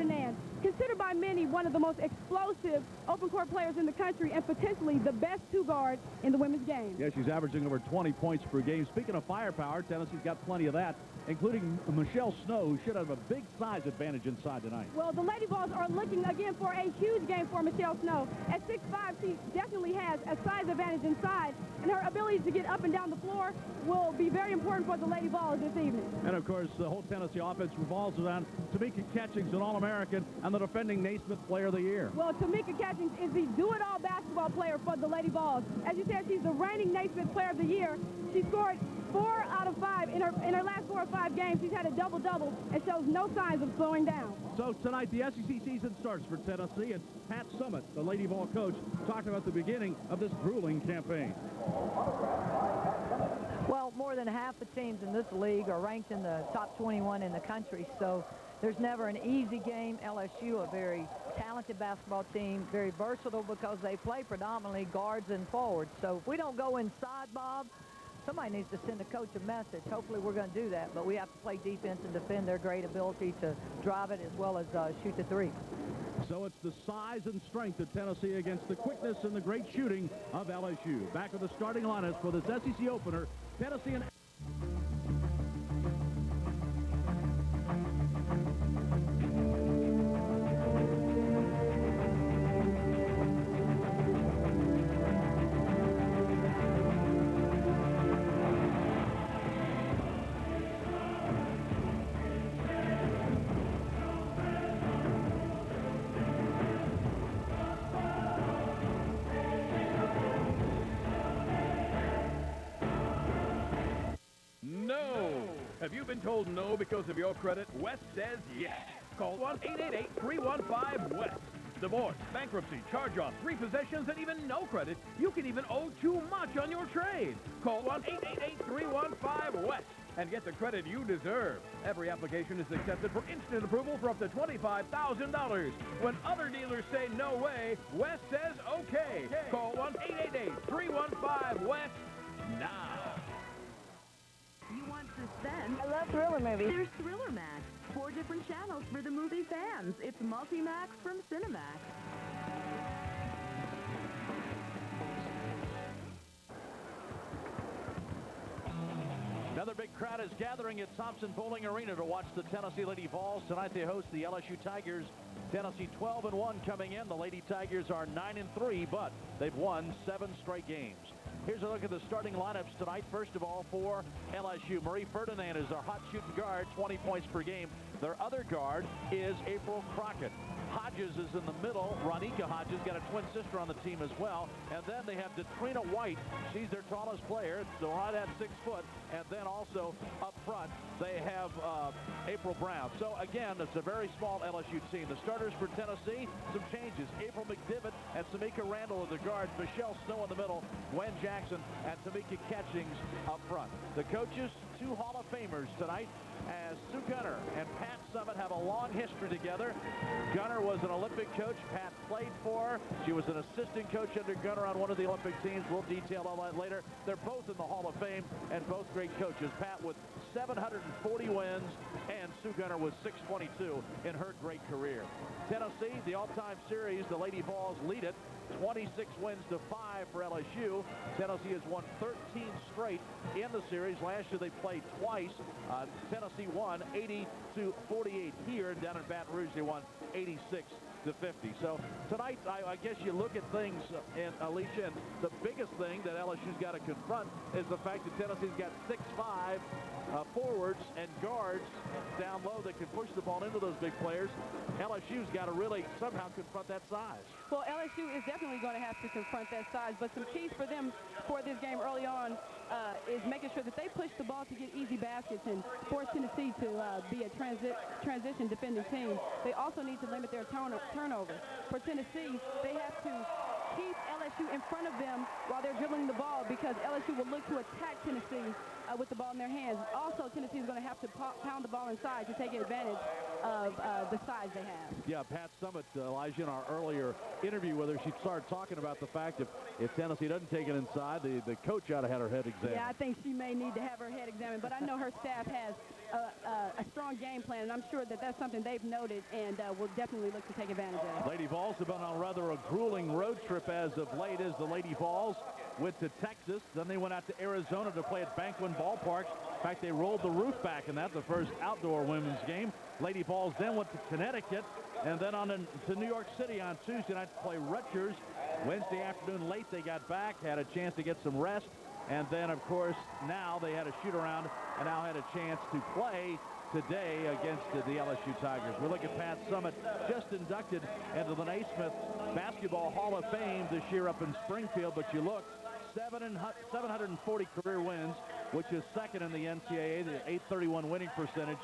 Ferdinand, considered by many one of the most explosive open court players in the country and potentially the best two-guard in the women's game. Yeah, she's averaging over 20 points per game. Speaking of firepower, Tennessee's got plenty of that, including Michelle Snow, who should have a big size advantage inside tonight. Well, the Lady Vols are looking again for a huge game for Michelle Snow. At 6'5", she definitely has a size advantage inside, and her ability to get up and down the floor will be very important for the Lady Vols this evening. And, of course, the whole Tennessee offense revolves around Tamika Catchings, an All-American, and the defending Naismith Player of the Year. Well, Tamika Catchings is the do-it-all basketball player for the Lady Vols. As you said, she's the reigning Naismith Player of the Year. She scored 4 out of 5 in her last 4 or 5 games. She's had a double-double and shows no signs of slowing down. So tonight, the SEC season starts for Tennessee, and Pat Summitt, the Lady Vol coach, talked about the beginning of this grueling campaign. Well, more than half the teams in this league are ranked in the top 21 in the country, so there's never an easy game. LSU, a very talented basketball team, very versatile because they play predominantly guards and forwards. So if we don't go inside, Bob, somebody needs to send the coach a message. Hopefully we're going to do that, but we have to play defense and defend their great ability to drive it as well as shoot the three. So it's the size and strength of Tennessee against the quickness and the great shooting of LSU. Back with the starting lineups for this SEC opener, Tennessee and... Have you been told no because of your credit? West says yes. Call 1-888-315-WEST. Divorce, bankruptcy, charge-off, repossessions, and even no credit. You can even owe too much on your trade. Call 1-888-315-WEST and get the credit you deserve. Every application is accepted for instant approval for up to $25,000. When other dealers say no way, West says okay. Call 1-888-315-WEST now. You want suspense? I love thriller movies. There's Thriller Max. 4 different channels for the movie fans. It's Multimax from Cinemax. Another big crowd is gathering at Thompson Bowling Arena to watch the Tennessee Lady Vols. Tonight they host the LSU Tigers. Tennessee 12-1 coming in. The Lady Tigers are 9-3, but they've won 7 straight games. Here's a look at the starting lineups tonight. First of all, for LSU, Marie Ferdinand is our hot shooting guard, 20 points per game. Their other guard is April Crockett. Hodges is in the middle. Ronika Hodges got a twin sister on the team as well. And then they have Detrina White. She's their tallest player. So right at 6 foot. And then also up front, they have April Brown. So again, it's a very small LSU team. The starters for Tennessee, some changes. April McDivitt and Tamika Randall are the guards. Michelle Snow in the middle. Gwen Jackson and Tamika Catchings up front. The coaches, 2 Hall of Famers tonight, as Sue Gunner and Pat Summitt have a long history together. Gunner was an Olympic coach. Pat played for her. She was an assistant coach under Gunner on one of the Olympic teams. We'll detail all that later. They're both in the Hall of Fame and both great coaches. Pat with 740 wins and Sue Gunner with 622 in her great career. Tennessee, the all-time series, the Lady Vols lead it. 26 wins to 5 for LSU. Tennessee has won 13 straight in the series. Last year they played twice. Tennessee won 80-48 here. Down in Baton Rouge they won 86-50. So tonight, I guess you look at things, and Alicia, and the biggest thing that LSU's got to confront is the fact that Tennessee's got 6'5" forwards and guards down low that can push the ball into those big players. LSU's got to really somehow confront that size. Well, LSU is definitely going to have to confront that size, but some keys for them for this game early on is making sure that they push the ball to get easy baskets and force Tennessee to be a transition defending team. They also need to limit their turnovers. For Tennessee, they have to keep LSU in front of them while they're dribbling the ball, because LSU will look to attack Tennessee with the ball in their hands. Also, Tennessee is going to have to pound the ball inside to take advantage of the size they have. Yeah, Pat Summitt, Elijah, in our earlier interview with her, she started talking about the fact if Tennessee doesn't take it inside, the coach ought to have her head examined. Yeah, I think she may need to have her head examined, but I know her staff has a strong game plan, and I'm sure that that's something they've noted and will definitely look to take advantage of. Lady Vols have been on rather a grueling road trip as of late, as the Lady Vols went to Texas. Then they went out to Arizona to play at Banquin Ballpark. In fact, they rolled the roof back in that, the first outdoor women's game. Lady Vols then went to Connecticut and then on to New York City on Tuesday night to play Rutgers. Wednesday afternoon late they got back, had a chance to get some rest, and then of course now they had a shoot around and now had a chance to play today against the LSU Tigers. We look at Pat Summitt, just inducted into the Naismith Basketball Hall of Fame this year up in Springfield, but you look, 740 career wins, which is second in the NCAA, the .831 winning percentage,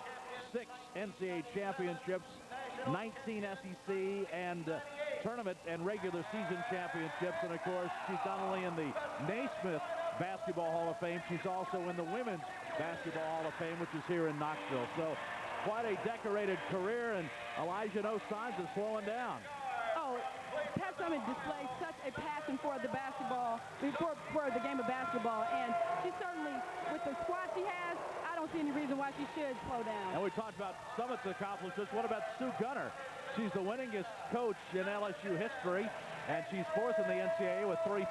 6 NCAA championships, 19 SEC and tournament and regular season championships, and of course she's not only in the Naismith Basketball Hall of Fame, she's also in the Women's Basketball Hall of Fame, which is here in Knoxville. So quite a decorated career, and Elijah, no signs of slowing down. Oh, Pat Summitt displays such a passion for the basketball, for the game of basketball, and she certainly, with the squad she has, I don't see any reason why she should slow down. And we talked about Summitt's accomplishments. What about Sue Gunner? She's the winningest coach in LSU history, and she's fourth in the NCAA with 356.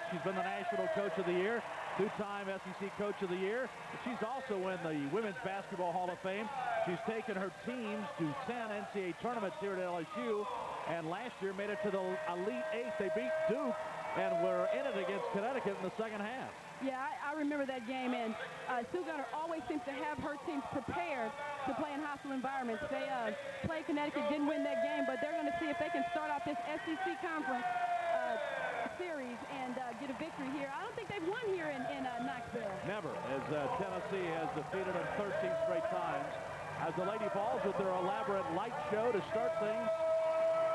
She's been the National Coach of the Year, two-time SEC Coach of the Year. She's also in the Women's Basketball Hall of Fame. She's taken her teams to 10 NCAA tournaments here at LSU, and last year made it to the Elite Eight. They beat Duke and were in it against Connecticut in the second half. Yeah, I remember that game, and Sue Gunner always seems to have her teams prepared to play in hostile environments. They played Connecticut, didn't win that game, but they're going to see if they can start off this SEC conference series and get a victory here. I don't think they've won here in Knoxville. Never, as Tennessee has defeated them 13 straight times. As the Lady Vols with their elaborate light show to start things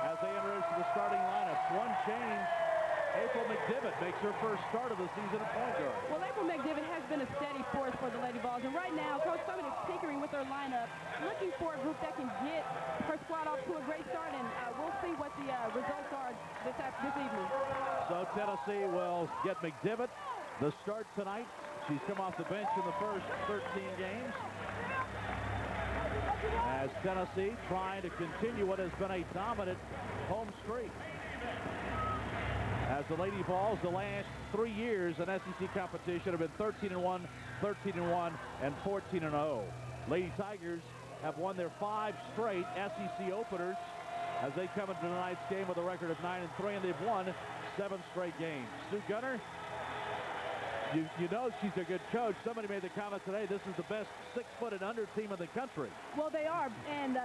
as they introduce the starting lineups. One change. April McDivitt makes her first start of the season at point guard. Well, April McDivitt has been a steady force for the Lady Vols, and right now, Coach Summitt is tinkering with her lineup, looking for a group that can get her squad off to a great start, and we'll see what the results are this evening. So Tennessee will get McDivitt the start tonight. She's come off the bench in the first 13 games. As Tennessee trying to continue what has been a dominant home streak. As the Lady Vols, the last 3 years in SEC competition have been 13-1, 13-1, and 14-0. Lady Tigers have won their 5 straight SEC openers as they come into tonight's game with a record of 9-3, and they've won 7 straight games. Sue Gunner, you know she's a good coach. Somebody made the comment today, this is the best 6-foot and under team in the country. Well, they are, and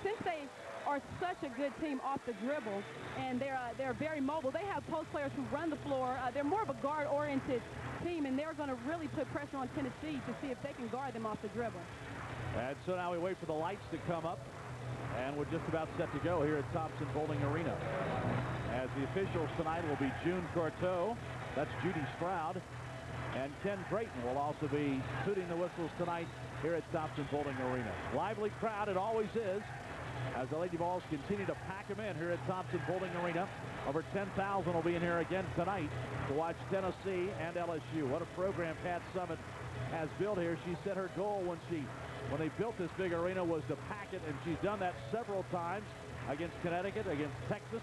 since they are such a good team off the dribble, and they're very mobile. They have post players who run the floor. They're more of a guard-oriented team, and they're going to really put pressure on Tennessee to see if they can guard them off the dribble. And so now we wait for the lights to come up, and we're just about set to go here at Thompson Bowling Arena. As the officials tonight will be June Corteau, that's Judy Stroud, and Ken Drayton will also be tooting the whistles tonight here at Thompson Bowling Arena. Lively crowd, it always is, as the Lady Vols continue to pack them in here at Thompson Bowling Arena. Over 10,000 will be in here again tonight to watch Tennessee and LSU. What a program Pat Summitt has built here. She set her goal when they built this big arena was to pack it, and she's done that several times against Connecticut, against Texas.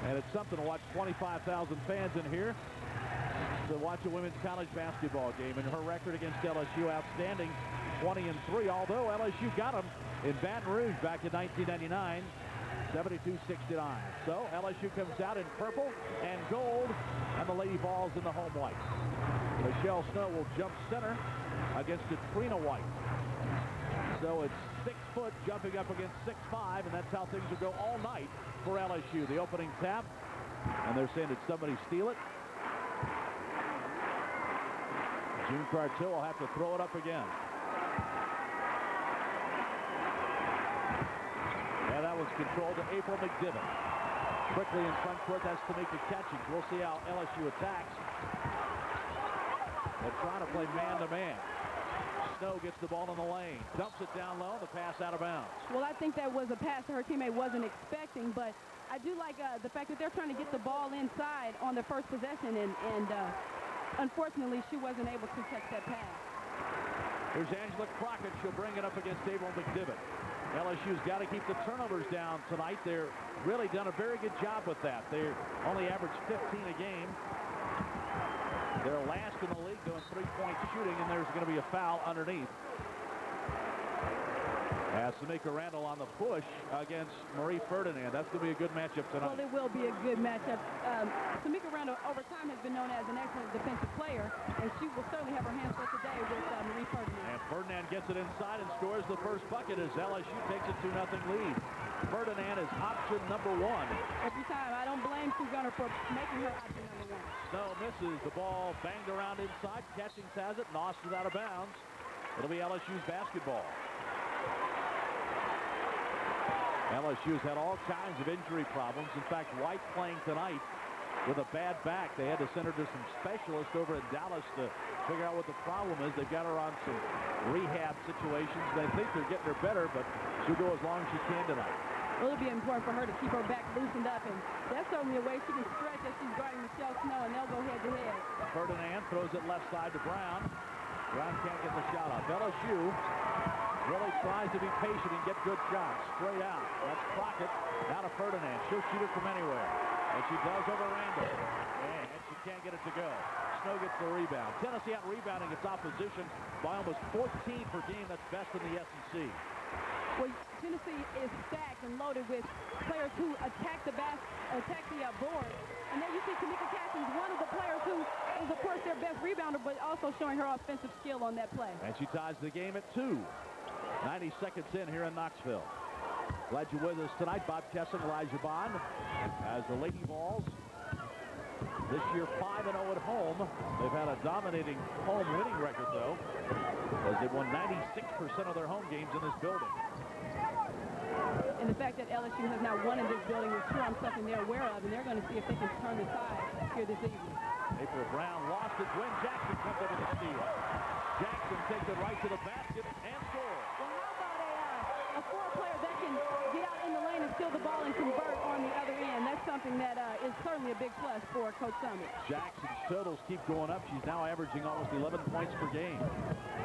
And it's something to watch 25,000 fans in here to watch a women's college basketball game. And her record against LSU, outstanding, 20-3, although LSU got them in Baton Rouge back in 1999, 72-69. So LSU comes out in purple and gold, and the Lady Vols in the home white. Michelle Snow will jump center against Katrina White. So it's 6 foot jumping up against 6'5", and that's how things will go all night for LSU. The opening tap, and they're saying, did somebody steal it? June Corteau will have to throw it up again. And that was controlled to April McDivitt. Quickly in front court, that's Tamika Catchings. We'll see how LSU attacks. They're trying to play man-to-man. Snow gets the ball in the lane, dumps it down low, the pass out of bounds. Well, I think that was a pass her teammate wasn't expecting, but I do like the fact that they're trying to get the ball inside on their first possession, and unfortunately, she wasn't able to catch that pass. Here's Angela Crockett. She'll bring it up against April McDivitt. LSU's got to keep the turnovers down tonight. They're really done a very good job with that. They only average 15 a game. They're last in the league doing three-point shooting, and there's going to be a foul underneath. As Tamika Randall on the push against Marie Ferdinand. That's going to be a good matchup tonight. Well, it will be a good matchup. Tamika Randall, over time, has been known as an excellent defensive player, and she will certainly have her hands full today with Marie Ferdinand. And Ferdinand gets it inside and scores the first bucket as LSU takes a 2-0 lead. Ferdinand is option number 1. Every time. I don't blame Sue Gunner for making her option number 1. Snow misses. The ball banged around inside. Catchings has it. Lost it out of bounds. It'll be LSU's basketball. LSU's had all kinds of injury problems. In fact, White playing tonight with a bad back. They had to send her to some specialists over in Dallas to figure out what the problem is. They've got her on some rehab situations. They think they're getting her better, but she'll go as long as she can tonight. Well, it'll be important for her to keep her back loosened up, and that's certainly a way she can stretch as she's guarding Michelle Snow, and they'll go head-to-head. Ferdinand throws it left side to Brown. Brown can't get the shot off. LSU really tries to be patient and get good shots. Straight out. That's Crockett. Now to Ferdinand. She'll shoot it from anywhere. And she does over Randall. And she can't get it to go. Snow gets the rebound. Tennessee out rebounding its opposition by almost 14 per game. That's best in the SEC. Well, Tennessee is stacked and loaded with players who attack the board. And then you see Tamika Catchings, one of the players who is, of course, their best rebounder, but also showing her offensive skill on that play. And she ties the game at 2. 90 seconds in here in Knoxville. Glad you're with us tonight. Bob Kessing, Elijah Bond, as the Lady Vols this year 5-0 at home. They've had a dominating home winning record, though, as they've won 96% of their home games in this building. And the fact that LSU has not won in this building is sure something they're aware of, and they're going to see if they can turn the tide here this evening. April Brown lost it. Gwen Jackson comes up with a steal. Jackson takes it right to the basket and scores. Well, how about a floor player that can get out in the lane and steal the ball and convert on the other end? That's something that is certainly a big plus for Coach Summit. Jackson's totals keep going up. She's now averaging almost 11 points per game.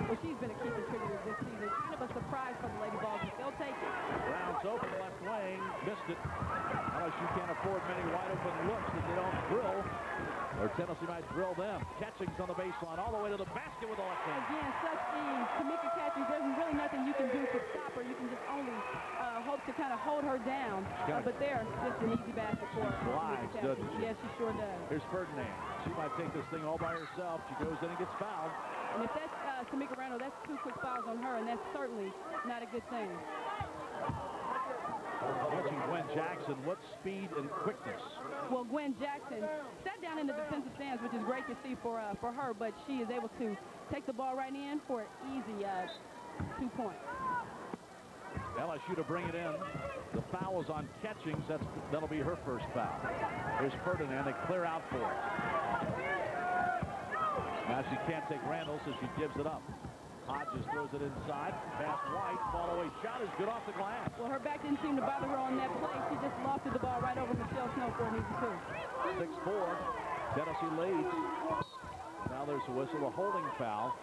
Well, she's been a key contributor this season. Kind of a surprise for the Lady Vols, but they'll take it. Brown's open left wing. Missed it. LSU can't afford many wide open looks that they don't drill. Or Tennessee might drill them. Catchings on the baseline all the way to the basket with the left hand. Again, such ease. Tamika Catchings, there's really nothing you can do to stop her. You can just only hope to kind of hold her down. But there, just an easy basket for her. Slides, doesn't she? Yes, she sure does. Here's Ferdinand. She might take this thing all by herself. She goes in and gets fouled. And if that's Tamika Randall, that's 2 quick fouls on her, and that's certainly not a good thing. Watching Gwen Jackson, what speed and quickness. Well, Gwen Jackson sat down in the defensive stands, which is great to see for her, but she is able to take the ball right in for an easy 2 points. LSU to bring it in. The foul is on Catchings. That'll be her first foul. Here's Ferdinand. They clear out for it. Now she can't take Randall, so she gives it up. Hodges throws it inside. Pass White. Fall away shot is good off the glass. Well, her back didn't seem to bother her on that play. She just lofted the ball right over Michelle Snow for an easy 2. 6-4. Tennessee leads. Now there's a whistle, a holding foul.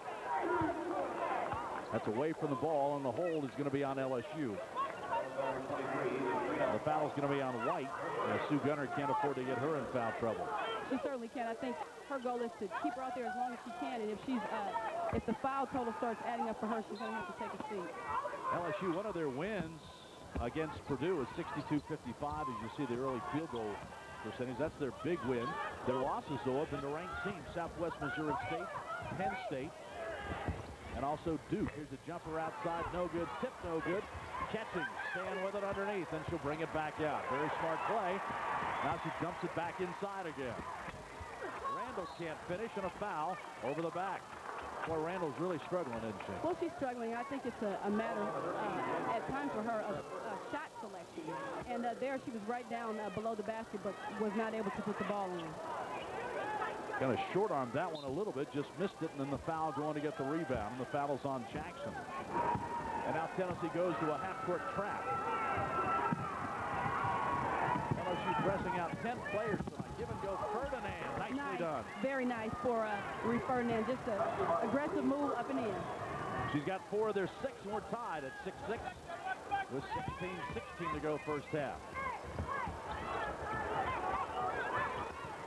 That's away from the ball, and the hold is going to be on LSU. The foul is going to be on White. Sue Gunner can't afford to get her in foul trouble. She certainly can. I think her goal is to keep her out there as long as she can, and if the foul total starts adding up for her, she's going to have to take a seat. LSU, one of their wins against Purdue is 62-55, as you see the early field goal percentage. That's their big win. Their losses, though, have been to ranked teams: Southwest Missouri State, Penn State, and also Duke. Here's a jumper outside, no good. Tip, no good. Catching, staying with it underneath, and she'll bring it back out. Very smart play. Now she dumps it back inside again. Randall can't finish, and a foul over the back. Boy, Randall's really struggling, isn't she? Well, she's struggling. I think it's a matter, at times for her, of shot selection. And there she was right down below the basket, but was not able to put the ball in. Kind of short-armed that one a little bit, just missed it, and then the foul going to get the rebound. And the foul's on Jackson. And now Tennessee goes to a half-court trap. LSU pressing out 10 players tonight. Give and go Ferdinand. Nicely done. Very nice for Marie Ferdinand. Just an aggressive move up and in. She's got 4 of their 6, and we're tied at 6-6 with 16 to go first half.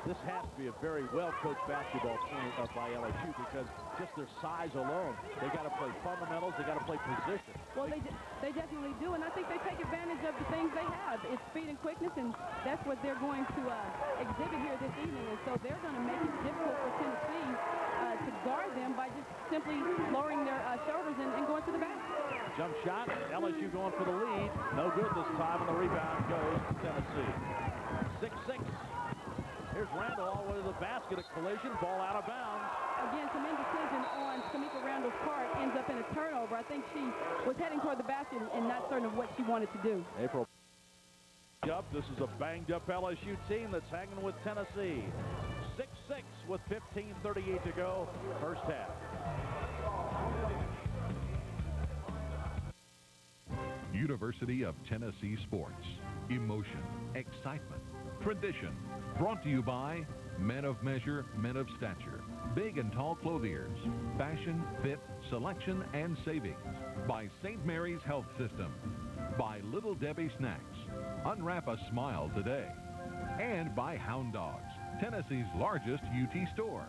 This has to be a very well-coached basketball team by LSU because just their size alone, they got to play fundamentals, they got to play position. Well, they definitely do, and I think they take advantage of the things they have. It's speed and quickness, and that's what they're going to exhibit here this evening. And so they're going to make it difficult for Tennessee to guard them by just simply lowering their shoulders and going to the basket. Jump shot, LSU going for the lead. No good this time, and the rebound goes to Tennessee. 6-6. Here's Randall all the way to the basket. A collision, ball out of bounds. Again, some indecision on Tamika Randall's part ends up in a turnover. I think she was heading toward the basket and not certain of what she wanted to do. April up. This is a banged-up LSU team that's hanging with Tennessee. 6-6 with 15:38 to go, first half. University of Tennessee Sports. Emotion, excitement, tradition. Brought to you by Men of Measure, Men of Stature. Big and tall clothiers. Fashion, fit, selection, and savings. By St. Mary's Health System. By Little Debbie Snacks. Unwrap a smile today. And by Hound Dogs, Tennessee's largest UT store.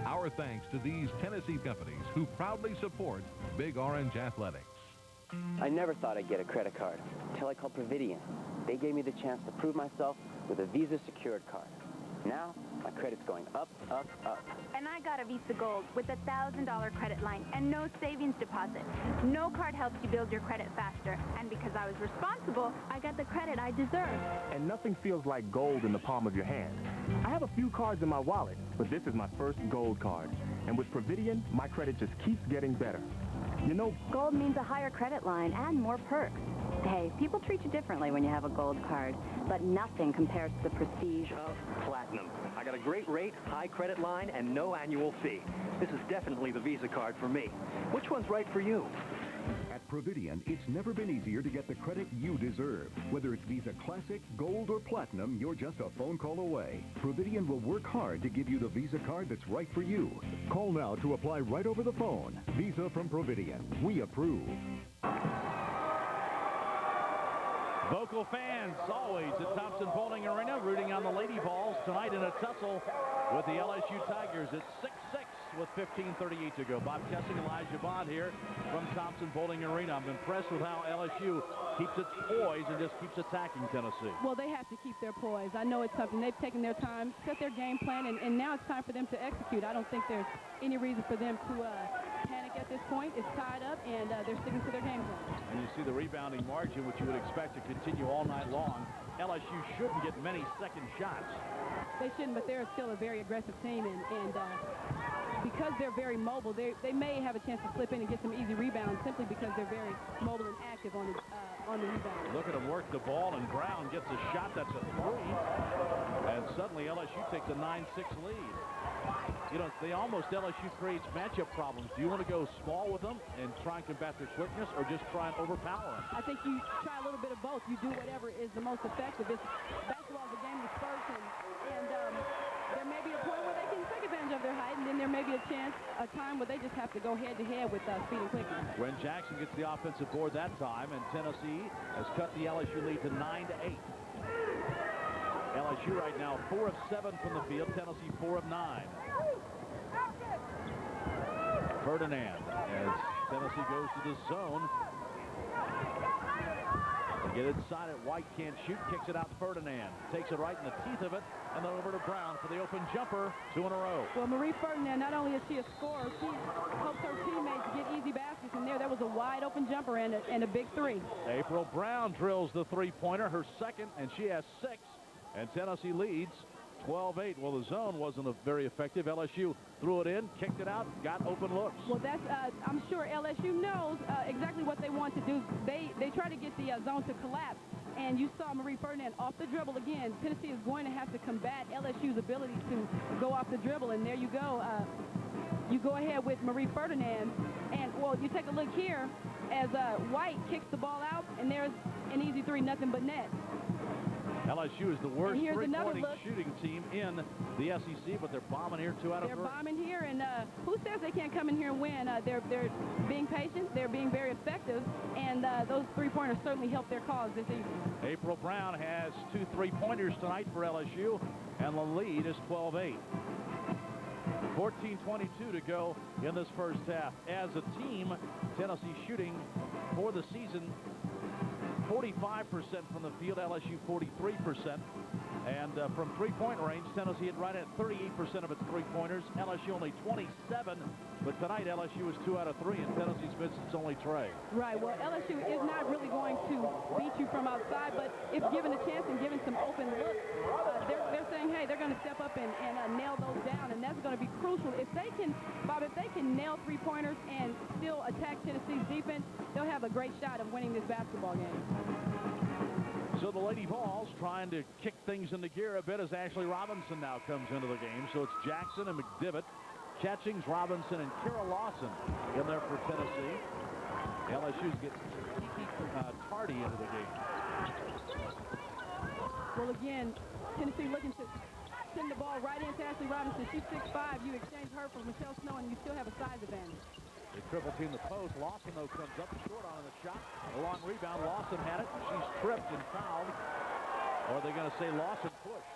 Our thanks to these Tennessee companies who proudly support Big Orange Athletics. I never thought I'd get a credit card until I called Providian. They gave me the chance to prove myself with a Visa secured card. Now, my credit's going up, up, up. And I got a Visa Gold with a $1,000 credit line and no savings deposit. No card helps you build your credit faster. And because I was responsible, I got the credit I deserve. And nothing feels like gold in the palm of your hand. I have a few cards in my wallet, but this is my first gold card. And with Providian, my credit just keeps getting better. You know, gold means a higher credit line and more perks. Hey, people treat you differently when you have a gold card, but nothing compares to the prestige of Platinum. I got a great rate, high credit line, and no annual fee. This is definitely the Visa card for me. Which one's right for you? At Providian, it's never been easier to get the credit you deserve. Whether it's Visa Classic, Gold, or Platinum, you're just a phone call away. Providian will work hard to give you the Visa card that's right for you. Call now to apply right over the phone. Visa from Providian. We approve. Vocal fans always at Thompson Bowling Arena rooting on the Lady Vols tonight in a tussle with the LSU Tigers. It's 6-6 with 15:38 to go. Bob Kessing, Elijah Bond here from Thompson Bowling Arena. I'm impressed with how LSU keeps its poise and just keeps attacking Tennessee. Well, they have to keep their poise. I know it's something. They've taken their time, set their game plan, and now it's time for them to execute. I don't think there's any reason for them to panic at this point. It's tied up, and they're sticking to their game plan. And you see the rebounding margin, which you would expect to continue all night long. LSU shouldn't get many second shots. They shouldn't, but they're still a very aggressive team, and because they're very mobile, they may have a chance to slip in and get some easy rebounds simply because they're very mobile and active on the rebound. Look at them work the ball, and Brown gets a shot that's a 3, and suddenly LSU takes a 9-6 lead. You know, LSU creates matchup problems. Do you want to go small with them and try and combat their quickness, or just try and overpower them? I think you try a little bit of both. You do whatever is the most effective. Basketball is a game of spurts, and there may be a point where they can take advantage of their height, and then there may be a time where they just have to go head-to-head with speed and quickness. When Jackson gets the offensive board that time, and Tennessee has cut the LSU lead to 9-8. LSU right now 4 of 7 from the field. Tennessee 4 of 9. Ferdinand as Tennessee goes to the zone. They get inside it. White can't shoot. Kicks it out to Ferdinand. Takes it right in the teeth of it. And then over to Brown for the open jumper. 2 in a row. Well, Marie Ferdinand, not only is she a scorer, she helps her teammates get easy baskets. And there was a wide open jumper and a big 3. April Brown drills the 3-pointer, her second, and she has 6. And Tennessee leads 12-8. Well, the zone wasn't very effective. LSU threw it in, kicked it out, got open looks. Well, that's I'm sure LSU knows exactly what they want to do. They try to get the zone to collapse And you saw Marie Ferdinand off the dribble again. Tennessee is going to have to combat LSU's ability to go off the dribble. And there you go. You go ahead with Marie Ferdinand. And, well, you take a look here as White kicks the ball out, and there's an easy 3, nothing but net. LSU is the worst three-point look. shooting team in the SEC, but they're bombing here 2 out of 3. They're bombing here, and who says they can't come in here and win? They're being patient, they're being very effective, and those three-pointers certainly help their cause this evening. April Brown has 2 3-pointers tonight for LSU, and the lead is 12-8. 14:22 to go in this first half. As a team, Tennessee shooting for the season 45% from the field, LSU 43%. And from three-point range, Tennessee hit right at 38% of its three-pointers. LSU only 27, but tonight LSU is 2 out of 3, and Tennessee's missed its only tray. Right, well, LSU is not really going to beat you from outside, but if given a chance and given some open looks, they're saying, hey, they're going to step up and nail those down, and that's going to be crucial. If they can, Bob, if they can nail three-pointers and still attack Tennessee's defense, they'll have a great shot of winning this basketball game. So the Lady Vols trying to kick things into gear a bit as Ashley Robinson now comes into the game. So it's Jackson and McDivitt, Catchings, Robinson, and Kara Lawson in there for Tennessee. LSU gets Kiki Tardy into the game. Well, again, Tennessee looking to send the ball right into Ashley Robinson. She's 6'5". You exchange her for Michelle Snow, and you still have a size advantage. They triple team the post. Lawson, though, comes up short on the shot. A long rebound. Lawson had it. She's tripped and fouled. Or are they going to say Lawson pushed?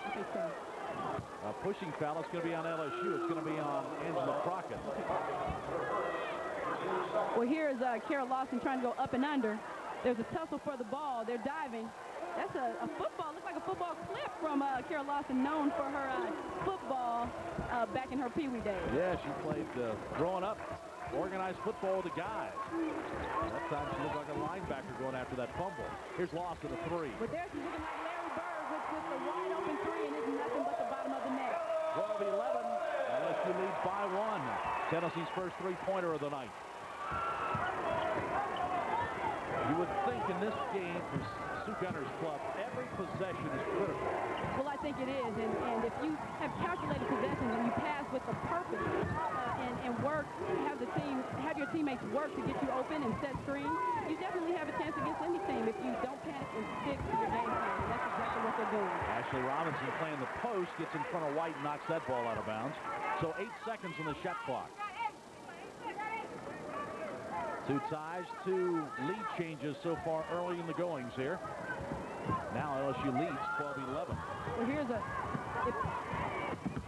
I think so. A pushing foul. It's going to be on LSU. It's going to be on Angela Crockett. Well, here is Kara Lawson trying to go up and under. There's a tussle for the ball. They're diving. That's a football. Looks like a football clip from Kara Lawson, known for her football back in her Pee Wee days. Yeah, she played growing up organized football with the guys. That time she looked like a linebacker going after that fumble. Here's Lawson, a 3. But there she's looking like Larry Bird with the wide open 3, and it's nothing but the bottom of the net. 12-11. LSU leads by 1. Tennessee's first three-pointer of the night. You would think in this game for Sioux Gunners Club, every possession is critical. Well, I think it is, and if you have calculated possessions and you pass with a purpose and work, have your teammates work to get you open and set screens, you definitely have a chance against any team if you don't panic and stick to your game plan. And that's exactly what they're doing. Ashley Robinson playing the post, gets in front of White, knocks that ball out of bounds. So 8 seconds on the shot clock. 2 ties, 2 lead changes so far early in the goings here. Now LSU leads 12-11. Well, here's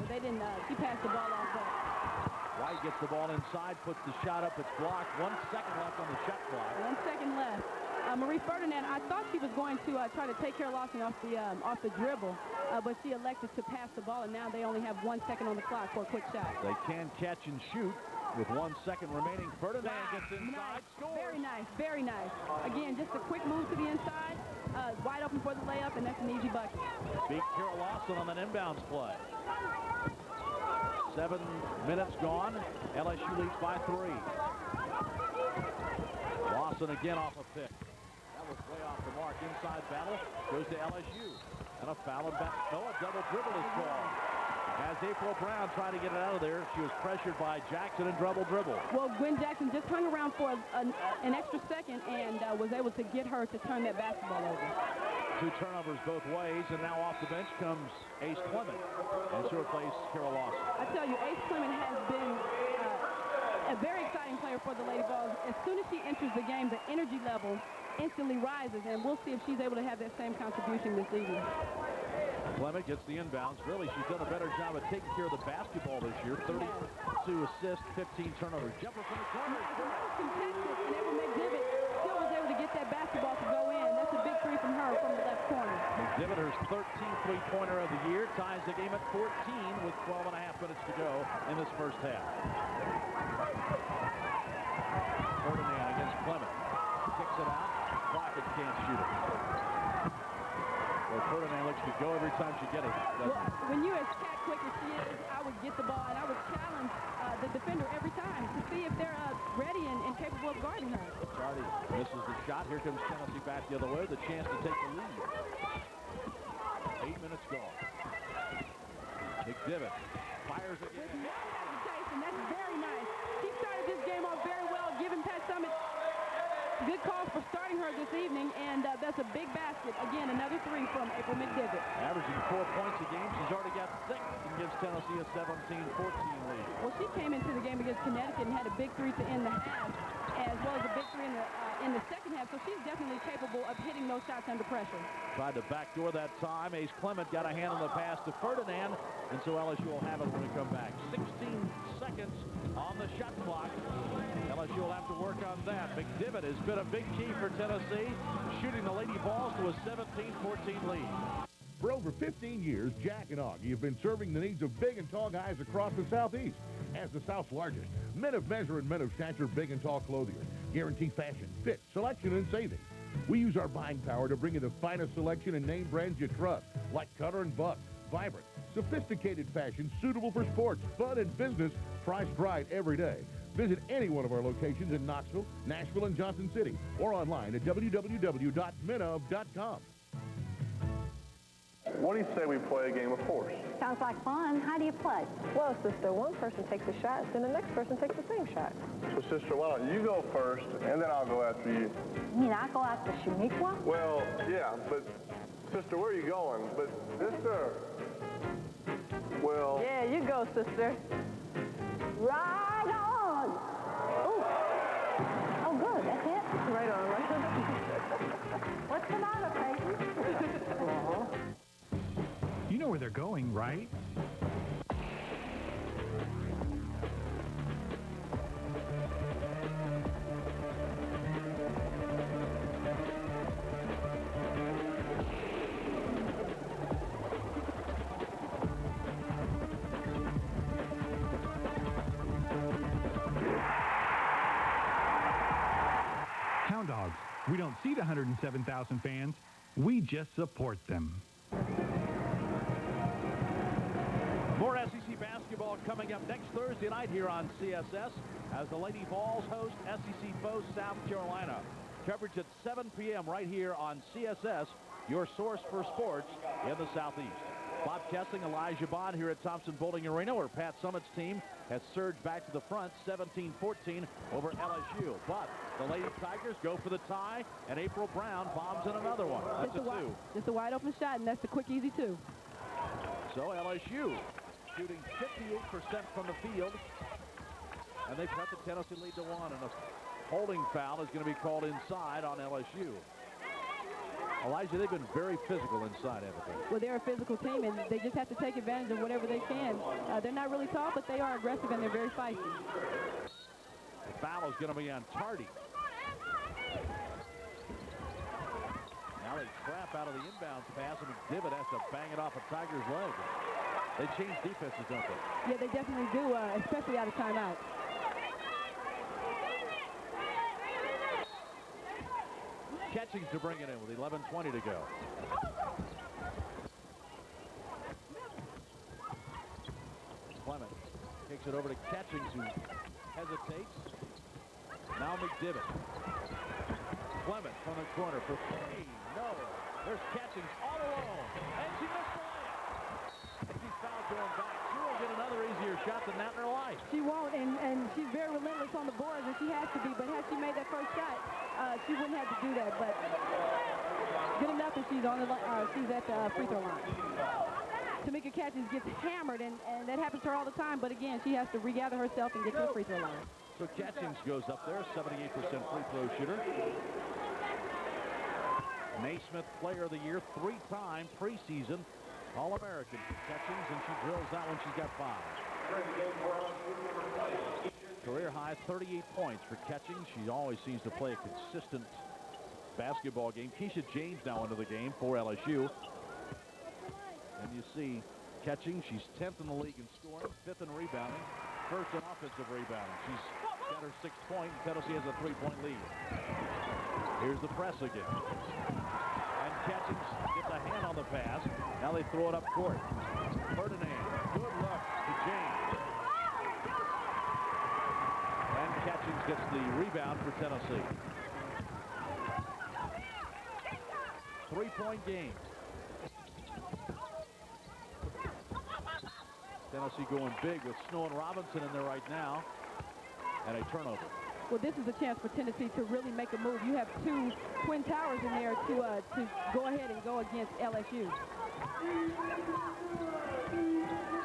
they didn't, she passed the ball off. White gets the ball inside, puts the shot up, it's blocked. 1 second left on the shot clock. 1 second left. Marie Ferdinand, I thought she was going to try to take Kara Lawson off the dribble, but she elected to pass the ball, and now they only have 1 second on the clock for a quick shot. They can catch and shoot with 1 second remaining. Ferdinand gets inside, scores. Very nice, very nice. Again, just a quick move to the inside, wide open for the layup, and that's an easy bucket. Beat Kara Lawson on an inbounds play. 7 minutes gone. LSU leads by 3. Lawson again off a pick. That was way off the mark. Inside battle goes to LSU. And a foul and back. No, a double dribble is called. As April Brown tried to get it out of there, she was pressured by Jackson and dribble. Well, Gwen Jackson just hung around for an extra second and was able to get her to turn that basketball over. 2 turnovers both ways, and now off the bench comes Ace Clement, and she'll replace Kara Lawson. I tell you, Ace Clement has been a very exciting player for the Lady Vols. As soon as she enters the game, the energy level instantly rises, and we'll see if she's able to have that same contribution this evening. Clement gets the inbounds. Really, she's done a better job of taking care of the basketball this year. 32 assists, 15 turnovers. Jumper from the corner. That was contested, and April McDivitt still was able to get that basketball to go in. That's a big 3 from her from the left corner. McDivitt, her 13th three-pointer of the year, ties the game at 14 with 12 and a half minutes to go in this first half. Ferdinand against Clement. Kicks it out. Crockett can't shoot it. Well, Ferdinand looks to go every time she gets it. Well, when you're as quick as she is, I would get the ball, and I would challenge the defender every time to see if they're ready and capable of guarding her. Tardy misses the shot. Here comes Tennessee back the other way. The chance to take the lead. 8 minutes gone. McDivitt fires again. With no hesitation. That's very nice. She started this game off very well, giving Pat Summitt good calls for starting her this evening, and that's a big basket. Again, another 3 from April McDivitt. Averaging 4 points a game. She's already got 6 and gives Tennessee a 17-14 lead. Well, she came into the game against Connecticut and had a big 3 to end the half, as well as a big 3 in the second half, so she's definitely capable of hitting those shots under pressure. Tried to backdoor that time. Ace Clement got a hand on the pass to Ferdinand, and so LSU will have it when we come back. 16 seconds on the shot clock. LSU will have to work on that. McDivitt has been a big key for Tennessee, shooting the Lady Vols to a 17-14 lead. For over 15 years, Jack and Augie have been serving the needs of big and tall guys across the Southeast. As the South's largest men of measure and men of stature big and tall clothier, guarantee fashion, fit, selection, and savings. We use our buying power to bring you the finest selection and name brands you trust, like Cutter and Buck. Vibrant, sophisticated fashion suitable for sports, fun, and business, priced right every day. Visit any one of our locations in Knoxville, Nashville, and Johnson City, or online at www.menof.com. What do you say we play a game of horse? Sounds like fun. How do you play? Well, sister, one person takes a shot, then the next person takes the same shot. So, sister, why don't you go first, and then I'll go after you? You mean I go after Shaniqua? Well, yeah, but, sister, where are you going? But, sister, well... Yeah, you go, sister. Right on! Ooh. Oh, good. That's it? Right on, right on. What's the matter, Peyton? You know where they're going, right? Hound Dogs. We don't seat 107,000 fans. We just support them. More SEC basketball coming up next Thursday night here on CSS as the Lady Vols host SEC foe South Carolina. Coverage at 7 p.m. right here on CSS, your source for sports in the Southeast. Bob Kessling, Elijah Bond here at Thompson Bowling Arena, where Pat Summitt's team has surged back to the front 17-14 over LSU. But the Lady Tigers go for the tie, and April Brown bombs in another one. That's a 2. Just a wide open shot, and that's a quick, easy 2. So LSU shooting 58% from the field, and they cut the Tennessee lead to 1, and a holding foul is going to be called inside on LSU. Elijah, they've been very physical inside, haven't they? Well, they're a physical team, and they just have to take advantage of whatever they can. They're not really tall, but they are aggressive, and they're very feisty. The foul is going to be on Tardy. Now they trap out of the inbounds pass, and McDivitt has to bang it off a Tiger's leg. They change defenses, don't they? Yeah, they definitely do, especially out of timeout. Catchings to bring it in with 11:20 to go. Clement kicks it over to Catchings, who hesitates. Now McDivitt. Clement from the corner for 3. No. There's Catchings all alone. And she missed the layup. And she's fouled going back. She will get another easier shot than that in her life. She won't, and she's very relentless on the boards, and she has to be. But had she made that first shot, she wouldn't have to do that. But good enough that she's on the she's at the free throw line. Tamika Catchings gets hammered, and that happens to her all the time. But again, she has to regather herself and get to the free throw line. So Catchings goes up there, 78% free throw shooter. Naismith Player of the Year, 3-time preseason All-American for Catchings, and she drills that one. She's got 5. Career high 38 points for Catchings. She always seems to play a consistent basketball game. Keisha James now into the game for LSU. And you see Catchings, she's 10th in the league in scoring, 5th in rebounding, 1st in offensive rebounding. She's got her 6th point, and Tennessee has a 3-point lead. Here's the press again. And Catchings gets a hand on the pass. Now they throw it up court. Ferdinand, good look to James. And Catchings gets the rebound for Tennessee. 3-point game. Tennessee going big with Snow and Robinson in there right now. And a turnover. Well, this is a chance for Tennessee to really make a move. You have two Twin Towers in there to go ahead and go against LSU.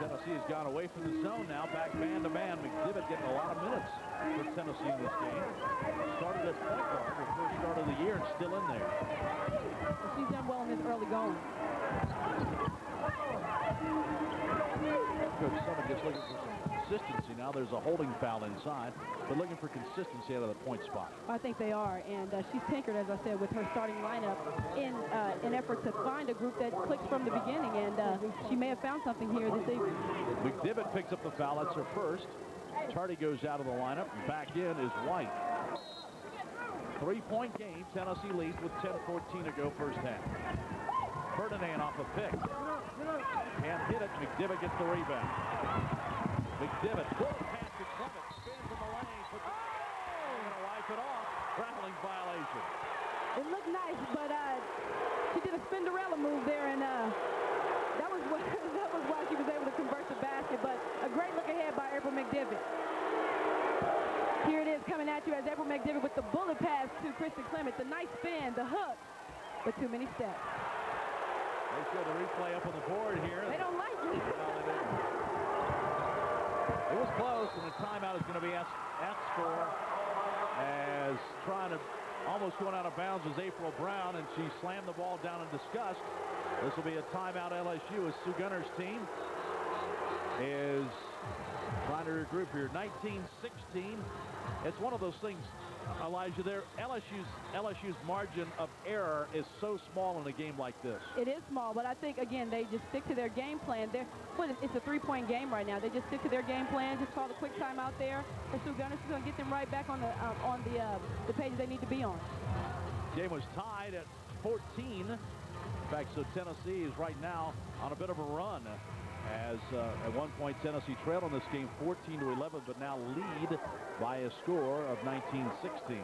Tennessee has gone away from the zone now, back man-to-man. McDivitt getting a lot of minutes for Tennessee in this game. Started at point guard, the first start of the year, and still in there. Well, she's done well in this early going. Coach Summon just looking for some consistency now. There's a holding foul inside, but looking for consistency out of the point spot. I think they are, and she's tinkered, as I said, with her starting lineup in an effort to find a group that clicks from the beginning, and she may have found something here this evening. McDivitt picks up the foul. That's her first. Tardy goes out of the lineup, and back in is White. 3-point game. Tennessee leads with 10:14 to go first half. Ferdinand off a pick. Can't hit it. McDivitt gets the rebound. McDivitt full pass to Clement. Spins in the lane. Puts it. Going to wipe it off. Traveling violation. It looked nice, but she did a Spinderella move there, and that was why she was able to convert the basket. But a great look ahead by April McDivitt. Here it is coming at you as April McDivitt with the bullet pass to Kristen Clement. The nice spin, the hook, but too many steps. They show the replay up on the board here. They don't like it. It was close, and a timeout is going to be asked for, as trying to almost going out of bounds was April Brown, and she slammed the ball down in disgust. This will be a timeout. LSU as Sue Gunner's team is trying to regroup here. 19-16. It's one of those things, Elijah, there. LSU's margin of error is so small in a game like this. It is small, but I think, again, they just stick to their game plan. It's a 3-point game right now. They just stick to their game plan, just call the quick time out there. And Sue Gunner is going to get them right back on the pages they need to be on. Game was tied at 14. In fact, so Tennessee is right now on a bit of a run, as at one point Tennessee trailed in this game 14-11, but now lead by a score of 19-16.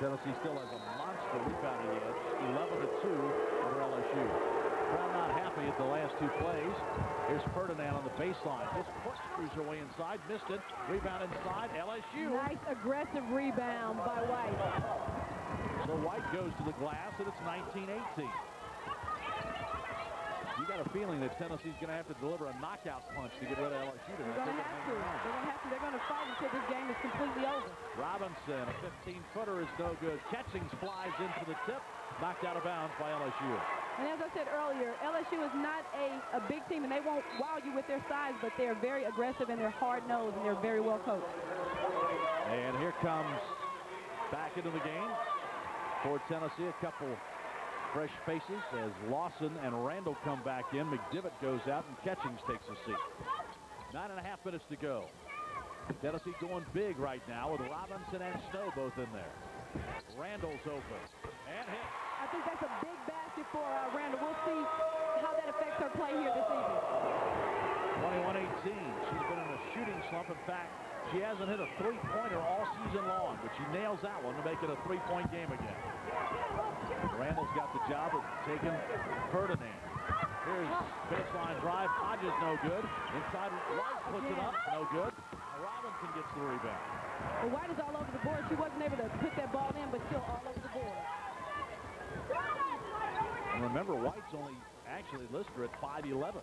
Tennessee still has a monster rebounding edge, 11-2 over LSU. Brown not happy at the last two plays. Here's Ferdinand on the baseline. Just screws her way inside, missed it. Rebound inside, LSU. Nice aggressive rebound by White. So White goes to the glass, and it's 19-18. You got a feeling that Tennessee's going to have to deliver a knockout punch to get rid of LSU tonight. They're going to have to. They're going to have to. They're going to fight until this game is completely over. Robinson, a 15-footer is no good. Catchings flies into the tip, knocked out of bounds by LSU. And as I said earlier, LSU is not a big team, and they won't wow you with their size, but they're very aggressive, and they're hard-nosed, and they're very well coached. And here comes back into the game for Tennessee, a couple fresh faces as Lawson and Randall come back in. McDivitt goes out, and Catchings takes a seat. 9.5 minutes to go. Tennessee going big right now with Robinson and Snow both in there. Randall's open and hit. I think that's a big basket for Randall. We'll see how that affects her play here this evening. 21-18. She's been in a shooting slump. In fact, she hasn't hit a three-pointer all season long, but she nails that one to make it a 3-point game again. Randall's got the job of taking Ferdinand. Here's baseline drive. Hodges no good. Inside White puts it up. No good. Robinson gets the rebound. Well, White is all over the board. She wasn't able to put that ball in, but still all over the board. And remember, White's only actually listed at 5'11".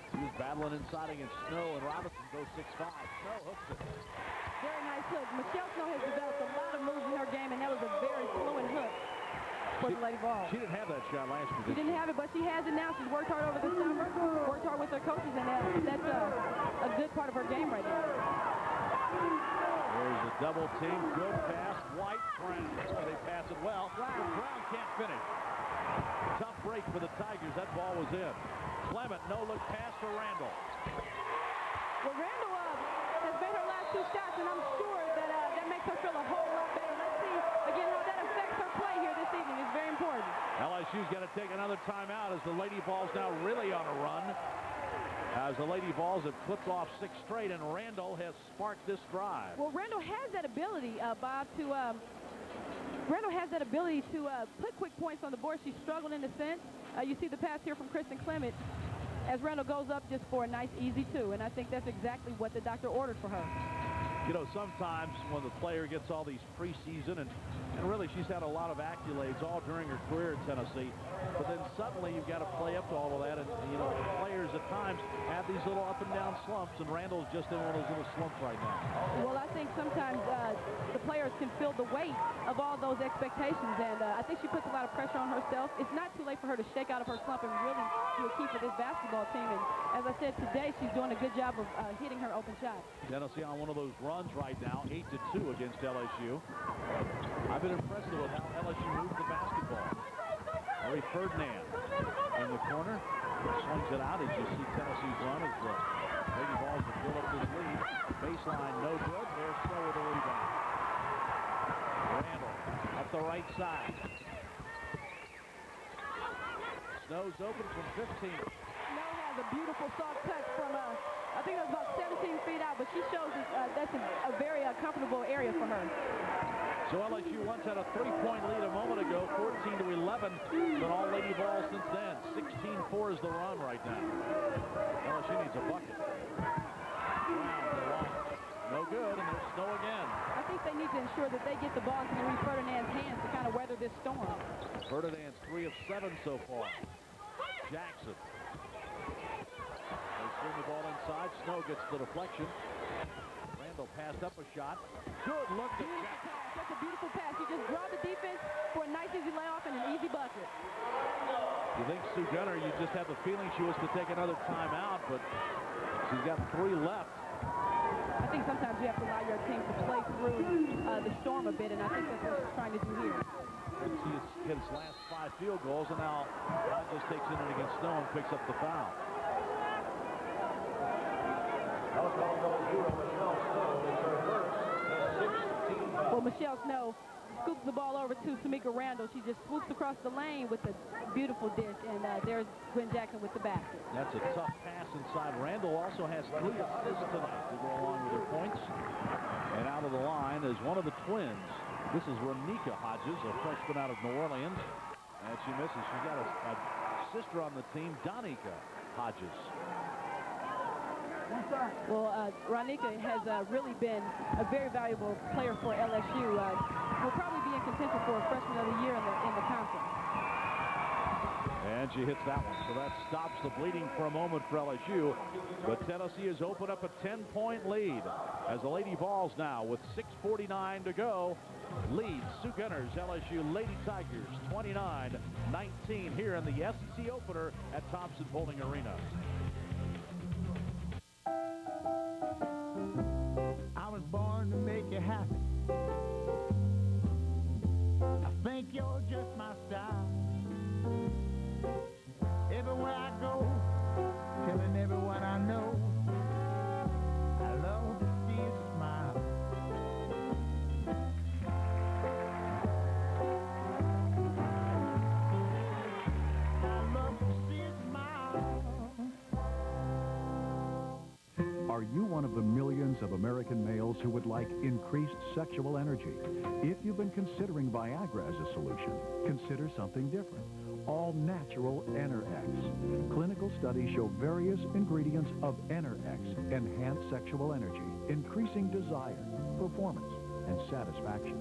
He was battling inside against Snow, and Robinson goes 6'5". Snow hooks it. Very nice hook. Michelle Snow has developed a lot of moves in her game, and that was a very fluent hook for the Lady Vols. She didn't have that shot last year. She didn't have it, but she has it now. She's worked hard over the summer, worked hard with her coaches, and that's a good part of her game right now. There's a double team. Good pass. White, Brown. Oh, they pass it well. Brown can't finish. Tough break for the Tigers. That ball was in. Clement, no-look pass for Randall. Well, Randall has made her last two shots, and I'm sure that that makes her feel a whole lot better. Let's see, again, how that affects her play here this evening. It's very important. LSU's got to take another timeout as the Lady Vols now really on a run. As the Lady Vols have clipped off 6 straight, and Randall has sparked this drive. Well, Randall has that ability, Bob, to Randall has has that ability to put quick points on the board. She struggled in a sense. You see the pass here from Kristen Clement as Randall goes up just for a nice easy 2, and I think that's exactly what the doctor ordered for her. You know, sometimes when the player gets all these preseason, and really she's had a lot of accolades all during her career at Tennessee, but then suddenly you've got to play up to all of that, and, you know, players at times have these little up and down slumps, and Randall's just in one of those little slumps right now. Well, I think sometimes the players can feel the weight of all those expectations, and I think she puts a lot of pressure on herself. It's not too late for her to shake out of her slump and really be a key for this basketball team, and as I said today, she's doing a good job of hitting her open shots. Tennessee on one of those runs right now, 8-2 against LSU. I've been impressed with how LSU moves the basketball. Marie Ferdinand in the corner, swings it out as you see Tennessee's run as the Lady Vols have built up this lead. Baseline no good. There's Snow with a rebound. Randall up the right side. Snow's open from 15. Snow has a beautiful soft touch from I think it was about 17 feet out, but she shows that's a very comfortable area for her. So LSU once had a 3-point lead a moment ago, 14-11, but all Lady Vols since then. 16-4 is the run right now. LSU needs a bucket. No good, and there's Snow again. I think they need to ensure that they get the ball into Marie Ferdinand's hands to kind of weather this storm. Ferdinand's 3 of 7 so far. Jackson. They swing the ball inside. Snow gets the deflection. Randall passed up a shot. Good look to Jackson. That's a beautiful pass. You just draw the defense for a nice easy layoff and an easy bucket. You think Sue Gunner, you just have the feeling she was to take another timeout, but she's got 3 left. I think sometimes you have to allow your team to play through the storm a bit, and I think that's what she's trying to do here. He hit his last 5 field goals, and now Hodges takes it in against Snow and picks up the foul. Well, Michelle Snow scoops the ball over to Tamika Randall. She just swoops across the lane with a beautiful dish, and there's Gwen Jackson with the basket. That's a tough pass inside. Randall also has 3 assists tonight to go along with her points. And out of the line is one of the twins. This is Ronika Hodges, a freshman out of New Orleans. And she misses. She's got a sister on the team, Donika Hodges. Well, Ronika has really been a very valuable player for LSU. Will probably be in contention for a freshman of the year in the conference. And she hits that one. So that stops the bleeding for a moment for LSU. But Tennessee has opened up a 10-point lead as the Lady Vols now, with 6:49 to go, lead Sioux Gunners, LSU Lady Tigers 29-19 here in the SEC opener at Thompson-Boling Arena. I was born to make you happy. I think you're just my style. Everywhere I go, telling everyone I know, I love to see you smile. I love to see you smile. Are you one of the millions of American males who would like increased sexual energy? If you've been considering Viagra as a solution, consider something different. All-natural Enerx. Clinical studies show various ingredients of Enerx enhance sexual energy, increasing desire, performance, and satisfaction.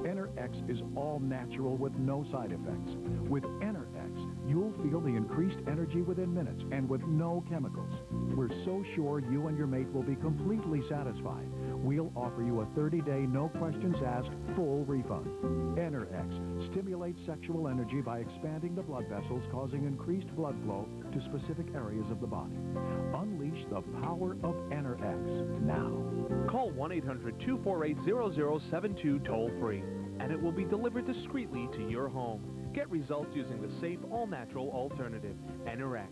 Enerx is all-natural with no side effects. With Enerx, you'll feel the increased energy within minutes and with no chemicals. We're so sure you and your mate will be completely satisfied. We'll offer you a 30-day, no-questions-asked, full refund. Enerx stimulates sexual energy by expanding the blood vessels, causing increased blood flow to specific areas of the body. Unleash the power of Enerx now. Call 1-800-248-0072 toll-free, and it will be delivered discreetly to your home. Get results using the safe, all-natural alternative, Enerx.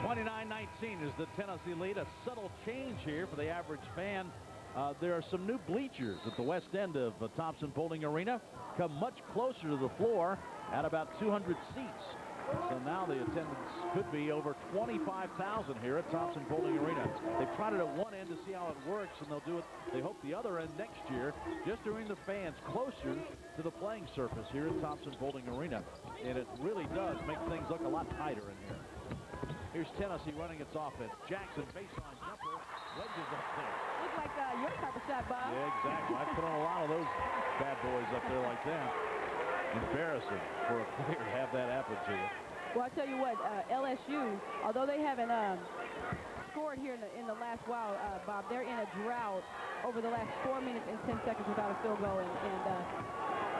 29-19 is the Tennessee lead. A subtle change here for the average fan. There are some new bleachers at the west end of Thompson-Boling Arena. Come much closer to the floor at about 200 seats. So now the attendance could be over 25,000 here at Thompson Bowling Arena. They've tried it at one end to see how it works, and they'll do it, they hope, the other end next year, just to bring the fans closer to the playing surface here at Thompson Bowling Arena. And it really does make things look a lot tighter in here. Here's Tennessee running its offense. Jackson, baseline jumper, wedges up there. Looks like your type of shot, Bob. Yeah, exactly. I put on a lot of those bad boys up there like that. Embarrassing for a player to have that happen to you. Well, I tell you what, LSU, although they haven't scored here in the last while, Bob, they're in a drought over the last 4 minutes and 10 seconds without a field goal. And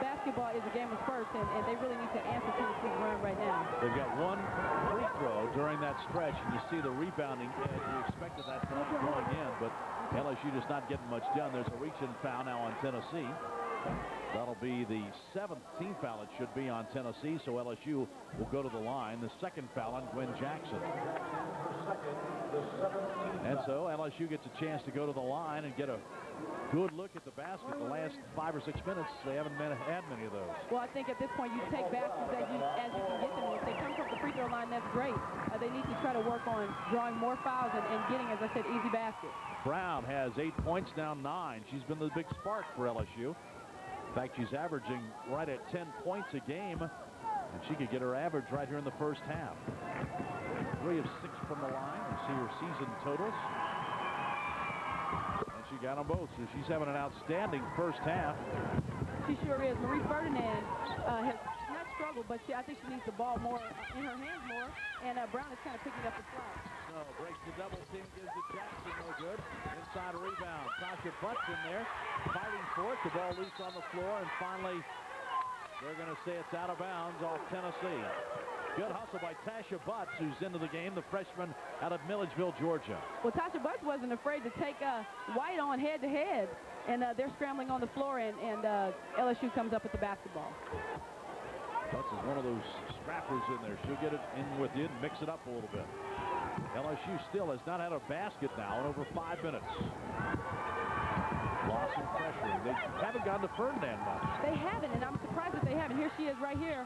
basketball is a game of spurts, and they really need to answer Tennessee's run right now. They've got one free throw during that stretch, and you see the rebounding edge. You expected that going in, but LSU just not getting much done. There's a reach-in foul now on Tennessee. That'll be the 7th team foul it should be on Tennessee, so LSU will go to the line. The 2nd foul on Gwen Jackson. And so LSU gets a chance to go to the line and get a good look at the basket. The last 5 or 6 minutes, they haven't had many of those. Well, I think at this point you take baskets as you can get them. And if they come from the free throw line, that's great. They need to try to work on drawing more fouls and getting, as I said, easy baskets. Brown has 8 points, now 9. She's been the big spark for LSU. In fact, she's averaging right at 10 points a game, and she could get her average right here in the first half. 3 of 6 from the line. You see her season totals. And she got them both, so she's having an outstanding first half. She sure is. Marie Ferdinand has not struggled, but I think she needs the ball more in her hands more, and Brown is kind of picking up the slack. No, breaks the double team, gives it Jackson, no good. Inside a rebound. Tasha Butts in there, fighting for it. The ball loose on the floor, and finally they're going to say it's out of bounds off Tennessee. Good hustle by Tasha Butts, who's into the game, the freshman out of Milledgeville, Georgia. Well, Tasha Butts wasn't afraid to take White on head-to-head, and they're scrambling on the floor, and LSU comes up with the basketball. Butts is one of those scrappers in there. She'll get it in with you and mix it up a little bit. LSU still has not had a basket now in over 5 minutes. Lawson pressuring. They haven't gone to Ferdinand much. They haven't, and I'm surprised that they haven't. Here she is right here.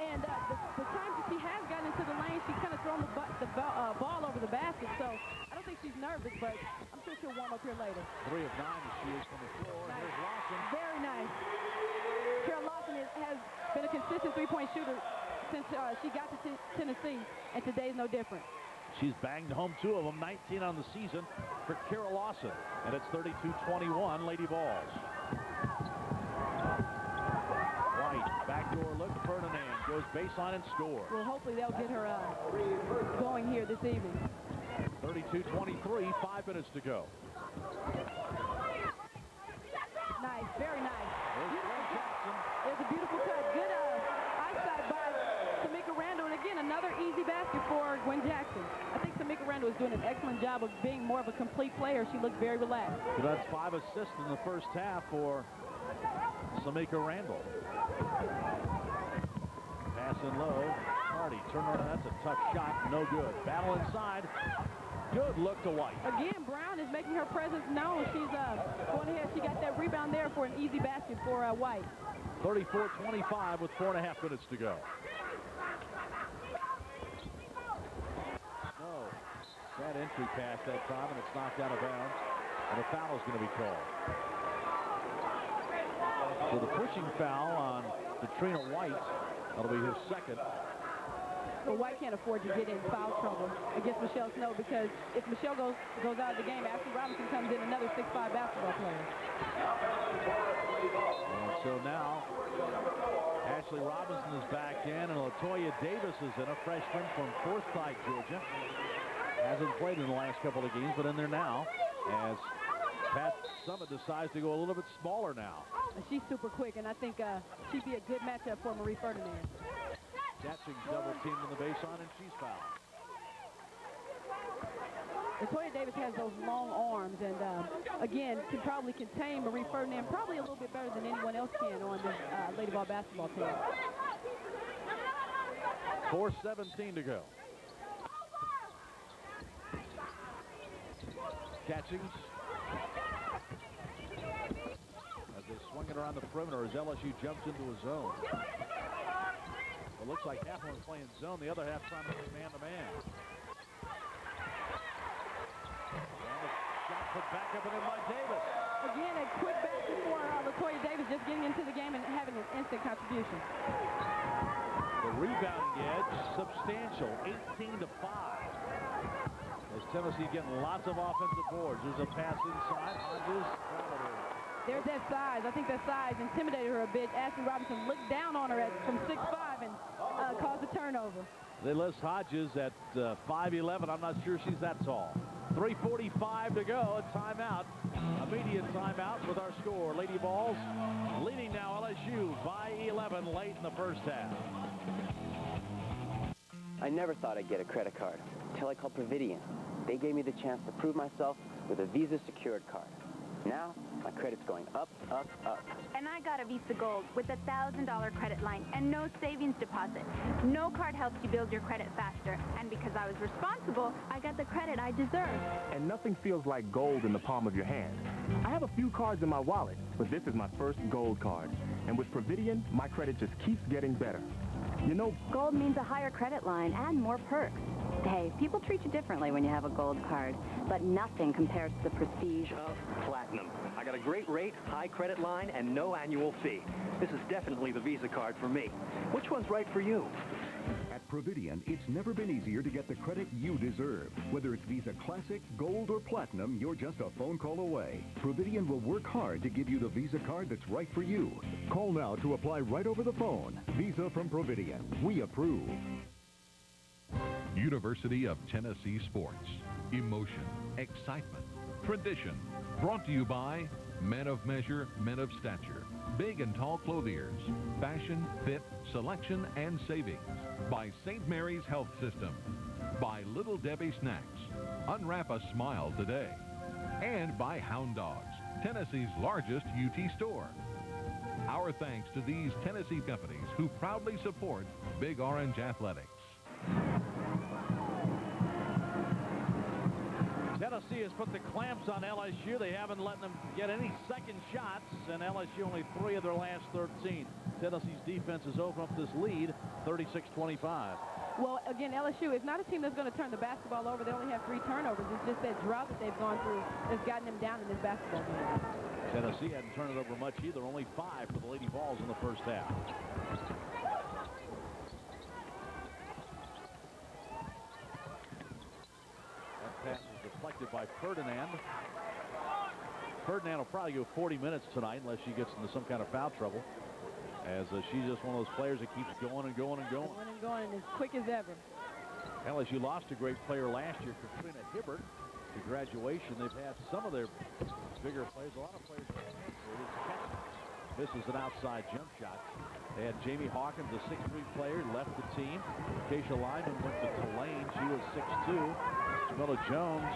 And the times that she has gotten into the lane, she's kind of thrown the ball over the basket. So I don't think she's nervous, but I'm sure she'll warm up here later. 3 of 9 as she is from the floor. Nice. Here's Lawson. Very nice. Carol Lawson has been a consistent three-point shooter since she got to Tennessee, and today's no different. She's banged home 2 of them, 19 on the season for Carol Lawson. And it's 32-21, Lady Vols. White, backdoor look, Ferdinand goes baseline and scores. Well, hopefully they'll get her going here this evening. 32-23, 5 minutes to go. Nice, very nice. Jackson. There's a beautiful cut. Good eyesight by Tamika Randall. And again, another easy basket for Gwen Jackson. I think Tamika Randall is doing an excellent job of being more of a complete player. She looks very relaxed. So that's 5 assists in the first half for Tamika Randall. Pass in low. Hardy, turn around. That's a tough shot. No good. Battle inside. Good look to White. Again, Brown is making her presence known. She's going ahead. She got that rebound there for an easy basket for White. 34-25 with 4.5 minutes to go. No. Bad entry pass that time, and it's knocked out of bounds. And a foul is going to be called. So the pushing foul on Katrina White. That'll be his 2nd. Well, White can't afford to get in foul trouble against Michelle Snow, because if Michelle goes out of the game, Ashley Robinson comes in, another 6'5" basketball player. And so now Ashley Robinson is back in, and LaToya Davis is in, a freshman from Forsyth, Georgia. Hasn't played in the last couple of games, but in there now as Pat Summit decides to go a little bit smaller now. She's super quick, and I think she'd be a good matchup for Marie Ferdinand. Catching double teamed in the baseline, and she's fouled. LaToya Davis has those long arms, and again, can probably contain Marie Ferdinand probably a little bit better than anyone else can on this Lady Ball basketball team. 4:17 to go. Catchings. As they swing it around the perimeter as LSU jumps into a zone. It looks like half of them playing zone, the other half trying to play man-to-man. And the shot put back up and in by Davis. Again, a quick basket for Latoya Davis, just getting into the game and having an instant contribution. The rebounding edge, substantial, 18-5. As Tennessee getting lots of offensive boards. There's a pass inside. Hodges. There's that size. I think that size intimidated her a bit. Ashley Robinson looked down on her from 6'5" and caused a turnover. They list Hodges at 5'11". I'm not sure she's that tall. 3:45 to go. A timeout. Immediate timeout with our score. Lady Vols leading now LSU by 11 late in the first half. I never thought I'd get a credit card until I called Providian. They gave me the chance to prove myself with a Visa secured card. Now, my credit's going up, up, up. And I got a Visa Gold with a $1,000 credit line and no savings deposit. No card helps you build your credit faster. And because I was responsible, I got the credit I deserve. And nothing feels like gold in the palm of your hand. I have a few cards in my wallet, but this is my first gold card. And with Providian, my credit just keeps getting better. You know, Gold means a higher credit line and more perks. Hey, people treat you differently when you have a gold card, but nothing compares to the prestige of Platinum. I got a great rate, high credit line, and no annual fee. This is definitely the Visa card for me. Which one's right for you? At Providian, it's never been easier to get the credit you deserve. Whether it's Visa Classic, Gold, or Platinum, you're just a phone call away. Providian will work hard to give you the Visa card that's right for you. Call now to apply right over the phone. Visa from Providian. We approve. University of Tennessee Sports. Emotion, excitement, tradition. Brought to you by Men of Measure, Men of Stature. Big and tall clothiers. Fashion, fit, selection, and savings. By St. Mary's Health System. By Little Debbie Snacks. Unwrap a smile today. And by Hound Dogs, Tennessee's largest UT store. Our thanks to these Tennessee companies who proudly support Big Orange Athletics. Tennessee has put the clamps on LSU. They haven't let them get any second shots, and LSU only 3 of their last 13. Tennessee's defense has opened up this lead, 36-25. Well, again, LSU is not a team that's going to turn the basketball over. They only have 3 turnovers. It's just that drought that they've gone through that's gotten them down in this basketball game. Tennessee hadn't turned it over much either. Only 5 for the Lady Vols in the first half. Pass is deflected by Ferdinand. Ferdinand will probably go 40 minutes tonight unless she gets into some kind of foul trouble. As she's just one of those players that keeps going and going and going. Going and going and as quick as ever. LSU lost a great player last year, Katrina Hibbert, to graduation. They've had some of their bigger players, a lot of players. This is an outside jump shot. They had Jamie Hawkins, a 6'3 player, left the team. Keisha Lyman went to Tulane. She was 6'2. Camilla Jones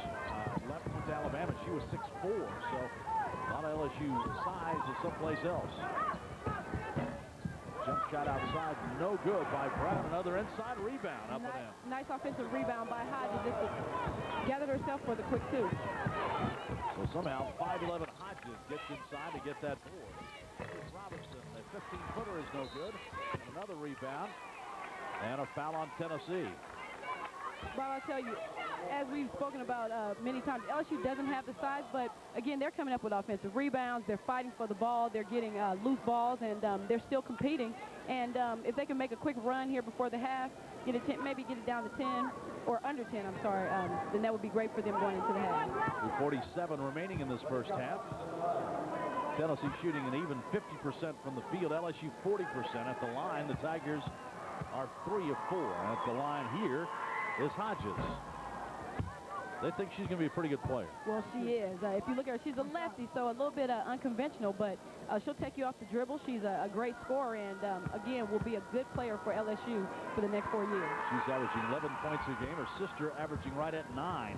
left, went to Alabama. She was 6'4. So a lot of LSU size is someplace else. Jump shot outside, no good by Brown. Another inside rebound up and in. Nice offensive rebound by Hodges. Just gathered herself for the quick 2. So somehow 5'11 Hodges gets inside to get that board. Robinson, a 15-footer is no good. And another rebound. And a foul on Tennessee. Bob, I'll tell you, as we've spoken about many times, LSU doesn't have the size, but again, they're coming up with offensive rebounds. They're fighting for the ball. They're getting loose balls, and they're still competing. And if they can make a quick run here before the half, get it maybe get it down to 10 or under 10, I'm sorry, then that would be great for them going into the half. 47 remaining in this first half. Tennessee shooting an even 50% from the field. LSU 40% at the line. The Tigers are 3 of 4. And at the line here is Hodges. They think she's going to be a pretty good player. Well, she is. If you look at her, she's a lefty, so a little bit unconventional, but she'll take you off the dribble. She's a great scorer, and again, will be a good player for LSU for the next 4 years. She's averaging 11 points a game. Her sister averaging right at 9.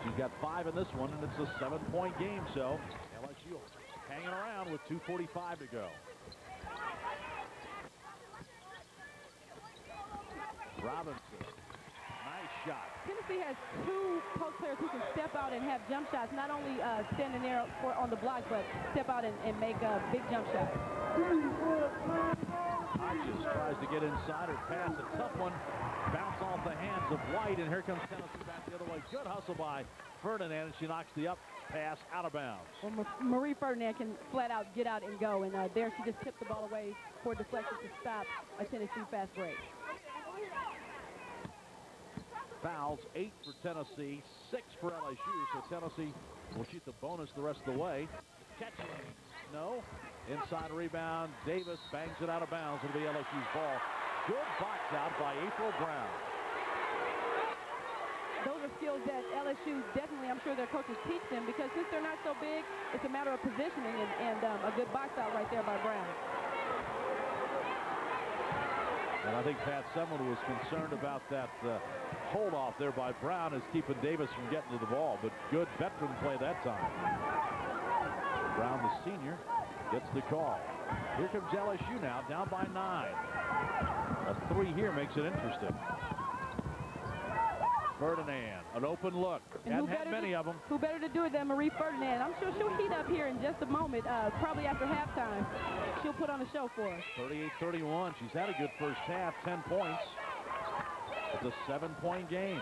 She's got 5 in this one, and it's a 7-point game, so LSU hanging around with 2:45 to go. Robinson, nice shot. Tennessee has two post players who can step out and have jump shots, not only standing there on the block, but step out and make big jump shots. Hodges tries to get inside her pass. A tough one. Bounce off the hands of White, and here comes Tennessee back the other way. Good hustle by Ferdinand, and she knocks the up pass out of bounds. Well, Marie Ferdinand can flat out get out and go, and there she just tipped the ball away for deflection to stop a Tennessee fast break. Fouls, 8 for Tennessee, 6 for LSU, so Tennessee will shoot the bonus the rest of the way. Catch, no. Inside rebound, Davis bangs it out of bounds. It'll be LSU's ball. Good box out by April Brown. Those are skills that LSU definitely, I'm sure their coaches teach them, because since they're not so big, it's a matter of positioning, and a good box out right there by Brown. And I think Pat Summerall was concerned about that hold off there by Brown is keeping Davis from getting to the ball, but good veteran play that time. Brown, the senior, gets the call. Here comes LSU now, down by 9. A 3 here makes it interesting. Ferdinand, an open look. Hadn't had many of them. Who better to do it than Marie Ferdinand? I'm sure she'll heat up here in just a moment, probably after halftime. She'll put on a show for us. 38-31. She's had a good first half, 10 points. It's a 7-point game.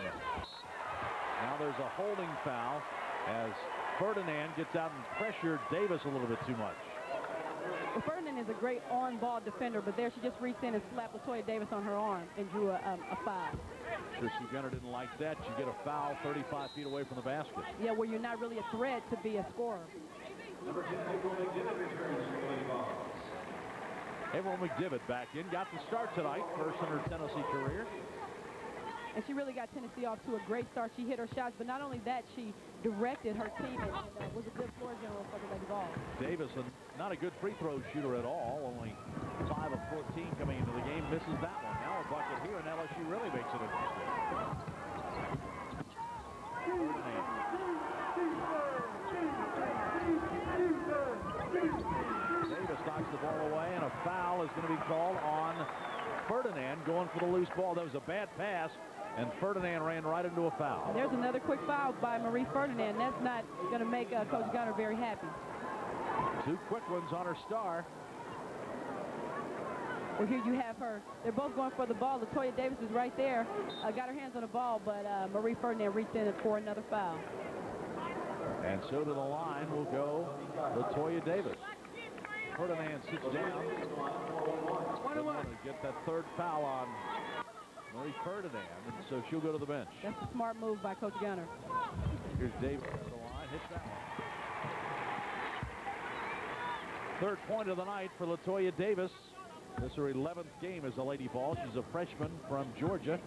Now there's a holding foul as Ferdinand gets out and pressured Davis a little bit too much. Well, Ferdinand is a great on-ball defender, but there she just reached in and slapped Latoya Davis on her arm and drew a foul. Chrissy Gunner didn't like that. You get a foul 35 feet away from the basket. Yeah, well, you're not really a threat to be a scorer. Number 10, April McDivitt returns to the ball. April McDivitt back in. Got the start tonight, first in her Tennessee career. And she really got Tennessee off to a great start. She hit her shots, but not only that, she directed her team and was a good floor general for the Lady Vols. Davis, not a good free throw shooter at all. Only 5 of 14 coming into the game. Misses that one. Now a bucket here, and LSU really makes it interesting. Davis knocks the ball away, and a foul is going to be called on Ferdinand going for the loose ball. That was a bad pass, and Ferdinand ran right into a foul. And there's another quick foul by Marie Ferdinand. That's not going to make Coach Gunner very happy. 2 quick ones on her star. Well, here you have her. They're both going for the ball. Latoya Davis is right there. Got her hands on the ball, but Marie Ferdinand reached in for another foul. And so to the line will go Latoya Davis. Ferdinand sits down. To get that 3rd foul on Marie Ferdinand, and so she'll go to the bench. That's a smart move by Coach Gunner. Here's Davis at the line, hits that one. 3rd point of the night for Latoya Davis. This is her 11th game as a Lady Ball. She's a freshman from Georgia.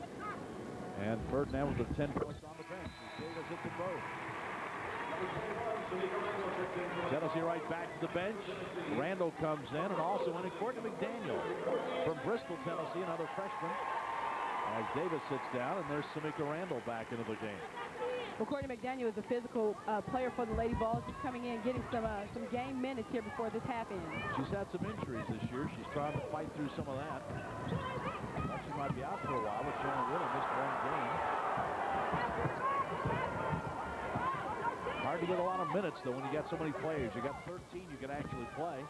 And Ferdinand with the 10 points on the bench. Davis hit them both. Tennessee right back to the bench. Randall comes in, and also in Courtney McDaniel from Bristol, Tennessee, another freshman. As Davis sits down, and there's Samika Randall back into the game. Well, Courtney McDaniel is a physical player for the Lady Vols. She's coming in, getting some game minutes here before this half ends. She's had some injuries this year. She's trying to fight through some of that. Thought she might be out for a while, but she only really missed 1 game. Hard to get a lot of minutes, though, when you got so many players. You got 13 you can actually play.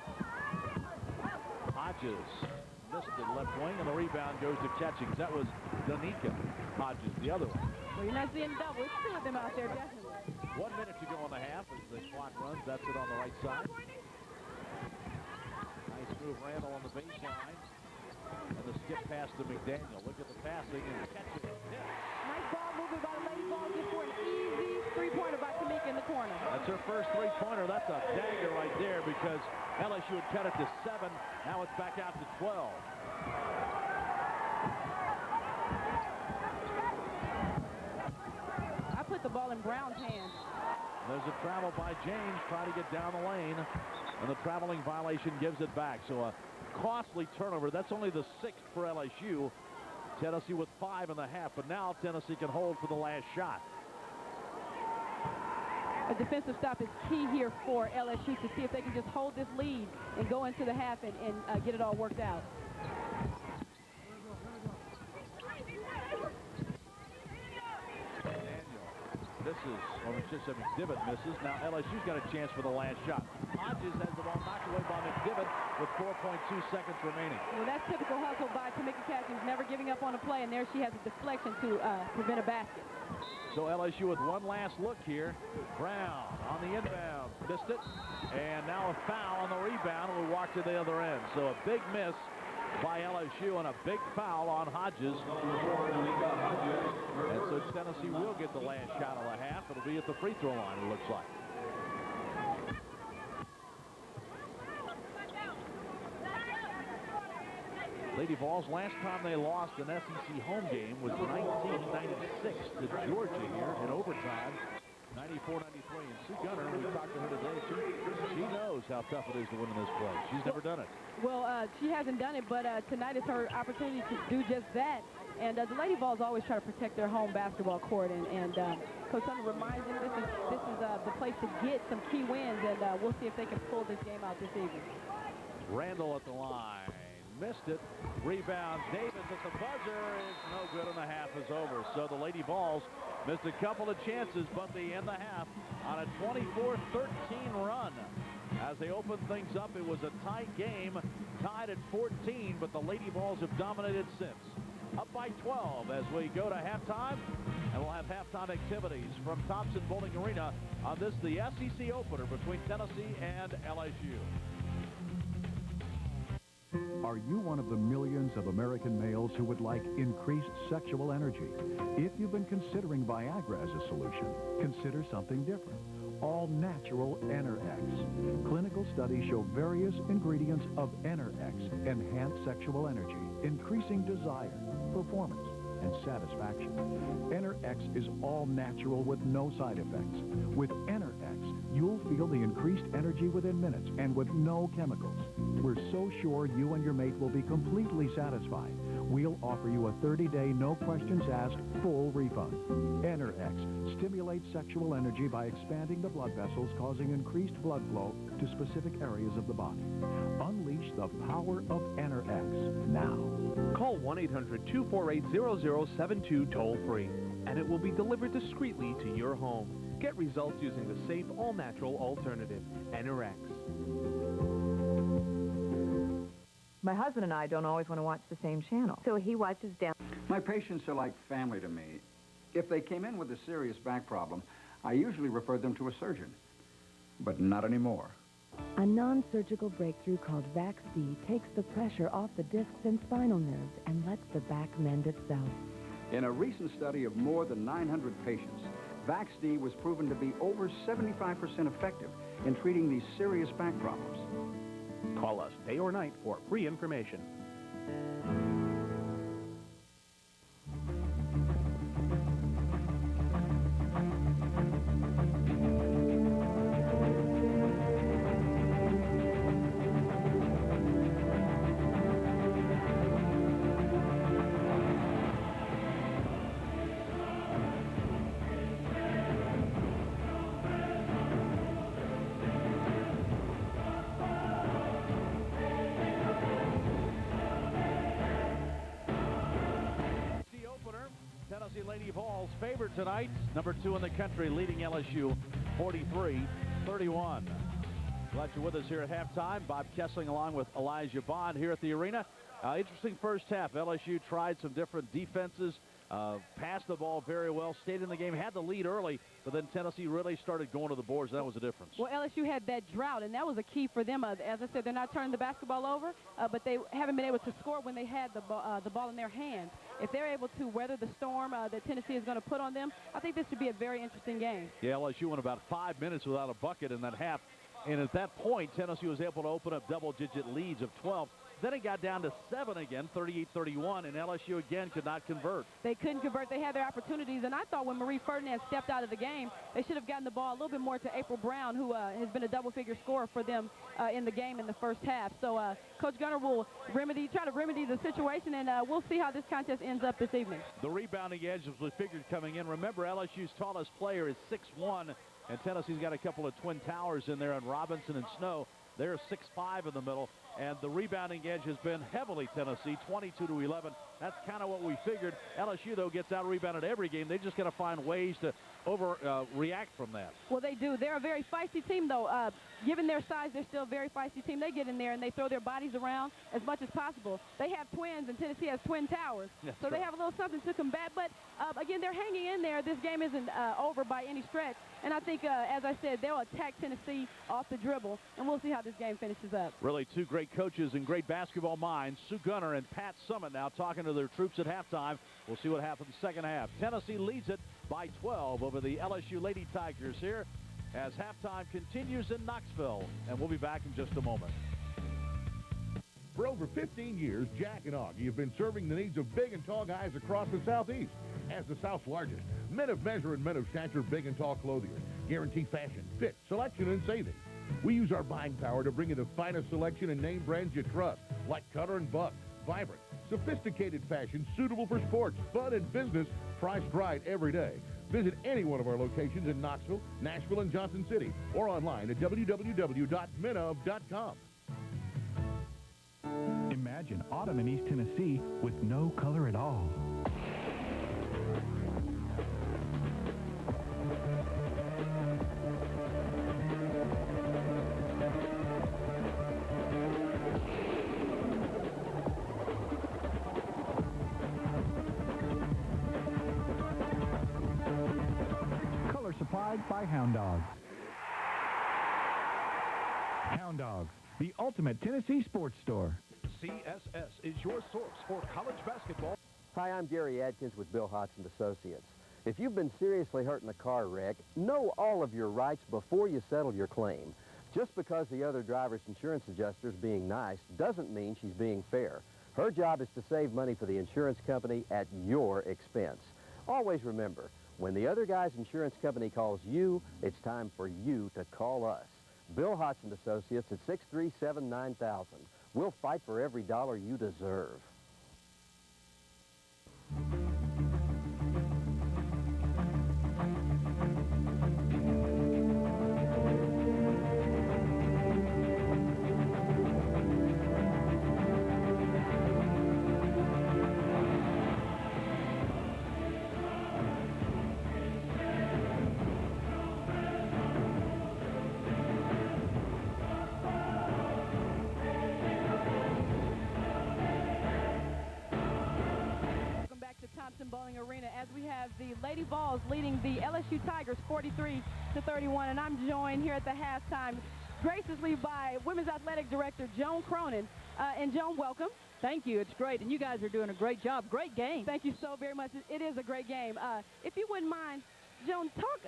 Hodges missed it left wing, and the rebound goes to Catchings. That was Danica Hodges, the other one. Well, you're not seeing double. It's 2 of them out there, definitely. 1 minute to go on the half as the clock runs. That's it on the right side. Nice move, Randall on the baseline. And the skip pass to McDaniel. Look at the passing and catching. Nice ball movement by the Lady Vols. Just for an easy 3-pointer by Tamika in the corner. That's her first 3-pointer. That's a dagger right there because LSU had cut it to 7. Now it's back out to 12. I put the ball in Brown's hands. There's a travel by James trying to get down the lane, and the traveling violation gives it back. So a costly turnover. That's only the 6th for LSU. Tennessee with 5 in the half, but now Tennessee can hold for the last shot. A defensive stop is key here for LSU to see if they can just hold this lead and go into the half and get it all worked out. misses. Or McDivitt misses. Now LSU's got a chance for the last shot. Hodges has the ball knocked away by McDivitt with 4.2 seconds remaining. Well, that's typical hustle by Tamika Catchings, never giving up on a play, and there she has a deflection to prevent a basket. So LSU with one last look here. Brown on the inbound, missed it, and now a foul on the rebound, and we walk to the other end. So a big miss by LSU and a big foul on Hodges. And so Tennessee will get the last shot of the half. It'll be at the free throw line, it looks like. Lady Vols, last time they lost an SEC home game was 1996 to Georgia here in overtime. 94-93. And Sue Gunner, we talked to her today, she knows how tough it is to win in this place. She's never done it. Well, she hasn't done it, but tonight is her opportunity to do just that. And the Lady Vols always try to protect their home basketball court, and Coach Hunter reminds them this is the place to get some key wins, and we'll see if they can pull this game out this evening. Randall at the line. Missed it. Rebound. Davis at the buzzer is no good, and the half is over. So the Lady Vols missed a couple of chances, but they end the half on a 24-13 run. As they open things up, it was a tight game, tied at 14, but the Lady Vols have dominated since. Up by 12 as we go to halftime, and we'll have halftime activities from Thompson Bowling Arena on this, the SEC opener between Tennessee and LSU. Are you one of the millions of American males who would like increased sexual energy? If you've been considering Viagra as a solution, consider something different. All-natural Enerx. Clinical studies show various ingredients of Enerx enhance sexual energy, increasing desire, performance, and satisfaction. Enerx is all natural with no side effects. With Enerx, you'll feel the increased energy within minutes and with no chemicals. We're so sure you and your mate will be completely satisfied. We'll offer you a 30-day, no questions asked, full refund. Enerx stimulates sexual energy by expanding the blood vessels, causing increased blood flow to specific areas of the body. Unleash the power of Enerx now. Call 1-800-248-0072 toll-free, and it will be delivered discreetly to your home. Get results using the safe, all-natural alternative, Enerx. My husband and I don't always want to watch the same channel, so he watches down. My patients are like family to me. If they came in with a serious back problem, I usually refer them to a surgeon. But not anymore. A non-surgical breakthrough called VAX-D takes the pressure off the discs and spinal nerves and lets the back mend itself. In a recent study of more than 900 patients, VAX-D was proven to be over 75% effective in treating these serious back problems. Call us day or night for free information. Lady Vols favored tonight, number 2 in the country, leading LSU 43-31. Glad you're with us here at halftime. Bob Kessling along with Elijah Bond here at the arena. Interesting first half. LSU tried some different defenses, passed the ball very well, stayed in the game, had the lead early, but then Tennessee really started going to the boards, and that was the difference. Well, LSU had that drought, and that was a key for them. As I said, they're not turning the basketball over, but they haven't been able to score when they had the ball in their hands. If they're able to weather the storm that Tennessee is going to put on them, I think this should be a very interesting game. Yeah, LSU went about 5 minutes without a bucket in that half, and at that point, Tennessee was able to open up double-digit leads of 12. Then it got down to 7 again, 38-31, and LSU again could not convert. They couldn't convert. They had their opportunities, and I thought when Marie Ferdinand stepped out of the game, they should have gotten the ball a little bit more to April Brown, who has been a double-figure scorer for them in the game in the first half. So Coach Gunner will try to remedy the situation, and we'll see how this contest ends up this evening. The rebounding edge was figured coming in. Remember, LSU's tallest player is 6'1", And Tennessee's got a couple of twin towers in there, and Robinson and Snow. They're 6'5" in the middle, and the rebounding edge has been heavily Tennessee, 22-11. That's kind of what we figured. LSU, though, gets out-rebounded every game. They just got to find ways to react from that. Well, they do. They're a very feisty team, though. Given their size, they're still a very feisty team. They get in there and they throw their bodies around as much as possible. They have twins, and Tennessee has twin towers. That's so right. They have a little something to combat. But, again, they're hanging in there. This game isn't over by any stretch. And I think, as I said, they'll attack Tennessee off the dribble, and we'll see how this game finishes up. Really two great coaches and great basketball minds. Sue Gunner and Pat Summitt now talking to their troops at halftime. We'll see what happens second half. Tennessee leads it by 12 over the LSU Lady Tigers here as halftime continues in Knoxville. And we'll be back in just a moment. For over 15 years, Jack and Augie have been serving the needs of big and tall guys across the Southeast. As the South's largest men of measure and men of stature big and tall clothier, guarantee fashion, fit, selection, and savings. We use our buying power to bring you the finest selection and name brands you trust, like Cutter and Buck, vibrant, sophisticated fashion suitable for sports, fun, and business, priced right every day. Visit any one of our locations in Knoxville, Nashville, and Johnson City, or online at www.menof.com. Imagine autumn in East Tennessee with no color at all. Color supplied by Hound Dogs. Hound Dogs, the ultimate Tennessee sports store. CSS is your source for college basketball. Hi, I'm Gary Adkins with Bill Hodson Associates. If you've been seriously hurt in a car wreck, know all of your rights before you settle your claim. Just because the other driver's insurance adjuster is being nice doesn't mean she's being fair. Her job is to save money for the insurance company at your expense. Always remember, when the other guy's insurance company calls you, it's time for you to call us. Bill Hodson Associates at 637-9000. We'll fight for every dollar you deserve. Bowling Arena as we have the Lady Vols leading the LSU Tigers 43-31, and I'm joined here at the halftime graciously by Women's Athletic Director Joan Cronin. And Joan, welcome. Thank you. It's great, and you guys are doing a great job. Great game. Thank you so very much. It is a great game. If you wouldn't mind, Joan, talk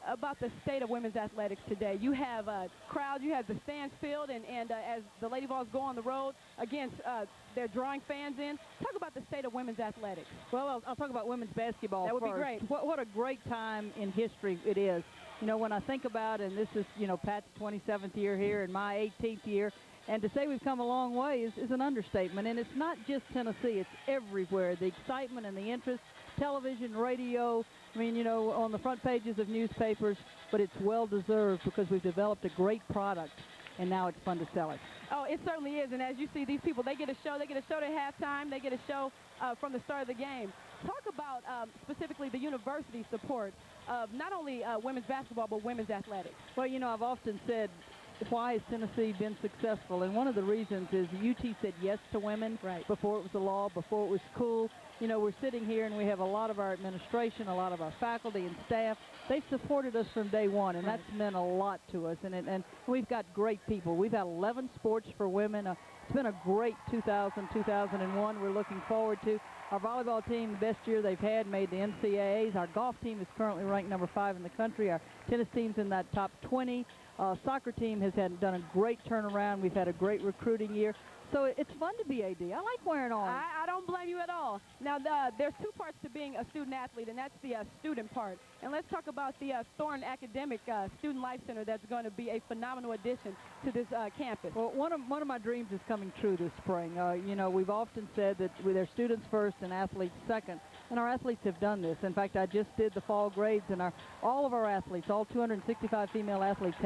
about the state of women's athletics today. You have crowds, you have the stands filled, and as the Lady Vols go on the road against, they're drawing fans in. Talk about the state of women's athletics. Well, I'll talk about women's basketball That would first. be great. What a great time in history it is. You know, when I think about it, and this is, you know, Pat's 27th year here and my 18th year, and to say we've come a long way is an understatement. And it's not just Tennessee, it's everywhere. The excitement and the interest, television, radio, I mean, you know, on the front pages of newspapers, but it's well-deserved because we've developed a great product, and now it's fun to sell it. Oh, it certainly is, and as you see, these people, they get a show at halftime, they get a show from the start of the game. Talk about specifically the university support of not only women's basketball, but women's athletics. Well, you know, I've often said, why has Tennessee been successful? And one of the reasons is UT said yes to women before it was a law, before it was cool. You know, we're sitting here and we have a lot of our administration, a lot of our faculty and staff. They've supported us from day one, and that's meant a lot to us. And we've got great people. We've had 11 sports for women. It's been a great 2000-2001 we're looking forward to. Our volleyball team, the best year they've had, made the NCAAs. Our golf team is currently ranked number 5 in the country. Our tennis team's in that top 20. Soccer team has done a great turnaround. We've had a great recruiting year. So it's fun to be AD. I like wearing orange. I don't blame you at all. Now, there's two parts to being a student athlete, and that's the student part. And let's talk about the Thornton Academic Student Life Center that's going to be a phenomenal addition to this campus. Well, one of my dreams is coming true this spring. You know, we've often said that they're students first and athletes second. And our athletes have done this. In fact, I just did the fall grades, and all of our athletes, all 265 female athletes,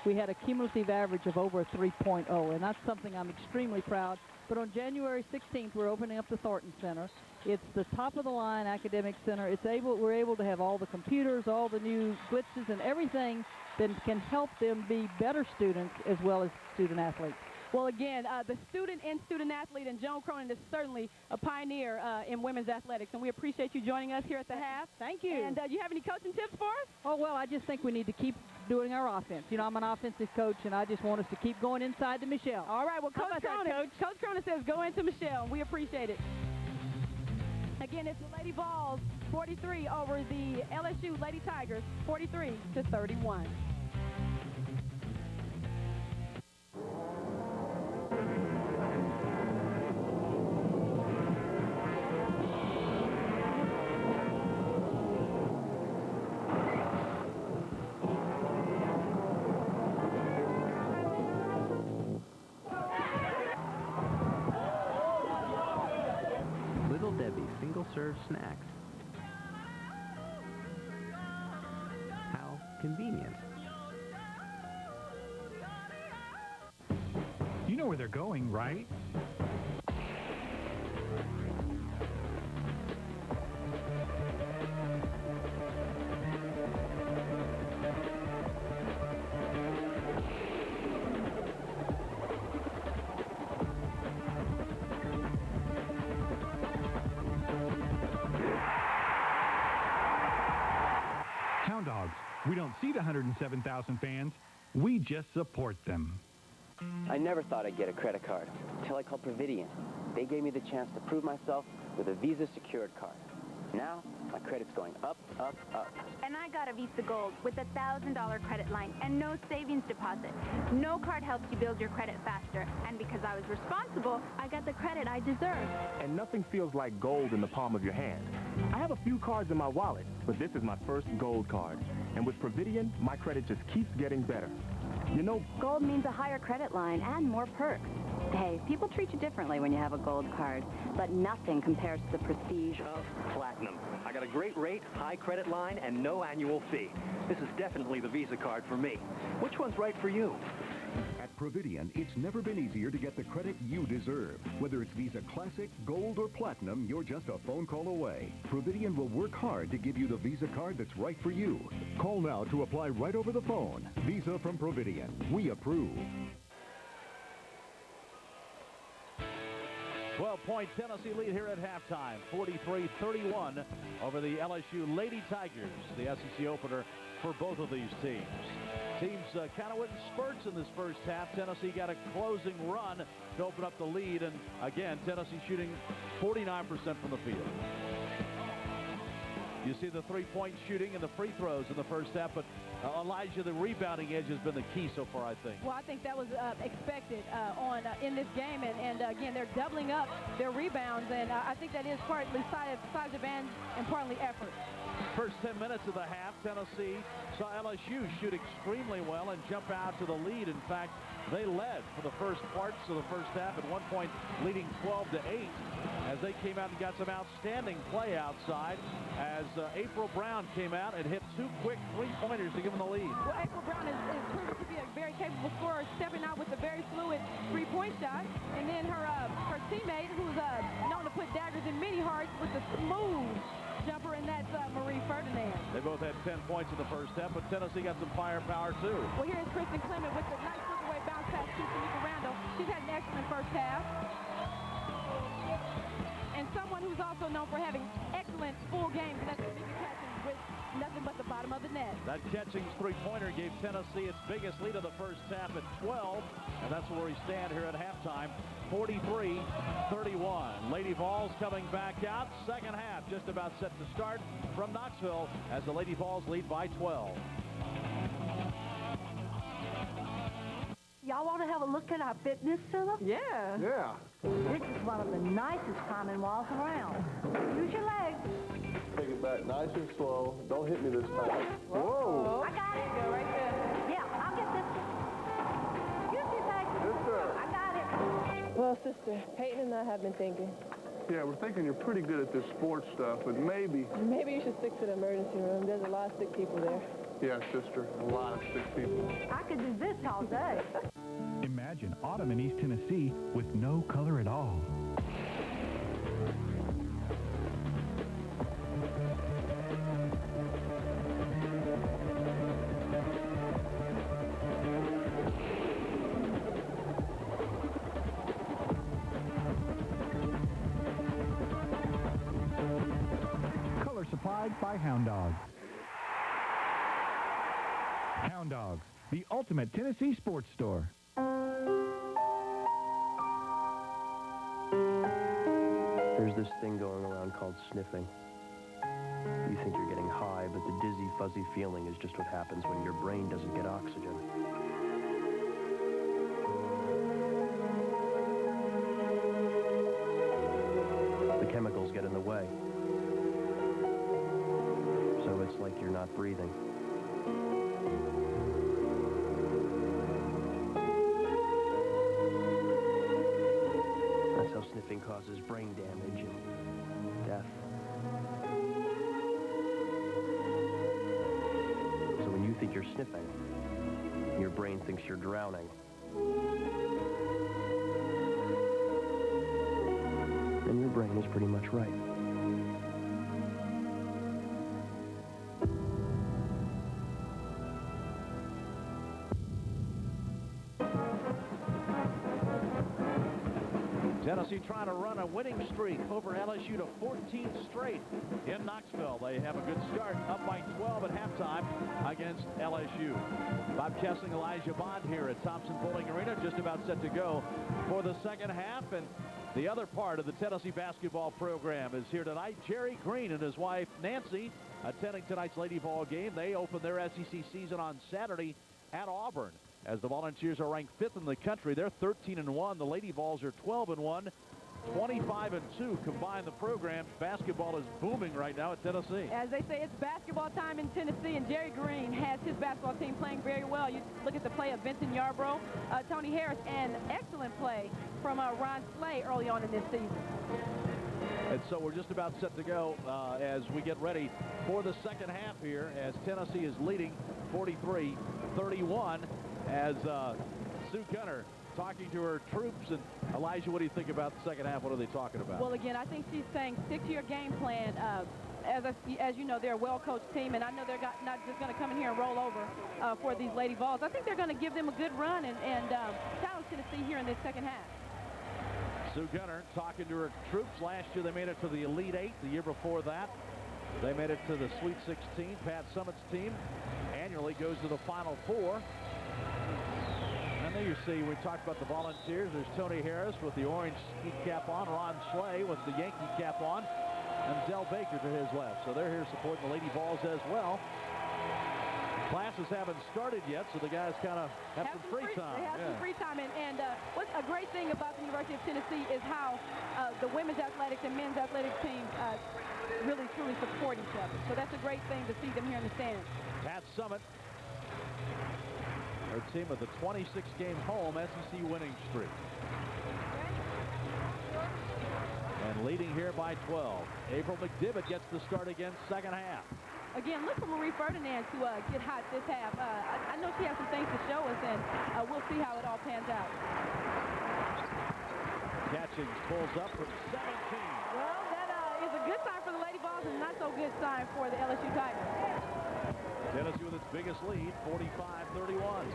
we had a cumulative average of over 3.0, and that's something I'm extremely proud. But on January 16th, we're opening up the Thornton Center. It's the top-of-the-line academic center. We're able to have all the computers, all the new glitches, and everything that can help them be better students as well as student athletes. Well, again, the student and student athlete, and Joan Cronin is certainly a pioneer in women's athletics, and we appreciate you joining us here at the half. Thank you. And you have any coaching tips for us? Oh, well, I just think we need to keep doing our offense. You know, I'm an offensive coach, and I just want us to keep going inside to Michelle. All right, well, Coach Cronin says go into Michelle, and we appreciate it. Again, it's the Lady Vols 43 over the LSU Lady Tigers 43-31. Serve snacks. How convenient. You know where they're going, right? Dogs. We don't seat 107,000 fans. We just support them. I never thought I'd get a credit card until I called Providian. They gave me the chance to prove myself with a Visa secured card. Now, my credit's going up, up, up. And I got a Visa Gold with a $1,000 credit line and no savings deposit. No card helps you build your credit faster. And because I was responsible, I got the credit I deserved. And nothing feels like gold in the palm of your hand. I have a few cards in my wallet, but this is my first gold card. And with Providian, my credit just keeps getting better. You know, gold means a higher credit line and more perks. Hey, people treat you differently when you have a gold card, but nothing compares to the prestige of Platinum. I got a great rate, high credit line, and no annual fee. This is definitely the Visa card for me. Which one's right for you? At Providian, it's never been easier to get the credit you deserve. Whether it's Visa Classic, Gold, or Platinum, you're just a phone call away. Providian will work hard to give you the Visa card that's right for you. Call now to apply right over the phone. Visa from Providian. We approve. 12-point Tennessee lead here at halftime, 43-31 over the LSU Lady Tigers, the SEC opener for both of these teams. Teams kind of went in spurts in this first half. Tennessee got a closing run to open up the lead, and again, Tennessee shooting 49% from the field. You see the three-point shooting and the free throws in the first half, but Elijah, the rebounding edge has been the key so far, I think. Well, I think that was expected in this game, and again, they're doubling up their rebounds, and I think that is partly size advantage and partly effort. First 10 minutes of the half, Tennessee saw LSU shoot extremely well and jump out to the lead. In fact, they led for the first parts of the first half, at one point leading 12-8 as they came out and got some outstanding play outside as April Brown came out and hit two quick three-pointers to give them the lead. Well, April Brown is proven to be a very capable scorer, stepping out with a very fluid three-point shot. And then her teammate, who's known to put daggers in many hearts with the smooth jumper, and that's Marie Ferdinand. They both had 10 points in the first half, but Tennessee got some firepower, too. Well, here's Kristen Clement with the nice look-away bounce pass to Tamika Randall. She's had an excellent first half. And someone who's also known for having excellent full games, and that's Tamika Catchings with nothing but the bottom of the net. That Catchings three-pointer gave Tennessee its biggest lead of the first half at 12, and that's where we stand here at halftime, 43-31. Lady Vols coming back out. Second half just about set to start from Knoxville as the Lady Vols lead by 12. Y'all want to have a look at our fitness center? Yeah. Yeah. This is one of the nicest climbing walls around. Use your legs. Take it back nice and slow. Don't hit me this time. Whoa. I got it. Go right there. Yeah, I'll get this. Use your legs. Yes, sir. I got it. Well, sister, Peyton and I have been thinking. Yeah, we're thinking you're pretty good at this sports stuff, but maybe... Maybe you should stick to the emergency room. There's a lot of sick people there. Yeah, sister, a lot of sick people. I could do this all day. Imagine autumn in East Tennessee with no color at all. Color supplied by Hound Dogs. Hound Dogs, the ultimate Tennessee sports store. There's this thing going around called sniffing. You think you're getting high, but the dizzy, fuzzy feeling is just what happens when your brain doesn't get oxygen. The chemicals get in the way. So it's like you're not breathing. That's how sniffing causes brain damage and death. So when you think you're sniffing, your brain thinks you're drowning. And your brain is pretty much right. Tennessee trying to run a winning streak over LSU to 14 straight in Knoxville. They have a good start, up by 12 at halftime against LSU. Bob Kessling, Elijah Bond here at Thompson Bowling Arena, just about set to go for the second half. And the other part of the Tennessee basketball program is here tonight. Jerry Green and his wife Nancy attending tonight's Lady Vol game. They open their SEC season on Saturday at Auburn. As the Volunteers are ranked 5th in the country, they're 13-1. The Lady Vols are 12-1, 25-2 combined. The program basketball is booming right now at Tennessee. As they say, it's basketball time in Tennessee, and Jerry Green has his basketball team playing very well. You look at the play of Vincent Yarbrough, Tony Harris, and excellent play from Ron Slay early on in this season. And so we're just about set to go as we get ready for the second half here, as Tennessee is leading 43-31. As Sue Gunner talking to her troops. And Elijah, what do you think about the second half? What are they talking about? Well, again, I think she's saying stick to your game plan. As you know, they're a well-coached team, and I know they're not just going to come in here and roll over for these Lady Vols. I think they're going to give them a good run and challenge Tennessee here in this second half. Sue Gunner talking to her troops. Last year they made it to the Elite Eight. The year before that, they made it to the Sweet 16. Pat Summitt's team annually goes to the Final Four. And there you see, we talked about the Volunteers. There's Tony Harris with the orange ski cap on, Ron Slay with the Yankee cap on, and Del Baker to his left. So they're here supporting the Lady Vols as well. Classes haven't started yet, so the guys kind of have some free time. They have some free time, and what's a great thing about the University of Tennessee is how the women's athletics and men's athletics teams really truly support each other. So that's a great thing to see them here in the stands. Pat Summitt, her team with a 26-game home SEC winning streak. And leading here by 12. April McDivitt gets the start again, second half. Again, look for Marie Ferdinand to get hot this half. I know she has some things to show us, and we'll see how it all pans out. Catchings pulls up from 17. Well, that is a good sign for the Lady Vols and not so good sign for the LSU Tigers. Tennessee with its biggest lead, 45-31.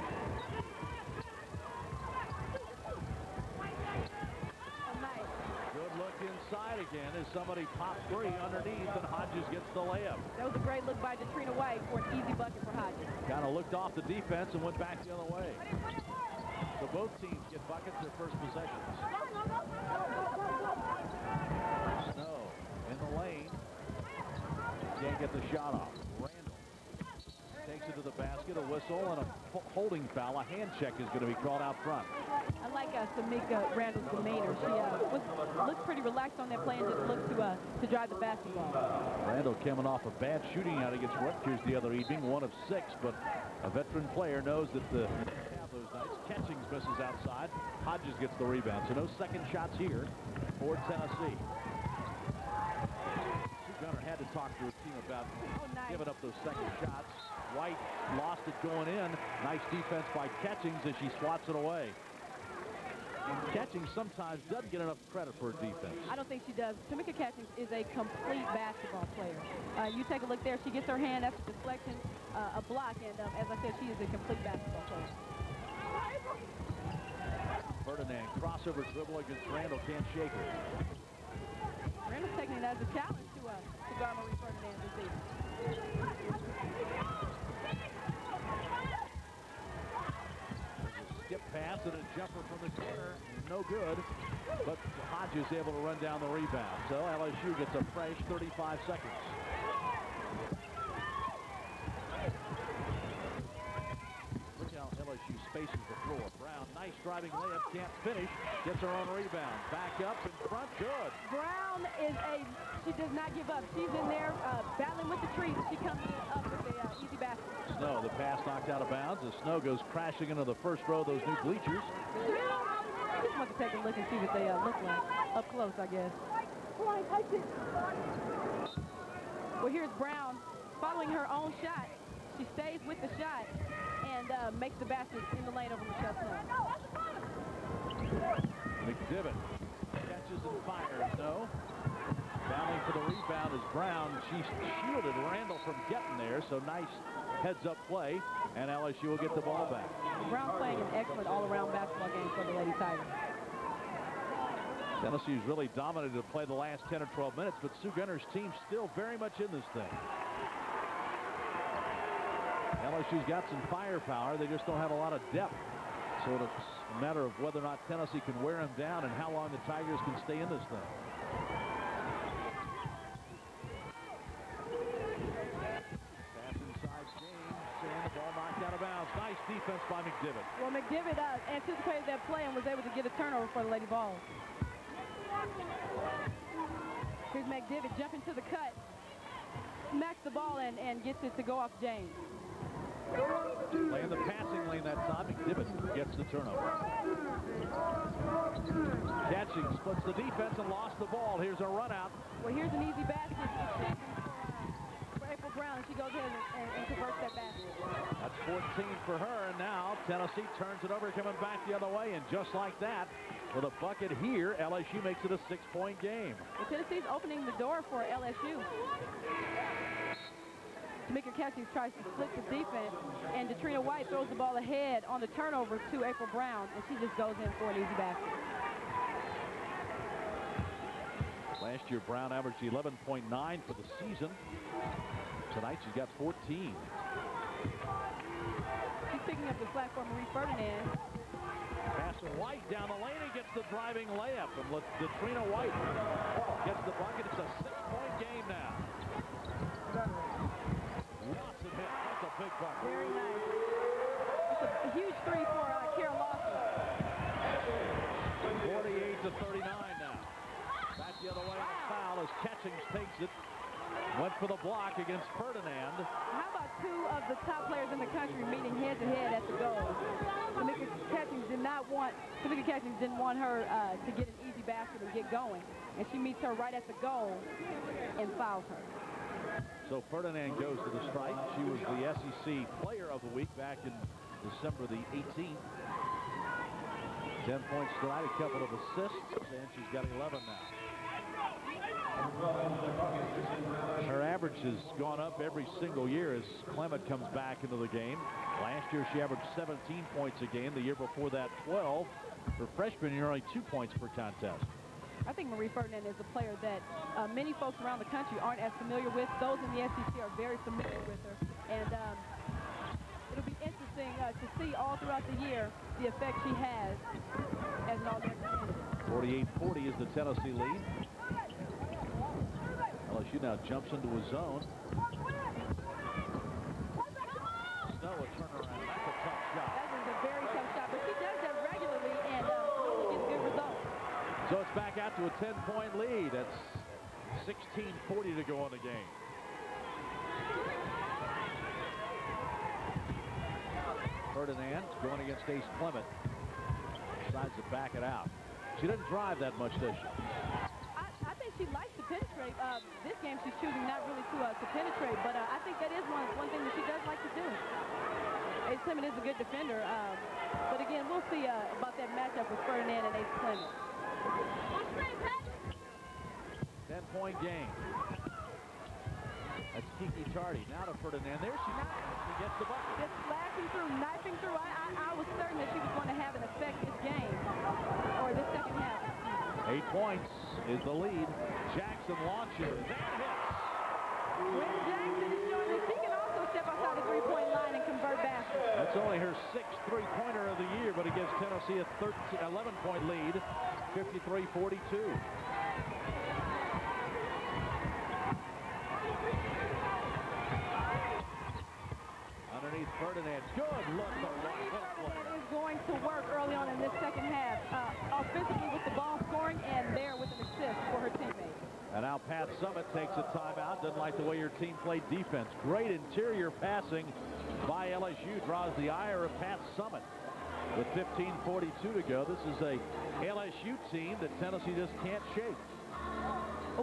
Good look inside again as somebody pops three underneath, and Hodges gets the layup. That was a great look by Katrina White for an easy bucket for Hodges. Kind of looked off the defense and went back the other way. So both teams get buckets their first possessions. Snow in the lane. Can't get the shot off. Randall takes it to the basket, a whistle, and a holding foul. A hand check is going to be called out front. I like Samika Randall's demeanor. She looked pretty relaxed on that play and just looked to drive the basketball. Randall coming off a bad shooting out against Rutgers the other evening, 1 of 6, but a veteran player knows that the have those nights. Catchings misses outside. Hodges gets the rebound, so no second shots here for Tennessee. had to talk to her team about giving up those second shots. White lost it going in. Nice defense by Catchings as she swats it away. Catchings sometimes doesn't get enough credit for her defense. I don't think she does. Tamika Catchings is a complete basketball player. You take a look there. She gets her hand. That's a deflection, a block, and as I said, she is a complete basketball player. Ferdinand, crossover dribble against Randall, can't shake her. Randall's taking it as a challenge to guard Marie Ferdinand this evening. Skip pass and a jumper from the corner, no good, but Hodges able to run down the rebound. So LSU gets a fresh 35 seconds. Look how LSU spaces the floor. Brown, nice driving layup, can't finish, gets her own rebound. Back up in front, good. Brown she does not give up. She's in there battling with the trees. She comes up with a easy basket. Snow, the pass knocked out of bounds. The Snow goes crashing into the first row of those new bleachers. I just want to take a look and see what they look like up close, I guess. Well, here's Brown following her own shot. She stays with the shot and makes the basket in the lane over Michelle Snow. McDivitt catches and fires. No. Battling for the rebound is Brown. She shielded Randall from getting there, so nice heads-up play, and LSU will get the ball back. Brown playing an excellent all-around basketball game for the Lady Tigers. Tennessee's really dominated to play the last 10 or 12 minutes, but Sue Gunner's team still very much in this thing. LSU's got some firepower. They just don't have a lot of depth. So it's a matter of whether or not Tennessee can wear them down and how long the Tigers can stay in this thing. Pass inside James, and the ball knocked out of bounds. Nice defense by McDivitt. Well, McDivitt anticipated that play and was able to get a turnover for the Lady Vols. Here's McDivitt jumping to the cut. Smacks the ball and gets it to go off James. Playing the passing lane that time. McDivitt gets the turnover. Catching, splits the defense and lost the ball. Here's a run out. Well, here's an easy basket for April Brown. She goes ahead and converts that basket. That's 14 for her, and now Tennessee turns it over, coming back the other way, and just like that, with a bucket here, LSU makes it a 6-point game. Well, Tennessee's opening the door for LSU. Tamika Catchings tries to split the defense, and Detrina White throws the ball ahead on the turnover to April Brown, and she just goes in for an easy basket. Last year, Brown averaged 11.9 for the season. Tonight, she's got 14. She's picking up the slack for Marie Ferdinand. Pass to White down the lane. He gets the driving layup, and Detrina White gets the bucket. It's a 6-point game now. Lots of hits. That's a big bucket. Very nice. It's a huge three for Kara Lawson. 48-39 now. Back the other way. A foul as Catchings takes it. Went for the block against Ferdinand. How about two of the top players in the country meeting head-to-head at the goal? Tamika Catchings didn't want her to get an easy basket and get going, and she meets her right at the goal and fouls her. So Ferdinand goes to the strike. She was the SEC Player of the Week back in December the 18th. 10 points tonight, a couple of assists, and she's got 11 now. Her average has gone up every single year as Clement comes back into the game. Last year she averaged 17 points a game. The year before that, 12. For freshman year, only 2 points per contest. I think Marie Ferdinand is a player that many folks around the country aren't as familiar with. Those in the SEC are very familiar with her. And it'll be interesting to see all throughout the year the effect she has as an all-SEC. 48-40 is the Tennessee lead. LSU now jumps into a zone. Snow, a turnaround. That's a tough shot. That is a very tough shot, but she does that regularly and gets good results. So it's back out to a 10-point lead. That's 16:40 to go in the game. Ferdinand going against Ace Clement. Decides to back it out. She doesn't drive that much, does she? I think she likes to penetrate. This game she's choosing not really to penetrate, but I think that is one thing that she does like to do. Ace Clement is a good defender, but again, we'll see about that matchup with Ferdinand and Ace Clement. 10-point game. That's Kiki Tardy. Now to Ferdinand. There she goes. She gets the bucket. Just slashing through, knifing through. I was certain that she was going to have an effect this game, or this second half. 8 points is the lead. Jackson launches and hits. When Jackson is showing that she can also step outside the three-point line and convert baskets. That's only her 6th three-pointer of the year, but it gives Tennessee a 11-point lead, 53-42. Underneath Ferdinand. Good look. Ferdinand is going to work early on in this second half, offensively with the ball scoring and there with an assist for her teammates. And now Pat Summitt takes a timeout. Doesn't like the way your team played defense. Great interior passing by LSU. Draws the ire of Pat Summitt. With 15:42 to go, this is a LSU team that Tennessee just can't shake.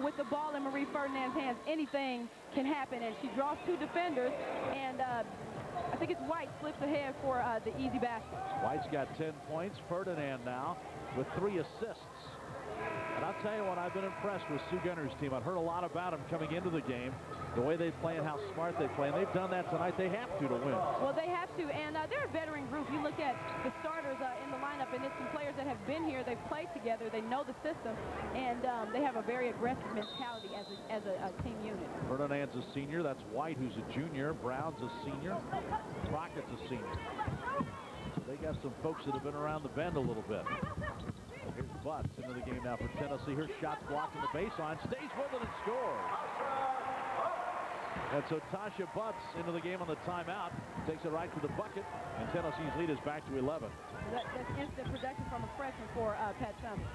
With the ball in Marie Ferdinand's hands, anything can happen, and she draws 2 defenders, and I think it's White slips ahead for the easy basket. White's got 10 points. Ferdinand now with 3 assists. And I'll tell you what, I've been impressed with Sue Gunner's team. I've heard a lot about them coming into the game, the way they play and how smart they play. And they've done that tonight. They have to win. Well, they have to. And they're a veteran group. You look at the starters in the lineup, and it's some players that have been here. They've played together. They know the system. And they have a very aggressive mentality as a team unit. Ferdinand's a senior. That's White, who's a junior. Brown's a senior. Crockett's a senior. So they got some folks that have been around the bend a little bit. Here's Butts into the game now for Tennessee. Her shot's blocked in the baseline. Stays with it and scores. And so Tasha Butts into the game on the timeout. Takes it right to the bucket. And Tennessee's lead is back to 11. That's instant production from a freshman for Pat Summitt.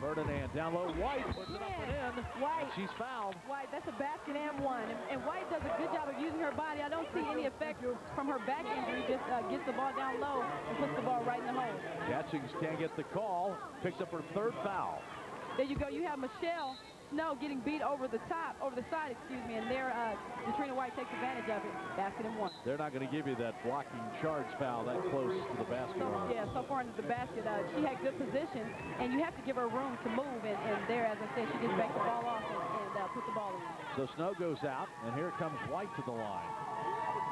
Ferdinand down low. White puts it up and in. White. And she's fouled. White, that's a basket and one. And White does a good job of using her body. I don't see any effect from her back injury. Just gets the ball down low and puts the ball right in the hole. Catchings can't get the call. Picks up her 3rd foul. There you go. You have Michelle Snow getting beat over the side, and there Katrina White takes advantage of it. Basket and one. They're not going to give you that blocking charge foul that close to the basket. So far into the basket, she had good position, and you have to give her room to move, and there, as I said, she just banks the ball off and puts the ball in. So Snow goes out, and here comes White to the line.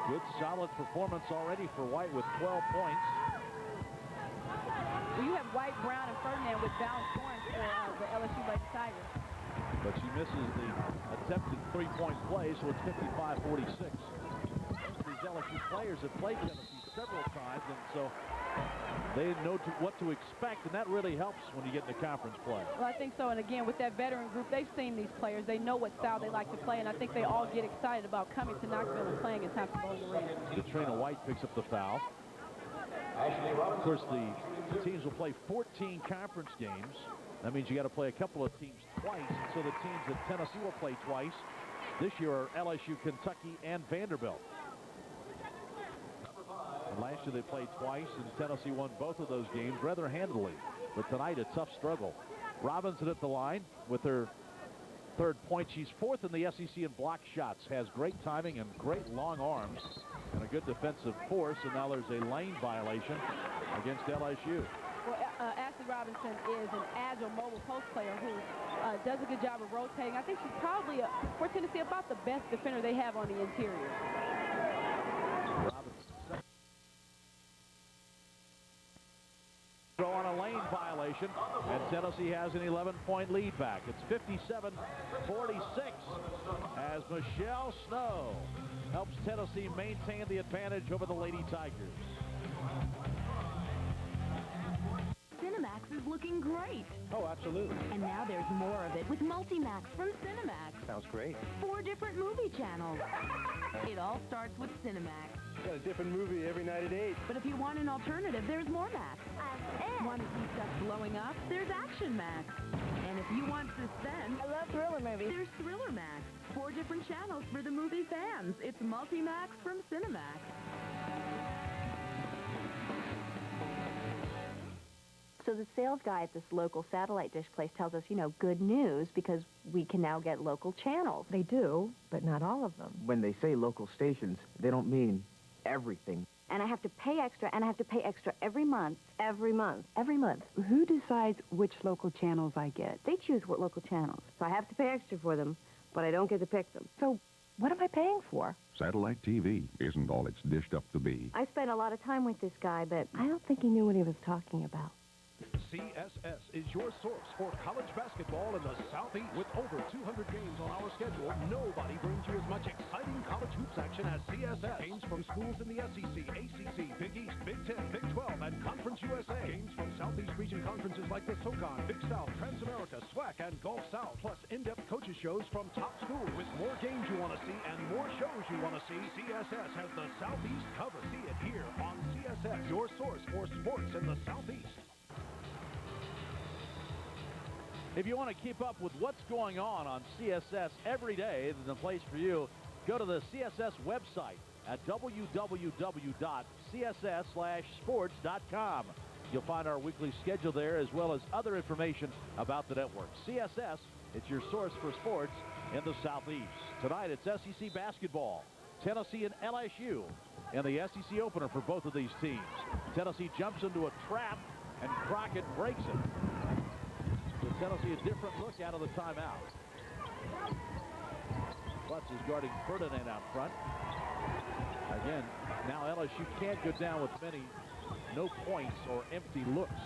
Good, solid performance already for White with 12 points. Well, you have White, Brown, and Ferdinand with balanced scoring for the LSU Lady Tigers. But she misses the attempted three-point play, so it's 55-46. These LSU players have played Tennessee several times, and so they know what to expect, and that really helps when you get into conference play. Well, I think so, and again, with that veteran group, they've seen these players. They know what style they like to play, and I think they all get excited about coming to Knoxville and playing in Thompson Bowling Arena. Katrina White picks up the foul. Of course, the teams will play 14 conference games. That means you got to play a couple of teams twice. So the teams that Tennessee will play twice this year are LSU, Kentucky, and Vanderbilt. And last year they played twice, and Tennessee won both of those games rather handily. But tonight, a tough struggle. Robinson at the line with her 3rd point. She's 4th in the SEC in block shots. Has great timing and great long arms and a good defensive force. And now there's a lane violation against LSU. Well, Ashley Robinson is an agile mobile post player who does a good job of rotating. I think she's probably, for Tennessee, about the best defender they have on the interior. Robinson throw on a lane violation, and Tennessee has an 11-point lead back. It's 57-46 as Michelle Snow helps Tennessee maintain the advantage over the Lady Tigers. Cinemax is looking great. Oh, absolutely. And now there's more of it with Multimax from Cinemax. Sounds great. 4 different movie channels. It all starts with Cinemax. Got a different movie every night at 8. But if you want an alternative, there's more Max. Want to see stuff blowing up? There's Action Max. And if you want suspense... I love thriller movies. There's Thriller Max. 4 different channels for the movie fans. It's Multimax from Cinemax. So the sales guy at this local satellite dish place tells us, you know, good news because we can now get local channels. They do, but not all of them. When they say local stations, they don't mean everything. And I have to pay extra, and I have to pay extra every month. Every month. Every month. Who decides which local channels I get? They choose what local channels. So I have to pay extra for them, but I don't get to pick them. So what am I paying for? Satellite TV isn't all it's dished up to be. I spent a lot of time with this guy, but I don't think he knew what he was talking about. CSS is your source for college basketball in the Southeast. With over 200 games on our schedule, nobody brings you as much exciting college hoops action as CSS. Games from schools in the SEC, ACC, Big East, Big 10, Big 12, and Conference USA. Games from Southeast region conferences like the SoCon, Big South, Transamerica, SWAC, and Gulf South. Plus in-depth coaches shows from top schools. With more games you want to see and more shows you want to see, CSS has the Southeast covered. See it here on CSS, your source for sports in the Southeast. If you want to keep up with what's going on CSS every day, there's a place for you. Go to the CSS website at www.css/sports.com. You'll find our weekly schedule there as well as other information about the network. CSS, it's your source for sports in the Southeast. Tonight it's SEC basketball. Tennessee and LSU in the SEC opener for both of these teams. Tennessee jumps into a trap and Crockett breaks it. Tennessee a different look out of the timeout. Butts is guarding Ferdinand out front. Again, now LSU can't go down with many no points or empty looks.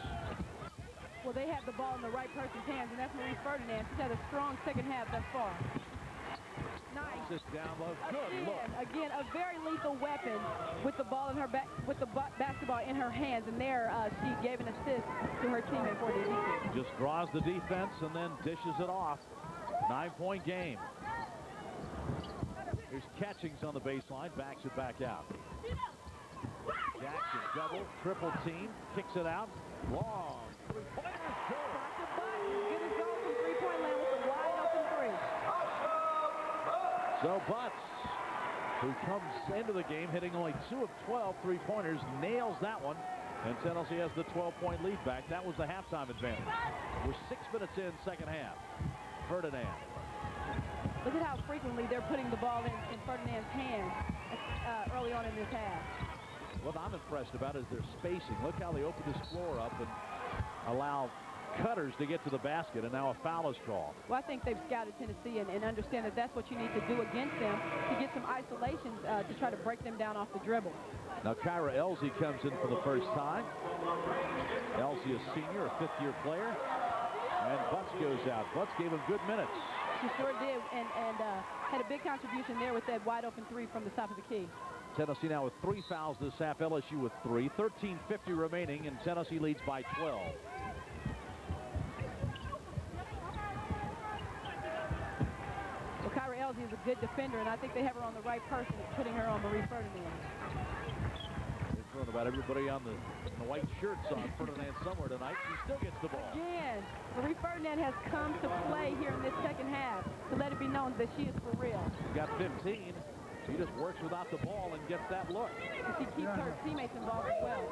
Well, they have the ball in the right person's hands, and that's Marie Ferdinand. She's had a strong second half thus far. Nice. Just down low. Good look. Again, a very lethal weapon with the ball in her with the basketball in her hands, and there she gave an assist to her teammate for the defense. Just draws the defense and then dishes it off. 9-point game. Here's Catchings on the baseline, backs it back out. Jackson double, triple team, kicks it out. Long three-pointers go. Good as gold from three-point land with a wide open three. So Butts, who comes into the game hitting only 2 of 12 three-pointers, nails that one, and Tennessee has the 12-point lead back. That was the halftime advantage. We're 6 minutes in second half. Ferdinand. Look at how frequently they're putting the ball in Ferdinand's hands early on in this half. What I'm impressed about is their spacing. Look how they open this floor up and allow cutters to get to the basket, and now a foul is called. Well, I think they've scouted Tennessee and understand that that's what you need to do against them to get some isolation to try to break them down off the dribble. Now Kyra Elsie comes in for the first time. Elsie, a senior, a fifth-year player. And Butts goes out. Butts gave him good minutes. She sure did, and had a big contribution there with that wide-open three from the top of the key. Tennessee now with 3 fouls this half. LSU with 3. 13:50 remaining, and Tennessee leads by 12. Well, Kyra Elsie is a good defender, and I think they have her on the right person, putting her on Marie Ferdinand. They're throwing about everybody on the white shirts on Ferdinand somewhere tonight. She still gets the ball. Again, Marie Ferdinand has come to play here in this second half to let it be known that she is for real. She got 15. She just works without the ball and gets that look. And she keeps her teammates involved as well.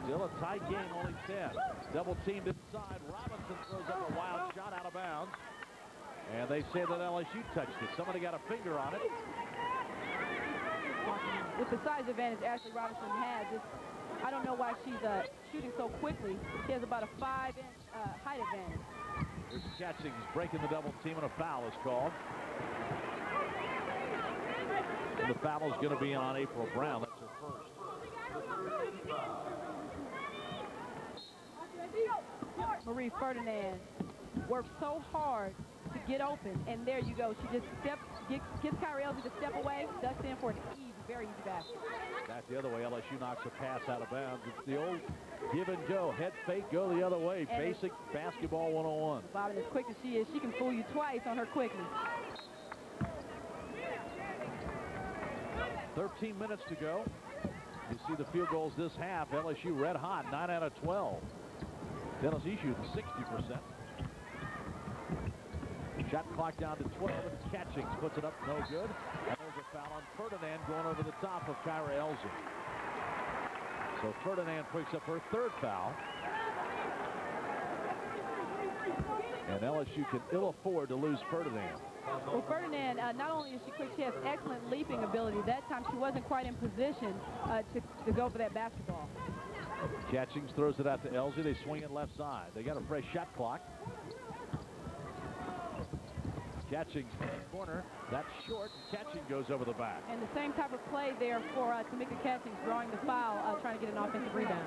Still a tight game, only 10. Double teamed inside. Robinson throws up a wild shot out of bounds. And they say that LSU touched it. Somebody got a finger on it. With the size advantage Ashley Robinson has, I don't know why she's shooting so quickly. She has about a 5-inch height advantage. Here's Catchings breaking the double team, and a foul is called. And the foul is going to be on April Brown. That's her first. Marie Ferdinand worked so hard to get open, and there you go. She just gets Kyra Elsie to step away, ducks in for an easy, very easy basket. That's the other way. LSU knocks a pass out of bounds. It's the old give and go. Head fake, go the other way. And basic basketball 101. Bob, as quick as she is, she can fool you twice on her quickness. 13 minutes to go. You see the field goals this half. LSU red hot, 9 out of 12. Tennessee shooting 60%. Shot clock down to 12, and Catchings puts it up, no good. And there's a foul on Ferdinand going over the top of Kyra Elsie. So Ferdinand picks up her third foul. And LSU can ill afford to lose Ferdinand. Well, Ferdinand, not only is she quick, she has excellent leaping ability. That time she wasn't quite in position to go for that basketball. Catchings throws it out to Elsie. They swing it left side. They got a fresh shot clock. Catchings in the corner. That's short. Catching goes over the back. And the same type of play there for Tamika Catchings, drawing the foul, trying to get an offensive rebound.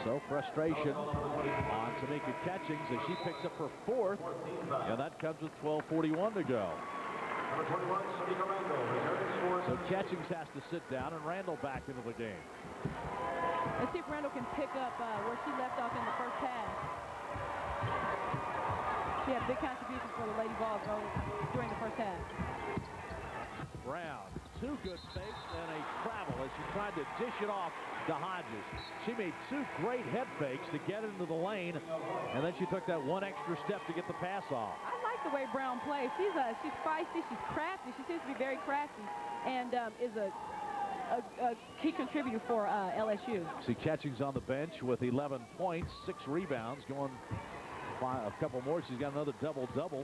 So frustration on Tamika Catchings as she picks up her fourth, and that comes with 12:41 to go. So Catchings has to sit down, and Randall back into the game. Let's see if Randall can pick up where she left off in the first half. She had big contributions for the Lady Vols during the first half. Brown, two good fakes and a travel as she tried to dish it off to Hodges. She made two great head fakes to get into the lane, and then she took that one extra step to get the pass off. I like the way Brown plays. She's feisty, she's crafty. She seems to be very crafty, and is a key contributor for LSU. See Catchings on the bench with 11 points, 6 rebounds, going a couple more. She's got another double-double.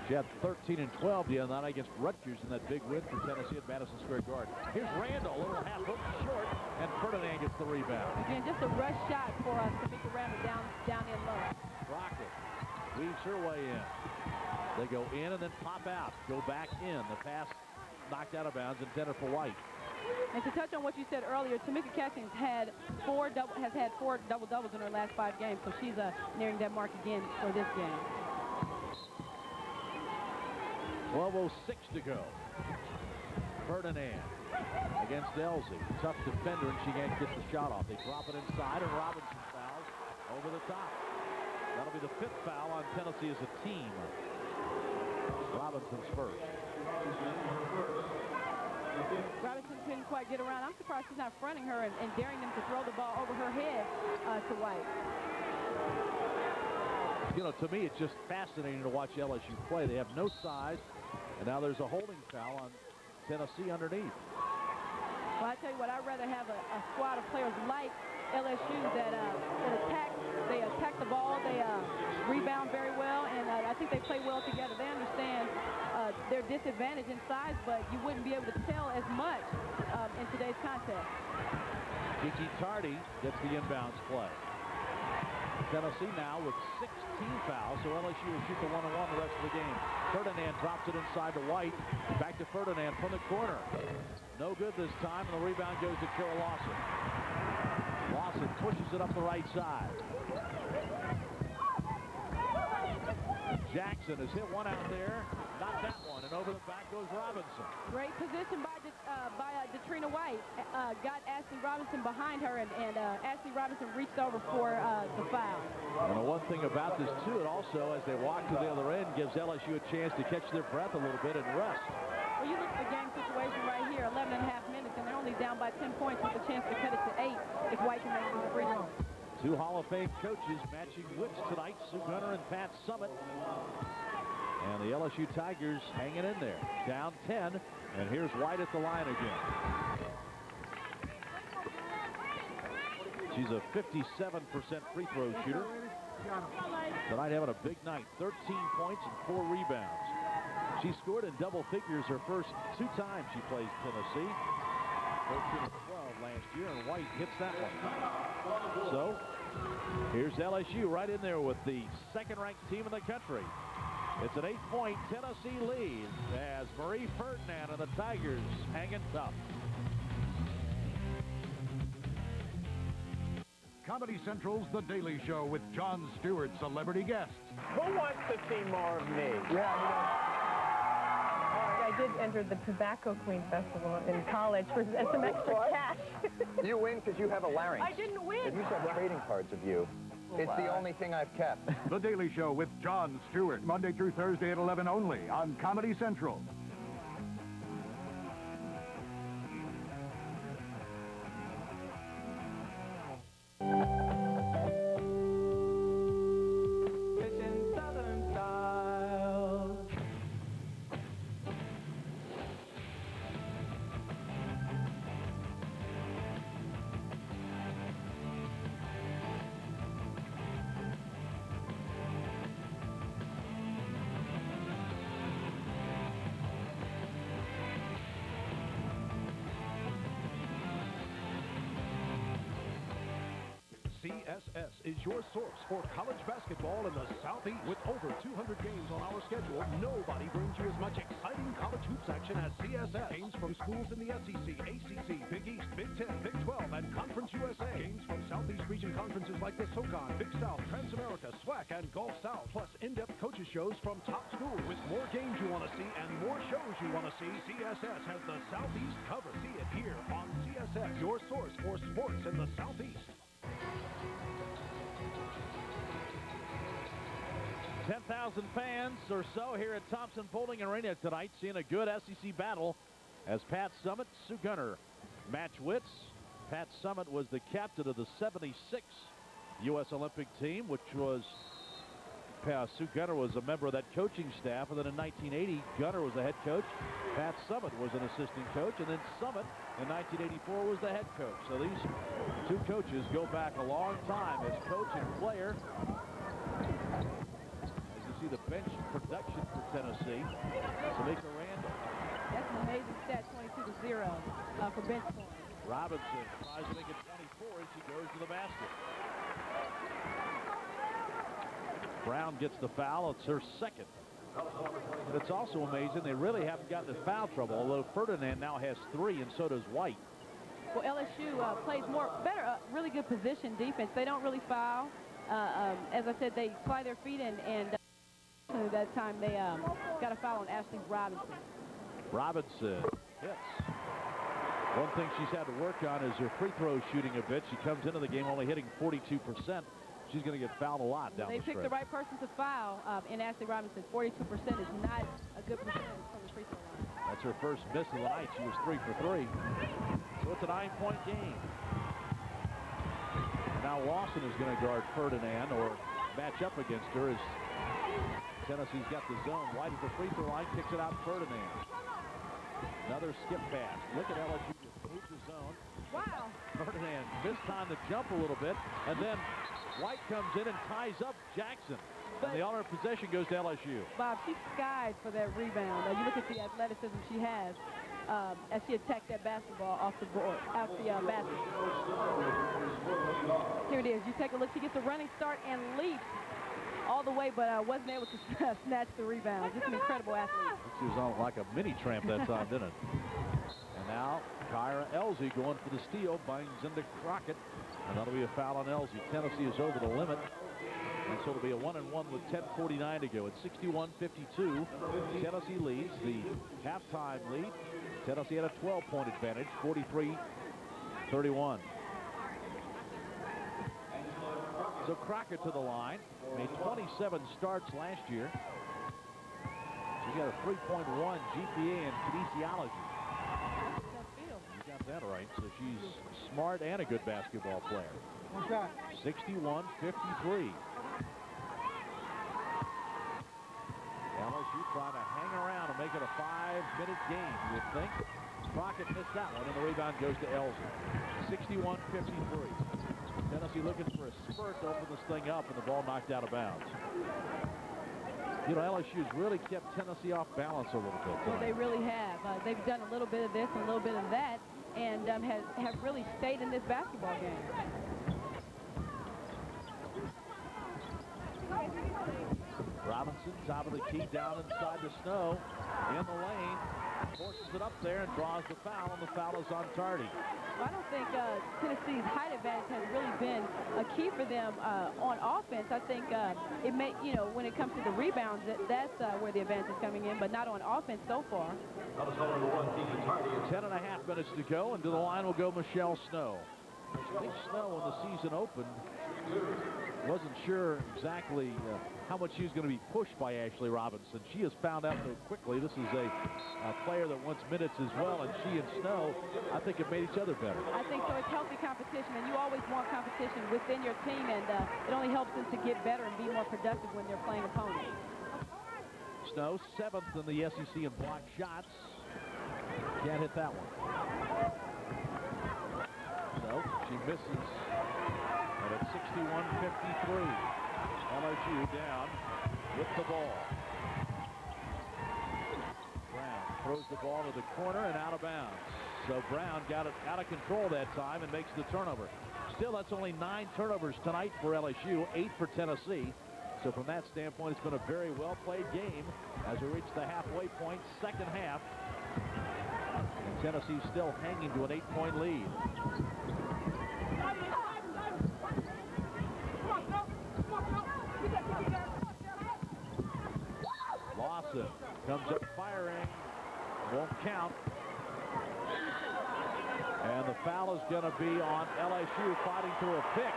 She had 13 and 12 the other night against Rutgers in that big win for Tennessee at Madison Square Garden. Here's Randall, a little half hook short, and Ferdinand gets the rebound. Again, just a rush shot for Tamika Randall down in low. Rocket weaves her way in. They go in and then pop out. Go back in. The pass knocked out of bounds, intended for White. And to touch on what you said earlier, Tamika Catchings has had 4 double-doubles in her last 5 games, so she's nearing that mark again for this game. 12:06 to go. Ferdinand against Elsie. Tough defender, and she can't get the shot off. They drop it inside, and Robinson fouls over the top. That'll be the 5th foul on Tennessee as a team. Robinson's first. Robinson couldn't quite get around. I'm surprised she's not fronting her and daring them to throw the ball over her head to White. You know, to me, it's just fascinating to watch LSU play. They have no size, and now there's a holding foul on Tennessee underneath. Well, I tell you what, I'd rather have a squad of players like LSU that attack. They attack the ball. They rebound very well, and I think they play well together. They understand their disadvantage in size, but you wouldn't be able to tell as much in today's contest. Kiki Tardy gets the inbounds play. Tennessee now with 16 fouls, so LSU will shoot the 1-on-1 the rest of the game. Ferdinand drops it inside to White. Back to Ferdinand from the corner. No good this time, and the rebound goes to Kara Lawson. Lawson pushes it up the right side. Jackson has hit one out there. Not that one, and over the back goes Robinson. Great position by Detrina White. Got Ashley Robinson behind her, and Ashley Robinson reached over for the foul. And the one thing about this, too, it also, as they walk to the other end, gives LSU a chance to catch their breath a little bit and rest. Well, you look at the game situation right here, 11 and a half minutes, and they're only down by 10 points with a chance to cut it to 8 if White can make the free throw. 2 Hall of Fame coaches matching wits tonight, Sue Gunner and Pat Summit. And the LSU Tigers hanging in there. Down 10, and here's White at the line again. She's a 57% free throw shooter. Tonight having a big night, 13 points and 4 rebounds. She scored in double figures her first 2 times she plays Tennessee. 13 and 12 last year, and White hits that one. So here's LSU right in there with the 2nd-ranked team in the country. It's an 8-point Tennessee lead as Marie Ferdinand and the Tigers hanging tough. Comedy Central's The Daily Show with Jon Stewart, celebrity guests. Who wants to see more of me? I did enter the Tobacco Queen Festival in college for some extra cash. You win because you have a larynx. I didn't win. If you have trading cards of you. It's the only thing I've kept. The Daily Show with Jon Stewart, Monday through Thursday at 11 only on Comedy Central. CSS is your source for college basketball in the Southeast. With over 200 games on our schedule, nobody brings you as much exciting college hoops action as CSS. Games from schools in the SEC, ACC, Big East, Big 10, Big 12, and Conference USA. Games from Southeast region conferences like the SoCon, Big South, Transamerica, SWAC, and Gulf South. Plus in-depth coaches shows from top schools. With more games you want to see and more shows you want to see, CSS has the Southeast covered. See it here on CSS, your source for sports in the Southeast. 10,000 fans or so here at Thompson Bowling Arena tonight, seeing a good SEC battle as Pat Summitt, Sue Gunner match wits. Pat Summitt was the captain of the '76 U.S. Olympic team, which was Sue Gunner was a member of that coaching staff, and then in 1980, Gunner was the head coach. Pat Summitt was an assistant coach, and then Summitt in 1984 was the head coach. So these two coaches go back a long time as coach and player. As you see the bench production for Tennessee, Tamika Randall. That's an amazing stat, 22-0 for bench points. Robinson tries to make it 24 as she goes to the basket. Brown gets the foul. It's her second. And it's also amazing they really haven't gotten in foul trouble, although Ferdinand now has 3 and so does White. Well, LSU plays better, really good position defense. They don't really foul. As I said, they fly their feet in, and that time they got a foul on Ashley Robinson. Robinson hits. One thing she's had to work on is her free throw shooting a bit. She comes into the game only hitting 42%. She's going to get fouled a lot down the stretch. They picked the right person to foul in Ashley Robinson. 42% is not a good percentage from the free throw line. That's her first miss of the night. She was 3 for 3. So it's a 9-point game. And now Lawson is going to guard Ferdinand or match up against her as Tennessee's got the zone. White at the free throw line, kicks it out Ferdinand. Another skip pass. Look at LSU just move the zone. Wow. Ferdinand missed time to jump a little bit, and then White comes in and ties up Jackson. And the honor of possession goes to LSU. Bob, she's skied for that rebound. You look at the athleticism she has as she attacked that basketball off the board, off the basket. Here it is. You take a look. She gets a running start and leaps all the way, but wasn't able to snatch the rebound. Just an incredible athlete. She was on like a mini tramp that time, didn't it? And now Kyra Elsie going for the steal, bangs into Crockett, and that'll be a foul on Elsie. Tennessee is over the limit, and so it'll be a 1-and-1 with 10:49 to go. It's 61-52. Tennessee leads the halftime lead. Tennessee had a 12-point advantage, 43-31. So Crockett to the line, made 27 starts last year. She's got a 3.1 GPA in kinesiology. You got that right. So she's smart and a good basketball player. 61-53. LSU trying to hang around and make it a 5-minute game, you would think. Crockett missed that one, and the rebound goes to Elsie. 61-53. Tennessee looking for a spurt to open this thing up, and the ball knocked out of bounds. You know, LSU's really kept Tennessee off balance a little bit tonight. Well, they really have. They've done a little bit of this and a little bit of that, and have really stayed in this basketball game. Robinson, top of the key, down inside the snow, in the lane, forces it up there and draws the foul, and the foul is on Tardy. Well, I don't think Tennessee's height advantage has really been a key for them on offense. I think it may, when it comes to the rebounds, that's where the advantage is coming in, but not on offense so far. 10.5 minutes to go, and to the line will go Michelle Snow. I think Snow, when the season opened, wasn't sure exactly how much she was going to be pushed by Ashley Robinson. She has found out so quickly this is a player that wants minutes as well, and she and Snow, I think, have made each other better. I think so. It's healthy competition, and you always want competition within your team, and it only helps them to get better and be more productive when they're playing opponents. Snow, 7th in the SEC in block shots. Can't hit that one. So she misses, and it's 61-53. LSU down with the ball. Brown throws the ball to the corner and out of bounds. So Brown got it out of control that time and makes the turnover. still, that's only 9 turnovers tonight for LSU, 8 for Tennessee. So from that standpoint, it's been a very well-played game as we reach the halfway point, second half. And Tennessee still hanging to an 8-point lead. Lawson comes up firing. Won't count. And the foul is going to be on LSU fighting through a pick.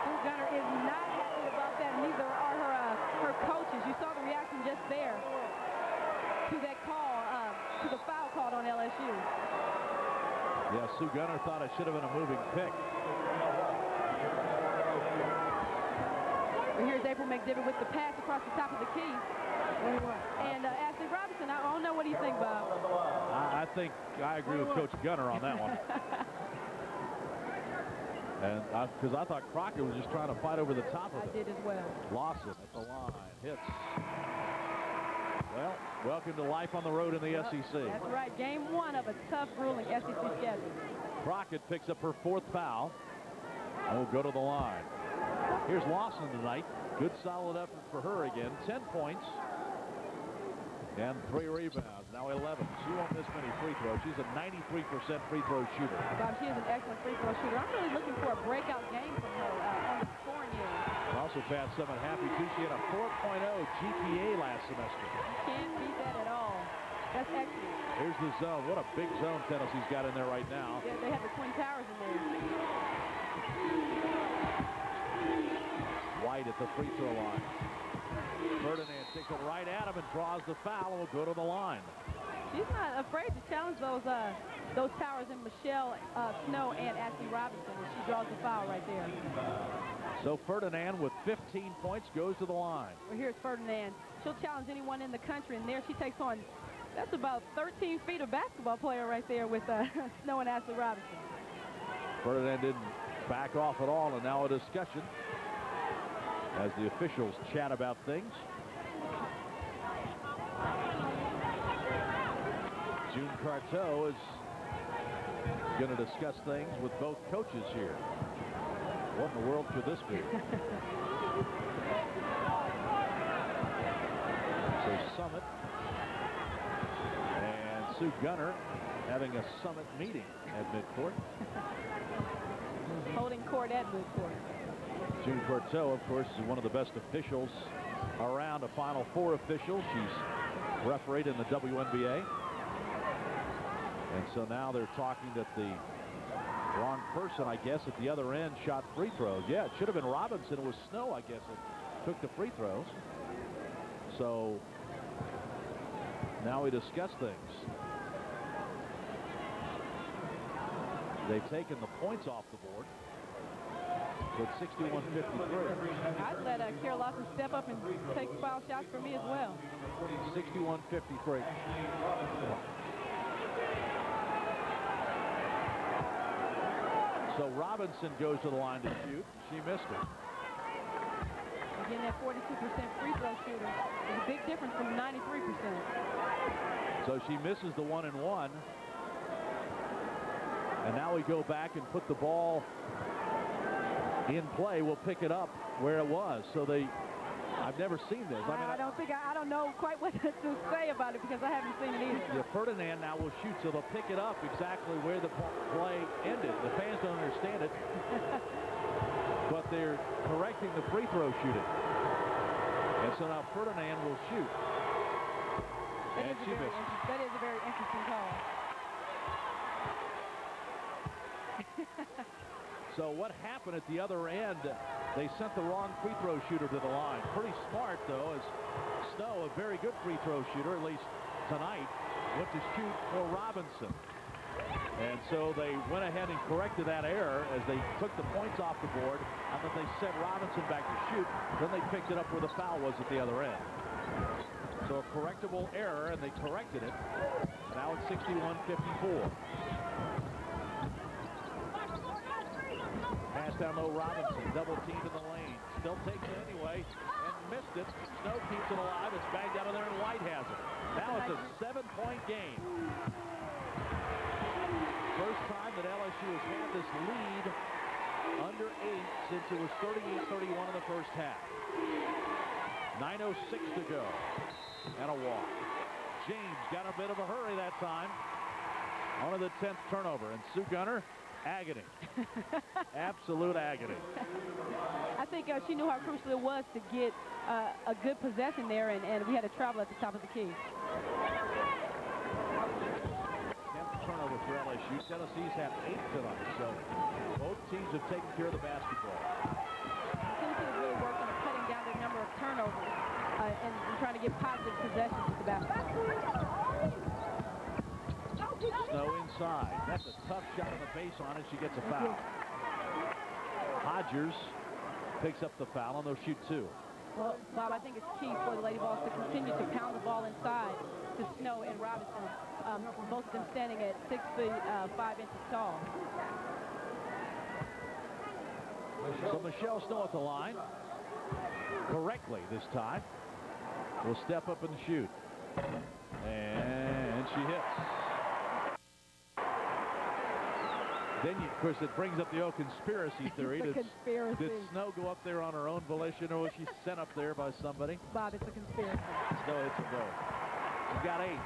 Sue Gunner is not happy about that. Neither are her coaches. You saw the reaction just there to that call, to the foul called on LSU. Yeah, Sue Gunner thought it should have been a moving pick. Well, here's April McDivitt with the pass across the top of the key. And Ashley Robinson, I don't know, what do you think, Bob? I think I agree with Coach Gunner on that one. And because I thought Crockett was just trying to fight over the top of it. I did as well. Lawson at the line, hits. Well, welcome to life on the road in the SEC. That's right, game 1 of a tough, grueling SEC schedule. Crockett picks up her 4th foul and will go to the line. Here's Lawson tonight. Good solid effort for her again. 10 points and 3 rebounds. Now 11. She won't miss many free throws. She's a 93% free throw shooter. Bob, she is an excellent free throw shooter. I'm really looking for a breakout game from her on the scoring end. Also passed Summit Happy too. She had a 4.0 GPA last semester. You can't beat that at all. That's excellent. Here's the zone. What a big zone Tennessee's got in there right now. Yeah, they have the Twin Towers in there. White at the free throw line. Ferdinand takes it right at him and draws the foul and will go to the line. She's not afraid to challenge those towers in Michelle Snow and Ashley Robinson, and she draws the foul right there. So Ferdinand with 15 points goes to the line. Well, here's Ferdinand. She'll challenge anyone in the country, and there she takes on, that's about 13 feet of basketball player right there with Snow and Ashley Robinson. Ferdinand didn't back off at all, and now a discussion as the officials chat about things. June Carteau is going to discuss things with both coaches here. What in the world could this be? So Summit and Sue Gunner having a Summit meeting at midcourt. Holding court at midcourt. June Corteau, of course, is one of the best officials around, a Final Four official. She's refereed in the WNBA. And so now they're talking that the wrong person, I guess, at the other end shot free throws. Yeah, it should have been Robinson. It was Snow, I guess, that took the free throws. So now we discuss things. They've taken the points off the board. So it's 61-53. I'd let Kara Lawson step up and take foul shots for me as well. 61-53. So Robinson goes to the line to shoot. She missed it. Again, that 42% free throw shooter is a big difference from 93%. So she misses the 1-and-1. And now we go back and put the ball in play. We'll pick it up where it was. So I've never seen this. I don't know quite what to say about it because I haven't seen it either. Yeah, Ferdinand now will shoot, so they'll pick it up exactly where the play ended. The fans don't understand it, but they're correcting the free throw shooting. And so now Ferdinand will shoot. That is a very interesting call. So what happened at the other end? They sent the wrong free throw shooter to the line. Pretty smart, though, as Snow, a very good free throw shooter, at least tonight, went to shoot for Robinson. And so they went ahead and corrected that error as they took the points off the board, and then they sent Robinson back to shoot. Then they picked it up where the foul was at the other end. So a correctable error, and they corrected it. Now it's 61-54. Pass down low, Robinson, double teamed in the lane. Still takes it anyway and missed it. Snow keeps it alive. It's bagged out of there and White has it. Now it's a 7-point game. First time that LSU has had this lead under 8 since it was 38-31 in the first half. 9:06 to go. And a walk. James got a bit of a hurry that time. On to the 10th turnover. And Sue Gunner, agony. Absolute agony. I think she knew how crucial it was to get a good possession there, and we had to travel at the top of the key. 10th turnover for LSU. Tennessee's had 8 tonight, so both teams have taken care of the basketball. Tennessee has really worked on cutting down the number of turnovers and trying to get positive possessions with the basketball. Snow inside. That's a tough shot on the baseline, and she gets a foul. Hodgers picks up the foul, and they'll shoot 2. Well, Bob, I think it's key for the Lady Vols to continue to pound the ball inside to Snow and Robinson, both of them standing at 6 feet 5 inches tall. So Michelle Snow at the line. Correctly this time. Will step up and shoot. And she hits. Then, of course, it brings up the old conspiracy theory. Did Snow go up there on her own volition, or was she sent up there by somebody? Bob, it's a conspiracy. Snow hits a goal. She's got 8.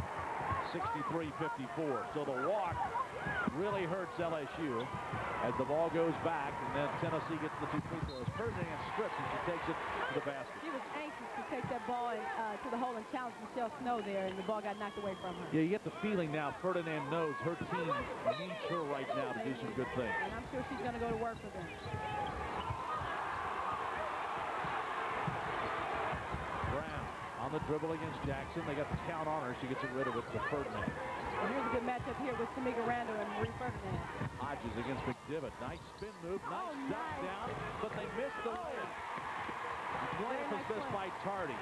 63-54. So the walk really hurts LSU as the ball goes back, and then Tennessee gets the 2 free throws. Ferdinand strips, and she takes it to the basket. She was anxious to take that ball to the hole and challenge Michelle Snow there, and the ball got knocked away from her. Yeah, you get the feeling now Ferdinand knows her team needs her right now to do some good things. And I'm sure she's going to go to work for them. Brown on the dribble against Jackson. They got the count on her. She gets it rid of it to Ferdinand. And here's a good matchup here with Tamika Randall and Marie Ferdinand. Hodges against McDivitt. Nice spin move. Nice duck down, but they missed the layup. Great assist by Tardy.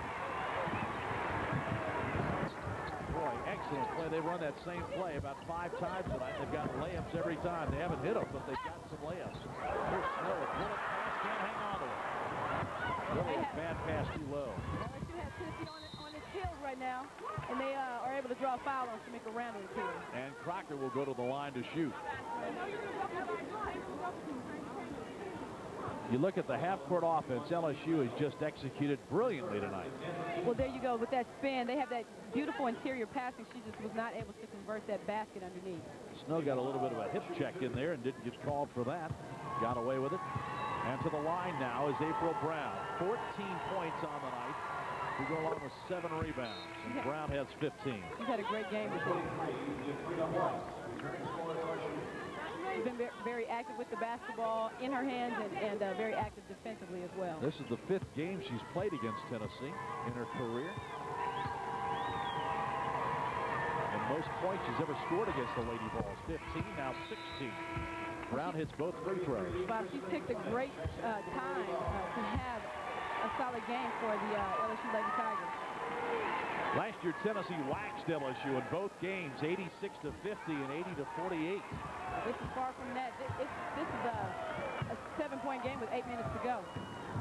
Boy, excellent play. They run that same play about 5 times tonight. They've got layups every time. They haven't hit them, but they've got some layups. Here's Snow. A bullet pass. Can't hang on to it. Really a bad pass too low. LSU has Tennessee on its heels right now, and they are able to draw a foul on Tamika Randall here. And Crocker will go to the line to shoot. You look at the half-court offense, LSU has just executed brilliantly tonight. Well, there you go. With that spin, they have that beautiful interior passing. She just was not able to convert that basket underneath. Snow got a little bit of a hip check in there and didn't get called for that. Got away with it. And to the line now is April Brown. 14 points on the night. We go along with 7 rebounds. And Brown has 15. She's had a great game this week. She's been very active with the basketball in her hands and very active defensively as well. This is the 5th game she's played against Tennessee in her career. And most points she's ever scored against the Lady Vols. 15, now 16. Brown hits both free throws. Bob, she's picked a great time to have a solid game for the LSU Lady Tigers. Last year, Tennessee waxed LSU in both games, 86-50 and 80-48. This is far from that. This is a 7-point game with 8 minutes to go.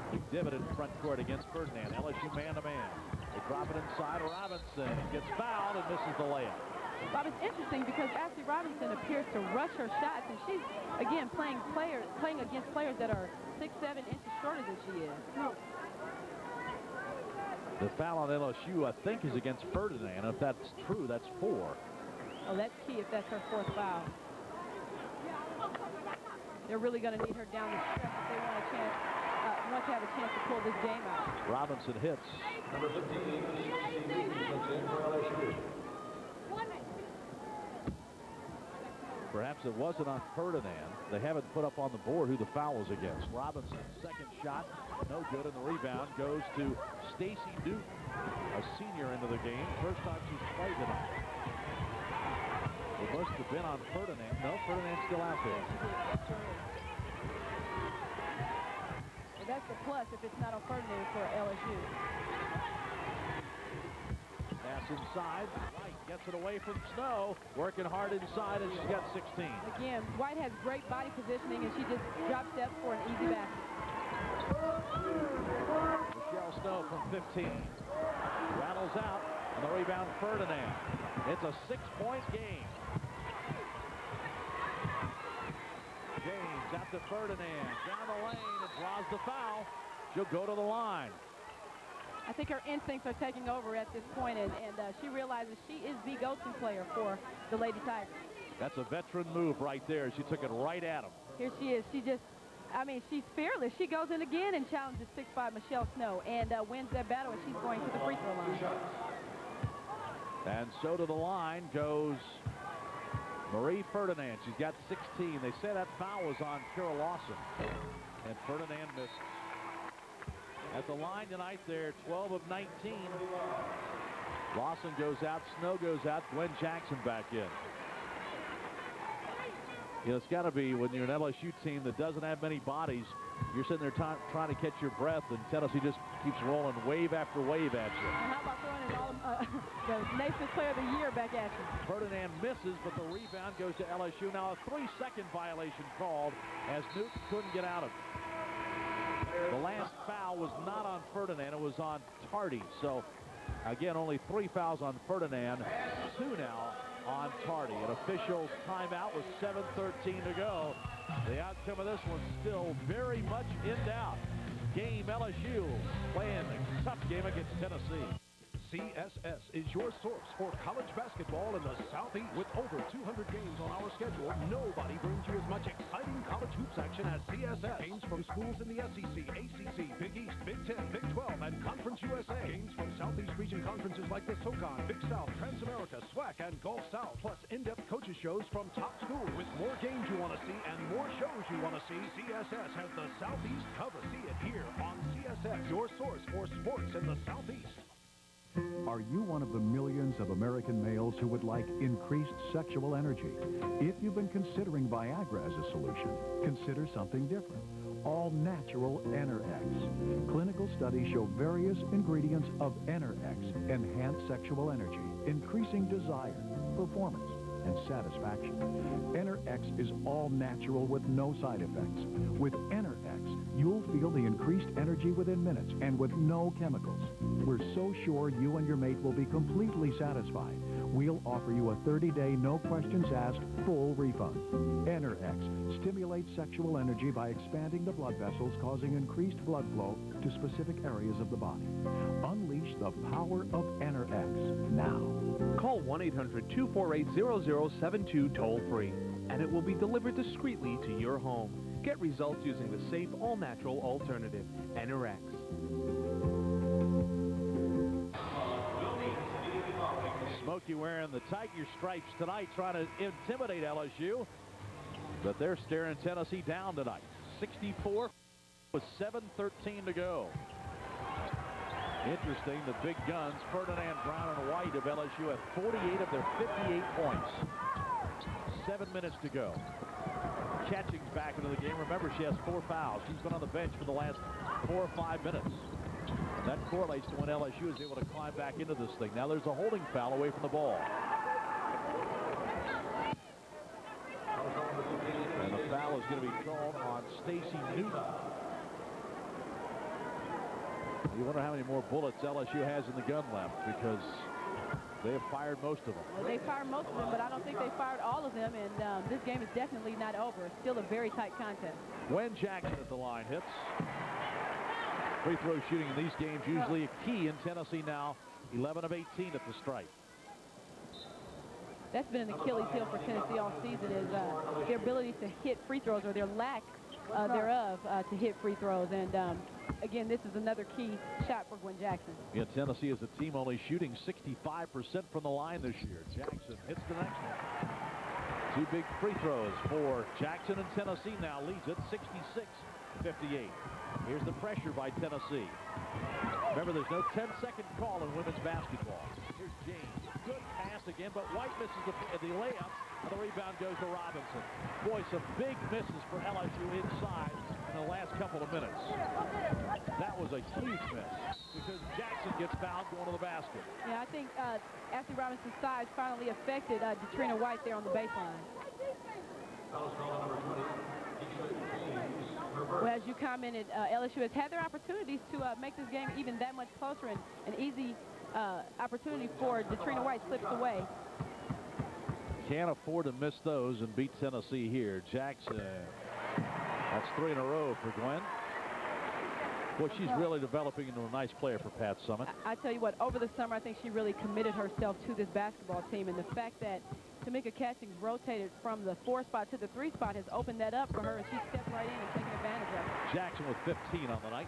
McDivitt in front court against Ferdinand. LSU man-to-man. They drop it inside. Robinson gets fouled and misses the layup. Bob, it's interesting because Ashley Robinson appears to rush her shots, and she's, again, playing against players that are 6-7 inches shorter than she is. The foul on LSU, I think, is against Ferdinand. If that's true, that's 4. Oh, that's key if that's her 4th foul. They're really going to need her down the stretch if they want to have a chance to pull this game out. Robinson hits. Number 15, for LSU. Perhaps it wasn't on Ferdinand. They haven't put up on the board who the foul was against. Robinson's second shot, no good, and the rebound goes to Stacy Duke, a senior into the game. First time she's played tonight. It must have been on Ferdinand. No, Ferdinand's still out there. Well, that's the plus if it's not on Ferdinand for LSU. Pass inside. White gets it away from Snow. Working hard inside, and she's got 16. Again, White has great body positioning, and she just drop steps for an easy basket. Michelle Snow from 15. Rattles out, and the rebound Ferdinand. It's a 6-point game. James out to Ferdinand. Down the lane and draws the foul. She'll go to the line. I think her instincts are taking over at this point, and she realizes she is the go-to player for the Lady Tigers. That's a veteran move right there. She took it right at him. Here she is. She just, I mean, she's fearless. She goes in again and challenges 6'5" Michelle Snow and wins that battle, and she's going to the free throw line. And so to the line goes Marie Ferdinand. She's got 16. They say that foul was on Kira Lawson, and Ferdinand misses. At the line tonight, they're 12 of 19. Lawson goes out, Snow goes out, Gwen Jackson back in. You know, it's got to be when you're an LSU team that doesn't have many bodies, you're sitting there trying to catch your breath, and Tennessee just keeps rolling wave after wave at you. And how about throwing in all the Naismith Player of the Year back at you? Ferdinand misses, but the rebound goes to LSU. Now a 3-second violation called as Newton couldn't get out of it. The last foul was not on Ferdinand, it was on Tardy. So, again, only 3 fouls on Ferdinand, 2 now on Tardy. An official timeout with 7:13 to go. The outcome of this one still very much in doubt. Game LSU playing a tough game against Tennessee. CSS is your source for college basketball in the Southeast. With over 200 games on our schedule, nobody brings you as much exciting college hoops action as CSS. Games from schools in the SEC, ACC, Big East, Big 10, Big 12, and Conference USA. Games from Southeast region conferences like the SoCon, Big South, Transamerica, SWAC, and Gulf South. Plus in-depth coaches shows from top schools. With more games you want to see and more shows you want to see, CSS has the Southeast covered. See it here on CSS, your source for sports in the Southeast. Are you one of the millions of American males who would like increased sexual energy? If you've been considering Viagra as a solution, consider something different. All-natural Enerx. Clinical studies show various ingredients of Enerx enhance sexual energy, increasing desire, performance, and satisfaction. Enerx is all natural with no side effects. With Enerx, you'll feel the increased energy within minutes and with no chemicals. We're so sure you and your mate will be completely satisfied. We'll offer you a 30-day, no questions asked, full refund. Enerx stimulates sexual energy by expanding the blood vessels, causing increased blood flow to specific areas of the body. Unleash the power of Enerx now. Call 1-800-248-0072 toll-free, and it will be delivered discreetly to your home. Get results using the safe, all-natural alternative, Enerx. Smokey wearing the Tiger stripes tonight, trying to intimidate LSU, but they're staring Tennessee down tonight. 64 with 7:13 to go. Interesting, the big guns, Ferdinand, Brown, and White of LSU have 48 of their 58 points. 7 minutes to go. Catching's back into the game. Remember, she has 4 fouls. She's been on the bench for the last 4 or 5 minutes. And that correlates to when LSU is able to climb back into this thing. Now there's a holding foul away from the ball. And the foul is going to be called on Stacey Newton. You wonder how many more bullets LSU has in the gun left, because they have fired most of them. Well, they fired most of them, but I don't think they fired all of them, and this game is definitely not over. It's still a very tight contest. Gwen Jackson at the line hits. Free throw shooting in these games usually a key in Tennessee now. 11 of 18 at the stripe. That's been an Achilles heel for Tennessee all season, is their ability to hit free throws, or their lack thereof to hit free throws. And again, this is another key shot for Gwen Jackson. Yeah, Tennessee is a team only shooting 65% from the line this year. Jackson hits the next one. 2 big free throws for Jackson, and Tennessee now leads it 66-58. Here's the pressure by Tennessee. Remember, there's no 10-second call in women's basketball. Here's James. Good pass again, but White misses the layup, and the rebound goes to Robinson. Boy, some big misses for LSU inside in the last couple of minutes. That was a huge miss, because Jackson gets fouled going to the basket. Yeah, I think Ashley Robinson's size finally affected Detrina White there on the baseline. Well, as you commented, LSU has had their opportunities to make this game even that much closer, and an easy opportunity for Detrina White slips away. Can't afford to miss those and beat Tennessee here. Jackson That's 3 in a row for Gwen. Well, she's really developing into a nice player for Pat Summitt. I tell you what, over the summer, I think she really committed herself to this basketball team, and the fact that Tamika Catchings rotated from the 4 spot to the 3 spot has opened that up for her, and she stepped right in and taken advantage of it. Jackson with 15 on the night,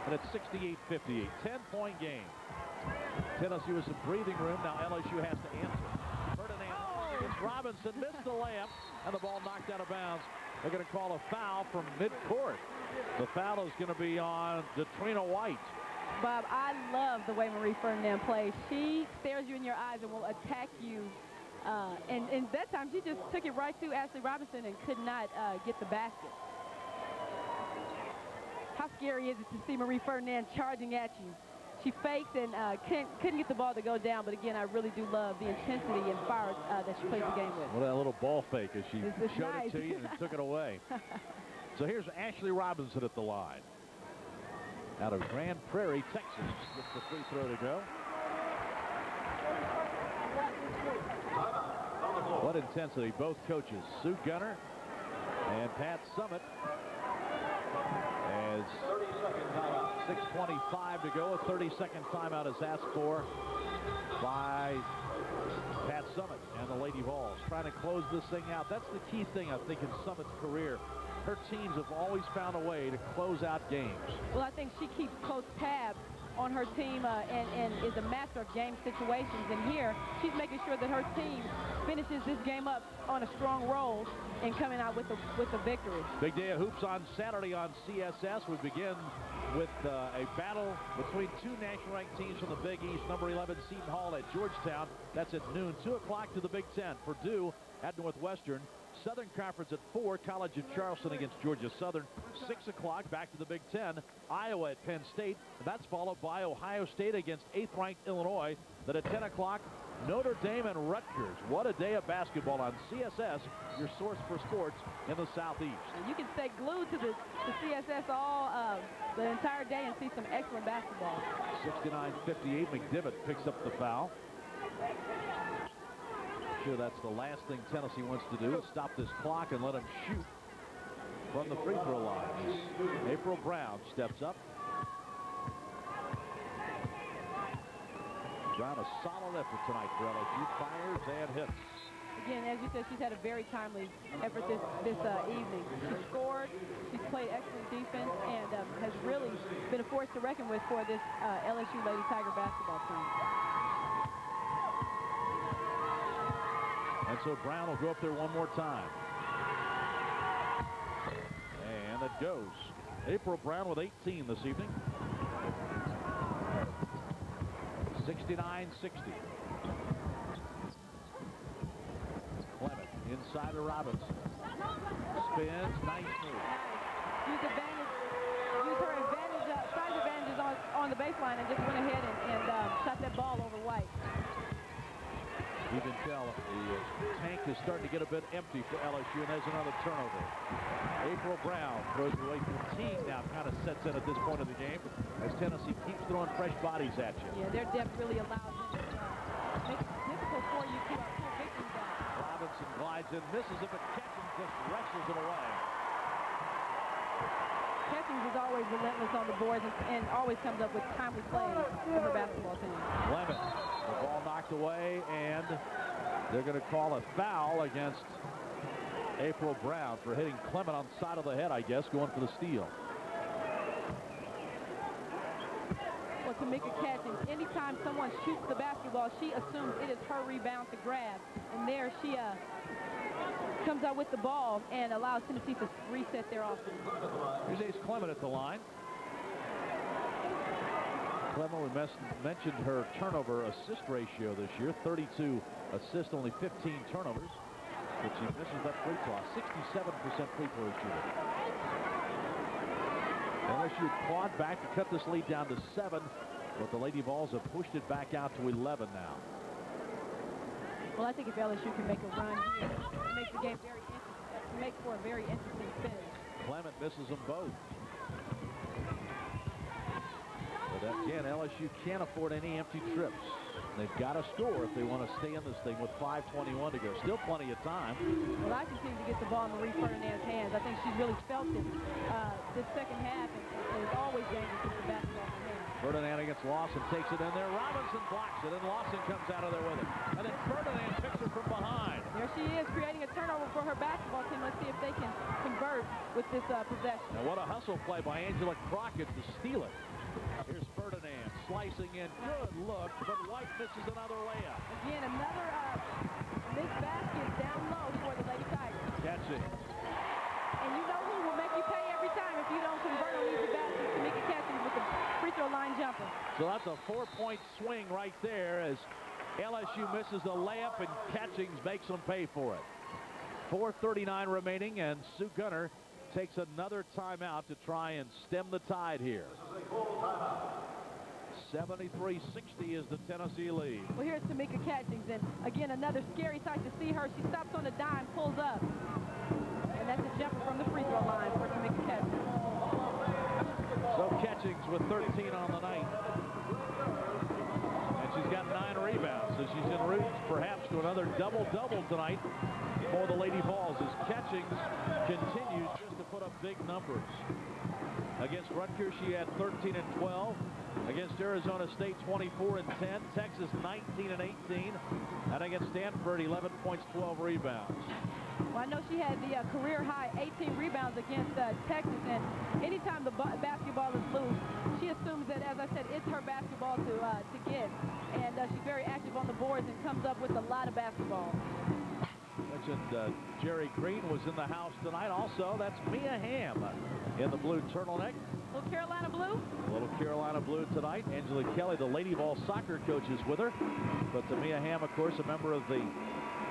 and it's 68-58, 10-point game. Tennessee with some breathing room. Now LSU has to answer. Ferdinand against Robinson, missed the layup, and the ball knocked out of bounds. They're going to call a foul from midcourt. The foul is going to be on Detrina White. Bob, I love the way Marie Ferdinand plays. She stares you in your eyes and will attack you. And that time, she just took it right to Ashley Robinson and could not get the basket. How scary is it to see Marie Ferdinand charging at you? She fakes and couldn't get the ball to go down, but again, I really do love the intensity and fire that she plays the game with. Well, that little ball fake as she it's showed nice. it to you and took it away. So here's Ashley Robinson at the line. Out of Grand Prairie, Texas, gets the free throw to go. What intensity, both coaches, Sue Gunner and Pat Summitt, as 6:25 to go. A 30-second timeout is asked for by Pat Summitt and the Lady Vols, trying to close this thing out. That's the key thing, I think, in Summitt's career. Her teams have always found a way to close out games. Well, I think she keeps close tabs on her team and is a master of game situations. And here, she's making sure that her team finishes this game up on a strong roll and coming out with a victory. Big day of hoops on Saturday on CSS. We begin with a battle between 2 national ranked teams from the Big East. Number 11 Seton Hall at Georgetown. That's at noon. 2 o'clock to the Big Ten. Purdue at Northwestern. Southern Conference at 4, College of Charleston against Georgia Southern. 6 o'clock, back to the Big Ten, Iowa at Penn State. That's followed by Ohio State against 8th-ranked Illinois. Then at 10 o'clock, Notre Dame and Rutgers. What a day of basketball on CSS, your source for sports in the Southeast. And you can stay glued to the CSS all the entire day and see some excellent basketball. 69-58, McDivitt picks up the foul. Sure, that's the last thing Tennessee wants to do, is stop this clock and let him shoot from the free throw line. April Brown steps up. Brown, a solid effort tonight for LSU. Fires and hits. Again, as you said, she's had a very timely effort this evening. She scored, she's played excellent defense, and has really been a force to reckon with for this LSU Lady Tiger basketball team. And so Brown will go up there one more time. And it goes. April Brown with 18 this evening. 69-60. Clement inside to Robinson. Spins, nice move. Use her advantage, size advantages on the baseline and just went ahead and shot that ball over White. You can tell the tank is starting to get a bit empty for LSU, and there's another turnover. April Brown throws away 15 now, kind of sets in at this point of the game as Tennessee keeps throwing fresh bodies at you. Yeah, their depth really allows them to make it difficult for you to pull victories out. Robinson glides in, misses it, but Catchings just wrestles it away. Catchings is always relentless on the boards and always comes up with timely plays for her basketball team. Clement, the ball knocked away, and they're going to call a foul against April Brown for hitting Clement on the side of the head, I guess, going for the steal. Well, Tamika Catchings, anytime someone shoots the basketball, she assumes it is her rebound to grab. And there she comes out with the ball and allows Tennessee to reset their offense. Here's Ace Clement at the line. Clement, we mentioned her turnover assist ratio this year, 32 assists, only 15 turnovers. But she misses that free throw, 67% free throw shooter. LSU clawed back to cut this lead down to 7, but the Lady Vols have pushed it back out to 11 now. Well, I think if LSU can make a run here, it makes the game very interesting. It makes for a very interesting finish. Clement misses them both. But again, LSU can't afford any empty trips. They've got to score if they want to stay in this thing with 5:21 to go. Still plenty of time. Well, I continue to get the ball in Marie Ferdinand's hands. I think she's really felt it this second half, and is always dangerous with the basketball in her hands. Ferdinand against Lawson, takes it in there. Robinson blocks it, and Lawson comes out of there with it. And then Ferdinand picks it from behind. There she is, creating a turnover for her basketball team. Let's see if they can convert with this possession. Now, what a hustle play by Angela Crockett to steal it. Here's Ferdinand slicing in. Good look, but White misses another layup. Again, another missed basket down low for the Lady Tigers. Catch it. And you know who will make you pay every time if you don't convert on easy baskets. Tamika Catchings with the free throw line jumper. So that's a 4-point swing right there as LSU misses a layup and Catchings makes them pay for it. 4:39 remaining, and Sue Gunner takes another timeout to try and stem the tide here. 73-60 is the Tennessee lead. Well, here's Tamika Catchings, and again, another scary sight to see her. She stops on a dime, pulls up, and that's a jumper from the free throw line for Tamika Catchings. So Catchings with 13 on the night. And she's got 9 rebounds, so she's en route perhaps to another double-double tonight for the Lady Vols as Catchings continues just to put up big numbers. Against Rutgers, she had 13 and 12. Against Arizona State, 24 and 10. Texas, 19 and 18. And against Stanford, 11 points, 12 rebounds. Well, I know she had the career high 18 rebounds against Texas, and anytime the basketball is loose, she assumes that, as I said, it's her basketball to get. And she's very active on the boards and comes up with a lot of basketball. Mentioned Jerry Green was in the house tonight. Also, that's Mia Hamm in the blue turtleneck. Little Carolina blue. Little Carolina blue tonight. Angela Kelly, the Lady Vol soccer coach, is with her. But Mia Hamm, of course, a member of the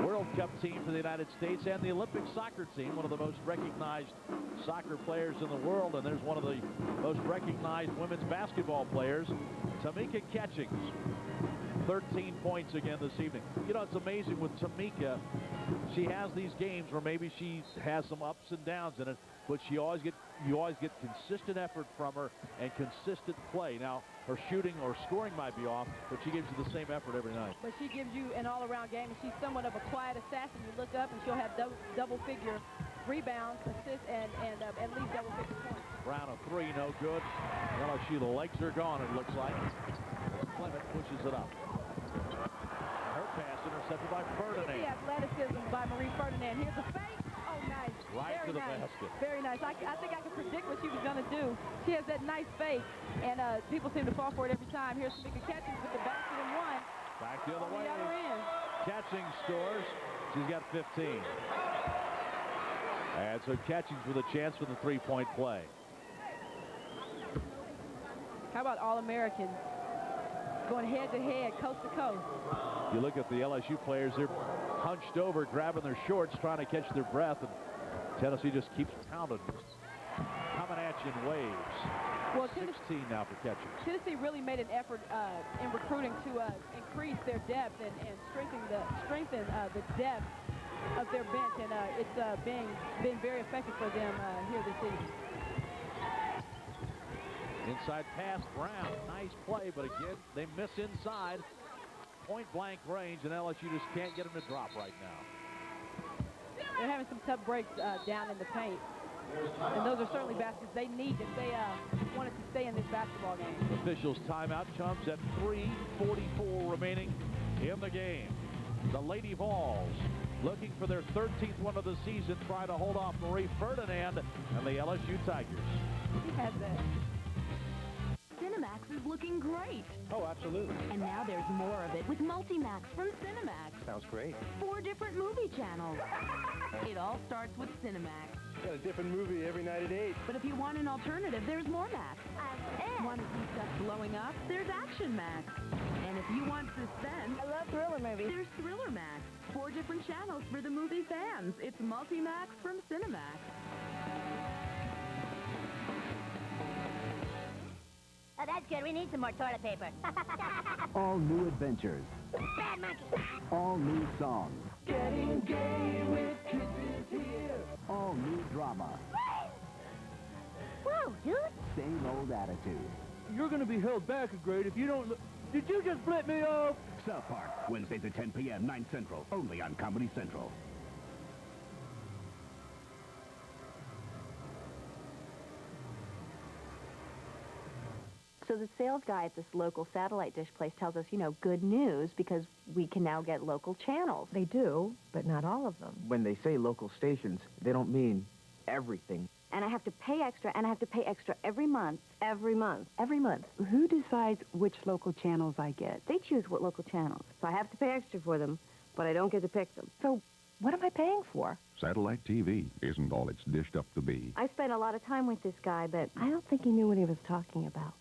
World Cup team for the United States and the Olympic soccer team, one of the most recognized soccer players in the world. And there's one of the most recognized women's basketball players, Tamika Catchings. 13 points again this evening. You know, it's amazing with Tamika. She has these games where maybe she has some ups and downs in it, but you always get consistent effort from her and consistent play. Now, her shooting or scoring might be off, but she gives you the same effort every night. But she gives you an all-around game, and she's somewhat of a quiet assassin. You look up, and she'll have double-figure rebounds, assists, and at least double-figure points. Brown a 3, no good. LSU, the legs are gone, it looks like. Clement pushes it up. Her pass intercepted by Ferdinand. The athleticism by Marie Ferdinand. Here's a fake. Oh, nice. Right Very to the nice. basket. Very nice. I think I could predict what she was going to do. She has that nice fake, and people seem to fall for it every time. Here's Tamika Catchings with the basket and one. Back the other On way. the other end. Catchings scores. She's got 15. And so Catchings with a chance for the three-point play. How about All-Americans going head-to-head, coast-to-coast? You look at the LSU players, they're hunched over, grabbing their shorts, trying to catch their breath, and Tennessee just keeps pounding. Coming at you in waves. Well, 16 now for Catchings. Tennessee really made an effort in recruiting to increase their depth and strengthen the depth of their bench, and it's been very effective for them here this season. Inside pass, Brown. Nice play, but again, they miss inside. Point-blank range, and LSU just can't get them to drop right now. They're having some tough breaks down in the paint. And those are certainly baskets they need if they wanted to stay in this basketball game. Officials timeout, Chums, at 3:44 remaining in the game. The Lady Vols looking for their 13th one of the season, trying to hold off Marie Ferdinand and the LSU Tigers. He has that. Cinemax is looking great. Oh, absolutely. And now there's more of it with Multimax from Cinemax. Sounds great. 4 different movie channels. It all starts with Cinemax. Got a different movie every night at 8. But if you want an alternative, there's more Max. Want to see stuff blowing up? There's Action Max. And if you want suspense, I love thriller movies. there's Thriller Max. 4 different channels for the movie fans. It's Multimax from Cinemax. Oh, that's good. We need some more toilet paper. All new adventures. Bad monkey. All new songs. Getting gay with kisses here. All new drama. Whoa, dude. Same old attitude. You're going to be held back a grade if you don't... Did you just flip me off? South Park, Wednesdays at 10 p.m., 9 Central, only on Comedy Central. So the sales guy at this local satellite dish place tells us, good news because we can now get local channels. They do, but not all of them. When they say local stations, they don't mean everything. And I have to pay extra, and I have to pay extra every month. Every month. Every month. Who decides which local channels I get? They choose what local channels. So I have to pay extra for them, but I don't get to pick them. So what am I paying for? Satellite TV isn't all it's dished up to be. I spent a lot of time with this guy, but I don't think he knew what he was talking about.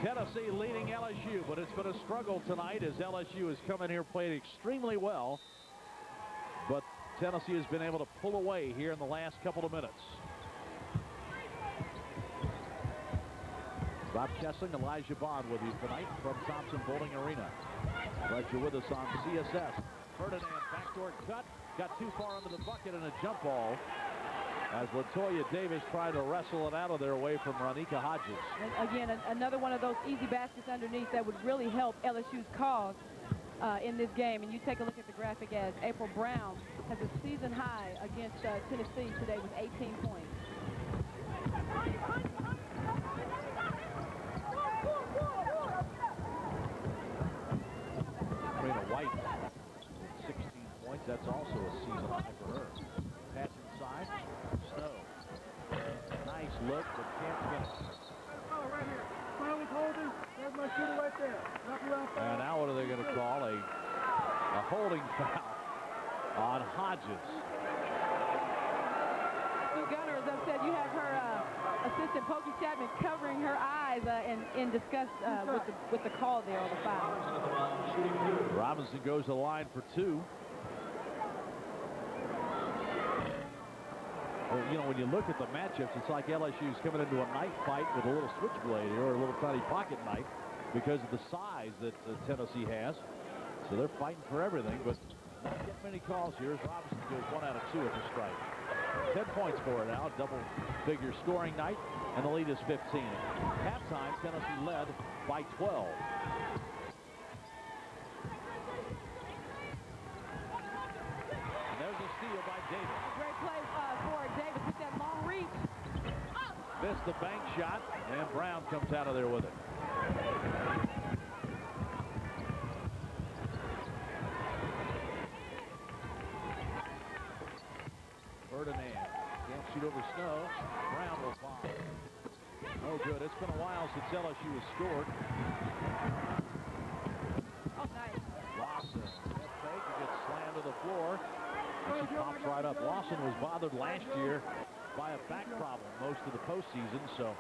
Tennessee leading LSU, but it's been a struggle tonight as LSU has come in here, played extremely well. But Tennessee has been able to pull away here in the last couple of minutes. Bob Kessling, Elijah Bond with you tonight from Thompson Bowling Arena. Glad you're with us on CSS. Ferdinand, backdoor cut, got too far under the bucket and a jump ball as LaToya Davis tried to wrestle it out of there away from Ronika Hodges. And again, another one of those easy baskets underneath that would really help LSU's cause in this game. And you take a look at the graphic as April Brown has a season high against Tennessee today with 18 points. Karina White, 16 points. That's also a season high for her. Pass inside. Snow. Nice look, but can't finish. Oh, right here. Smile was holding. There's my shooter right there. And now what are they going to call? A holding foul on Hodges. Sue Gunner is upset. You have her assistant Pokey Chapman covering her eyes in disgust with the call there on the foul. Robinson goes to the line for two. Well, when you look at the matchups, it's like LSU's coming into a knife fight with a little switchblade here, or a little tiny pocket knife, because of the size that Tennessee has. So they're fighting for everything, but not getting many calls here as Robinson goes 1 out of 2 at the strike. 10 points for her now, double-figure scoring night, and the lead is 15. Halftime, Tennessee led by 12. And there's a steal by Davis. Great play for Davis with that long reach. Missed the bank shot, and Brown comes out of there with it. Ferdinand can't shoot over Snow. Brown will fall. No good. It's been a while since LSU has scored. Oh, nice. Lawson, that fake, and gets slammed to the floor. And she pops right up. Lawson was bothered last year by a back problem most of the postseason, so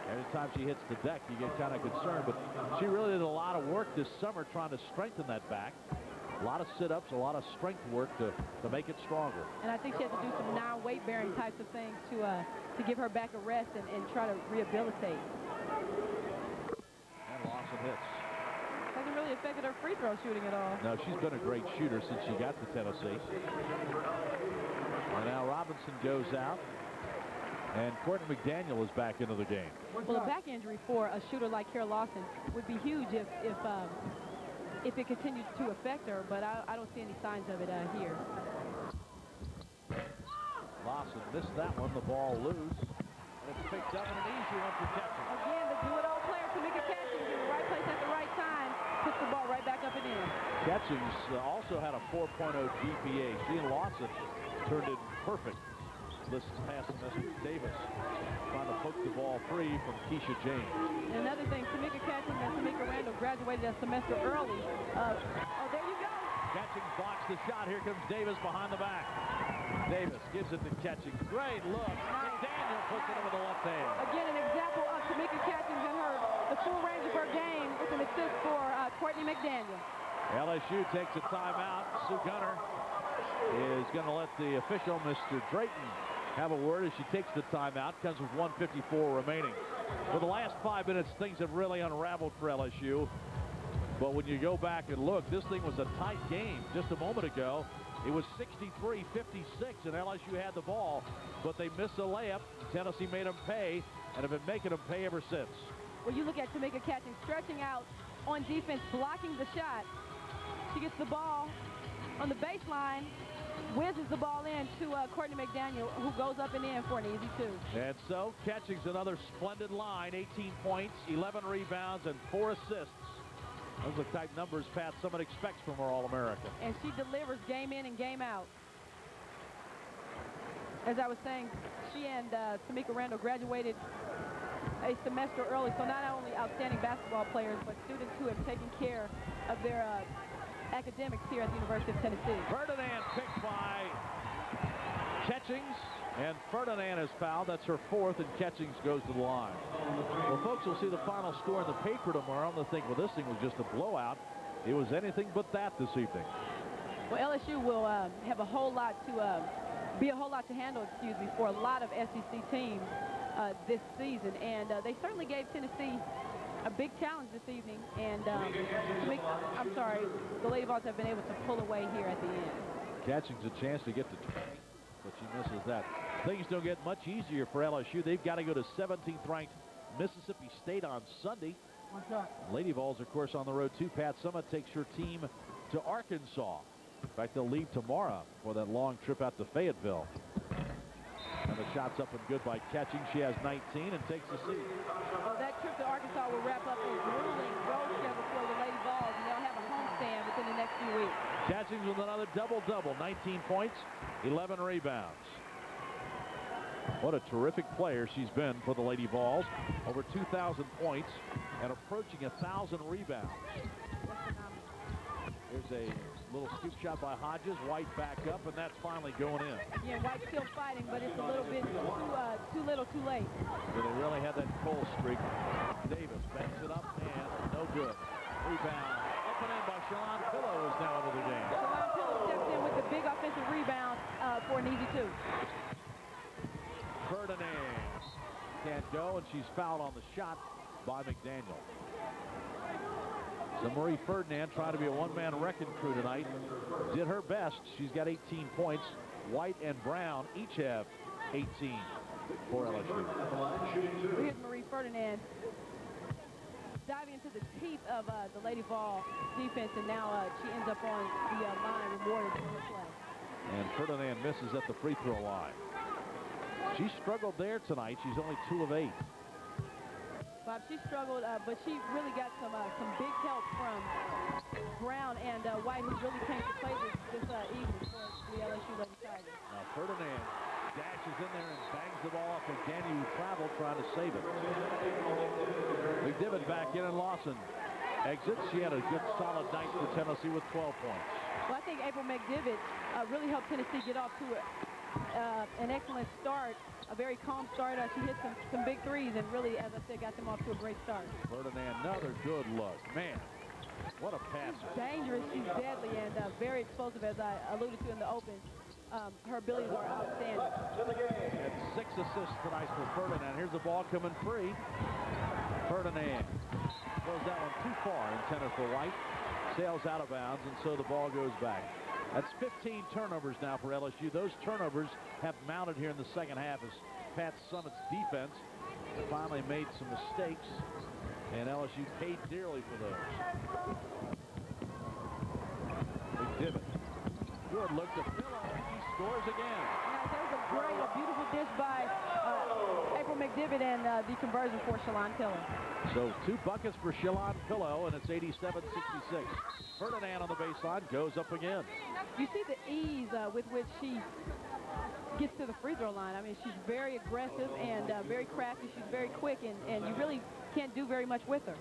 every time she hits the deck, you get kind of concerned. But she really did a lot of work this summer trying to strengthen that back. A lot of sit-ups, a lot of strength work to make it stronger. And I think she had to do some non-weight-bearing types of things to give her back a rest and try to rehabilitate. And Lawson hits. Hasn't really affected her free throw shooting at all. No, she's been a great shooter since she got to Tennessee. And now Robinson goes out, and Courtney McDaniel is back into the game. Well, a back injury for a shooter like Kara Lawson would be huge if it continues to affect her, but I don't see any signs of it here. Lawson missed that one, the ball loose. And it's picked up and an easy one for Catchings. Again, the do-it-all player Tamika Catchings in the right place at the right time, puts the ball right back up and in. Catchings also had a 4.0 GPA. She and Lawson turned it perfect this past semester. Davis trying to poke the ball free from Keisha James. And another thing, Tamika Catchings and Tamika Randall graduated a semester early. Oh, there you go. Catchings blocks the shot. Here comes Davis behind the back. Davis gives it to Catchings. Great look. McDaniel puts it over the left hand. Again, an example of Tamika Catchings and the full range of her game with an assist for Courtney McDaniel. LSU takes a timeout. Sue Gunner is going to let the official, Mr. Drayton, have a word as she takes the timeout. Comes with 1:54 remaining. For the last 5 minutes, things have really unraveled for LSU. But when you go back and look, this thing was a tight game just a moment ago. It was 63-56, and LSU had the ball, but they missed a layup. Tennessee made them pay, and have been making them pay ever since. Well, you look at Tamika Catchings stretching out on defense, blocking the shot. She gets the ball on the baseline, whizzes the ball in to Courtney McDaniel, who goes up and in for an easy 2. And so, Catchings another splendid line, 18 points, 11 rebounds, and 4 assists. Those are the type numbers Pat Summitt expects from her All-American. And she delivers game in and game out. As I was saying, she and Tamika Randall graduated a semester early, so not only outstanding basketball players, but students who have taken care of their academics here at the University of Tennessee. Ferdinand picked by Catchings, and Ferdinand is fouled. That's her 4th, and Catchings goes to the line. Well, folks will see the final score in the paper tomorrow, and they'll think, well, this thing was just a blowout. It was anything but that this evening. Well, LSU will have a whole lot to handle, for a lot of SEC teams this season, and they certainly gave Tennessee a big challenge this evening, and the Lady Vols have been able to pull away here at the end. Catchings a chance to get to 20, but she misses that. Things don't get much easier for LSU. They've got to go to 17th ranked Mississippi State on Sunday. Lady Vols, of course, on the road too. Pat Summitt takes her team to Arkansas. In fact, they'll leave tomorrow for that long trip out to Fayetteville. And the shot's up and good by Catchings. She has 19 and takes the seat. Well, that trip to Arkansas will wrap up a grueling road schedule for the Lady Vols, and they'll have a homestand within the next few weeks. Catchings with another double-double, 19 points, 11 rebounds. What a terrific player she's been for the Lady Vols. Over 2,000 points and approaching 1,000 rebounds. Here's a little scoop shot by Hodges. White back up, and that's finally going in. Yeah, White still fighting, but it's a little bit too little, too late. So they really had that cold streak. Davis banks it up, and no good. Rebound. Up and in by Shalon Pillow is now into the game. Shalon Pillow steps in with the big offensive rebound for an easy 2. Ferdinand can't go, and she's fouled on the shot by McDaniel. So Marie Ferdinand, trying to be a one-man wrecking crew tonight, did her best. She's got 18 points. White and Brown each have 18 for LSU. Here's Marie Ferdinand diving into the teeth of the Lady Vol defense, and now she ends up on the line rewarded for her play. And Ferdinand misses at the free throw line. She struggled there tonight. She's only 2 of 8. Bob, she struggled, but she really got some big help from Brown and White, who really came to play this evening for the LSU Lady Tigers. Now Ferdinand dashes in there and bangs the ball off of Danny, who traveled, trying to save it. McDivitt back in, and Lawson exits. She had a good solid night for Tennessee with 12 points. Well, I think April McDivitt really helped Tennessee get off to an excellent start, a very calm start. She hit some big threes and really, as I said, got them off to a great start. Ferdinand, another good look. Man, what a passer. She's dangerous, she's deadly, and very explosive, as I alluded to in the open. Her abilities are outstanding. And 6 assists tonight for Ferdinand. Here's the ball coming free. Ferdinand throws that one too far, intended for White. Sails out of bounds, and so the ball goes back. That's 15 turnovers now for LSU. Those turnovers have mounted here in the second half as Pat Summitt's defense finally made some mistakes, and LSU paid dearly for those. McDivitt. Good look to Pillow. He scores again. Now, there's a beautiful dish by April McDivitt, and the conversion for Shalon Pillow. So 2 buckets for Shalon Pillow, and it's 87-66. Ferdinand on the baseline goes up again. You see the ease with which she gets to the free throw line. I mean, she's very aggressive and very crafty. She's very quick, and you really can't do very much with her.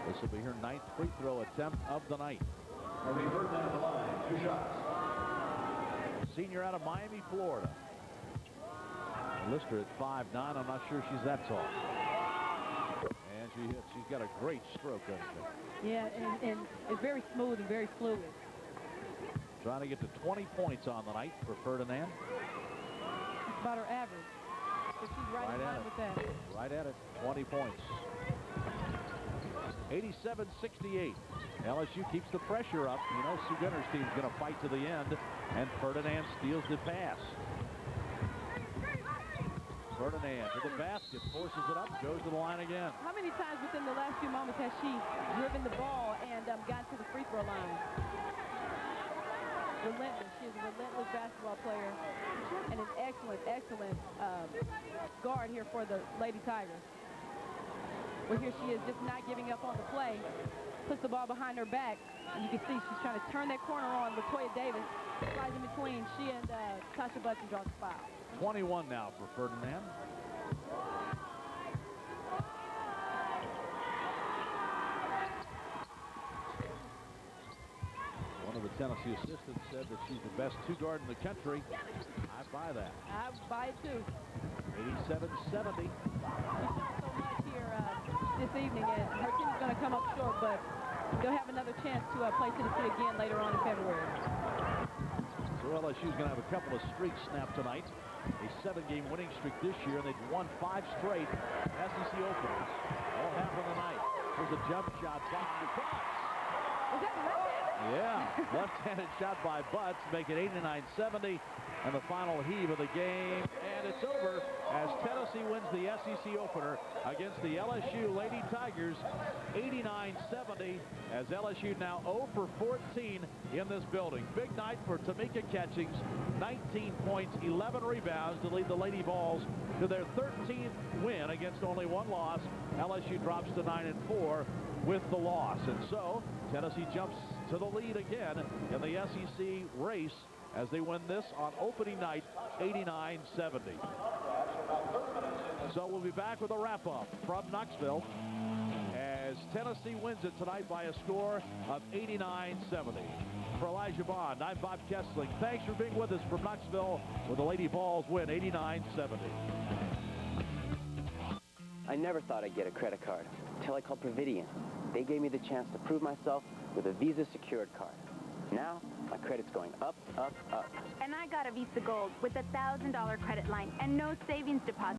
This will be her 9th free throw attempt of the night. Ferdinand on the line, 2 shots. Senior out of Miami, Florida. Lister at 5'9". I'm not sure she's that tall. And she hits. She's got a great stroke, doesn't she? Yeah, and it's very smooth and very fluid. Trying to get to 20 points on the night for Ferdinand. It's about her average. So she's right in line with that. Right at it. 20 points. 87-68. LSU keeps the pressure up. You know, Sue Gunner's team's going to fight to the end. And Ferdinand steals the pass. Ferdinand Ferdinand to the basket, forces it up, goes to the line again. How many times within the last few moments has she driven the ball and gotten to the free throw line? Relentless. She is a relentless basketball player and an excellent guard here for the Lady Tigers. Well, here she is just not giving up on the play. Puts the ball behind her back. And you can see she's trying to turn that corner on. Latoya Davis slides in between. She and Tasha Button draws the foul. 21 now for Ferdinand. One of the Tennessee assistants said that she's the best two-guard in the country. I buy that. I buy it too. 87-70. She's done so much here this evening, and her team is going to come up short, but they'll have another chance to play Tennessee again later on in February. So LSU's going to have a couple of streaks snapped tonight. A 7-game winning streak this year, and they've won 5 straight SEC openers. All half of the night. There's a jump shot by Butts. Was that left-handed? Yeah, left-handed shot by Butts, make it 89-70, and the final heave of the game, and it's over as Tennessee wins the SEC opener against the LSU Lady Tigers, 89-70, as LSU now 0 for 14 in this building. Big night for Tamika Catchings, 19 points, 11 rebounds to lead the Lady Vols to their 13th win against only one loss. LSU drops to 9-4 with the loss, and so Tennessee jumps to the lead again in the SEC race as they win this on opening night, 89-70. So we'll be back with a wrap-up from Knoxville as Tennessee wins it tonight by a score of 89-70. For Elijah Bond, I'm Bob Kessling. Thanks for being with us from Knoxville, where the Lady Vols win 89-70. I never thought I'd get a credit card until I called Providian. They gave me the chance to prove myself with a Visa secured card. Now, my credit's going up, up, up. And I got a Visa Gold with a $1,000 credit line and no savings deposit.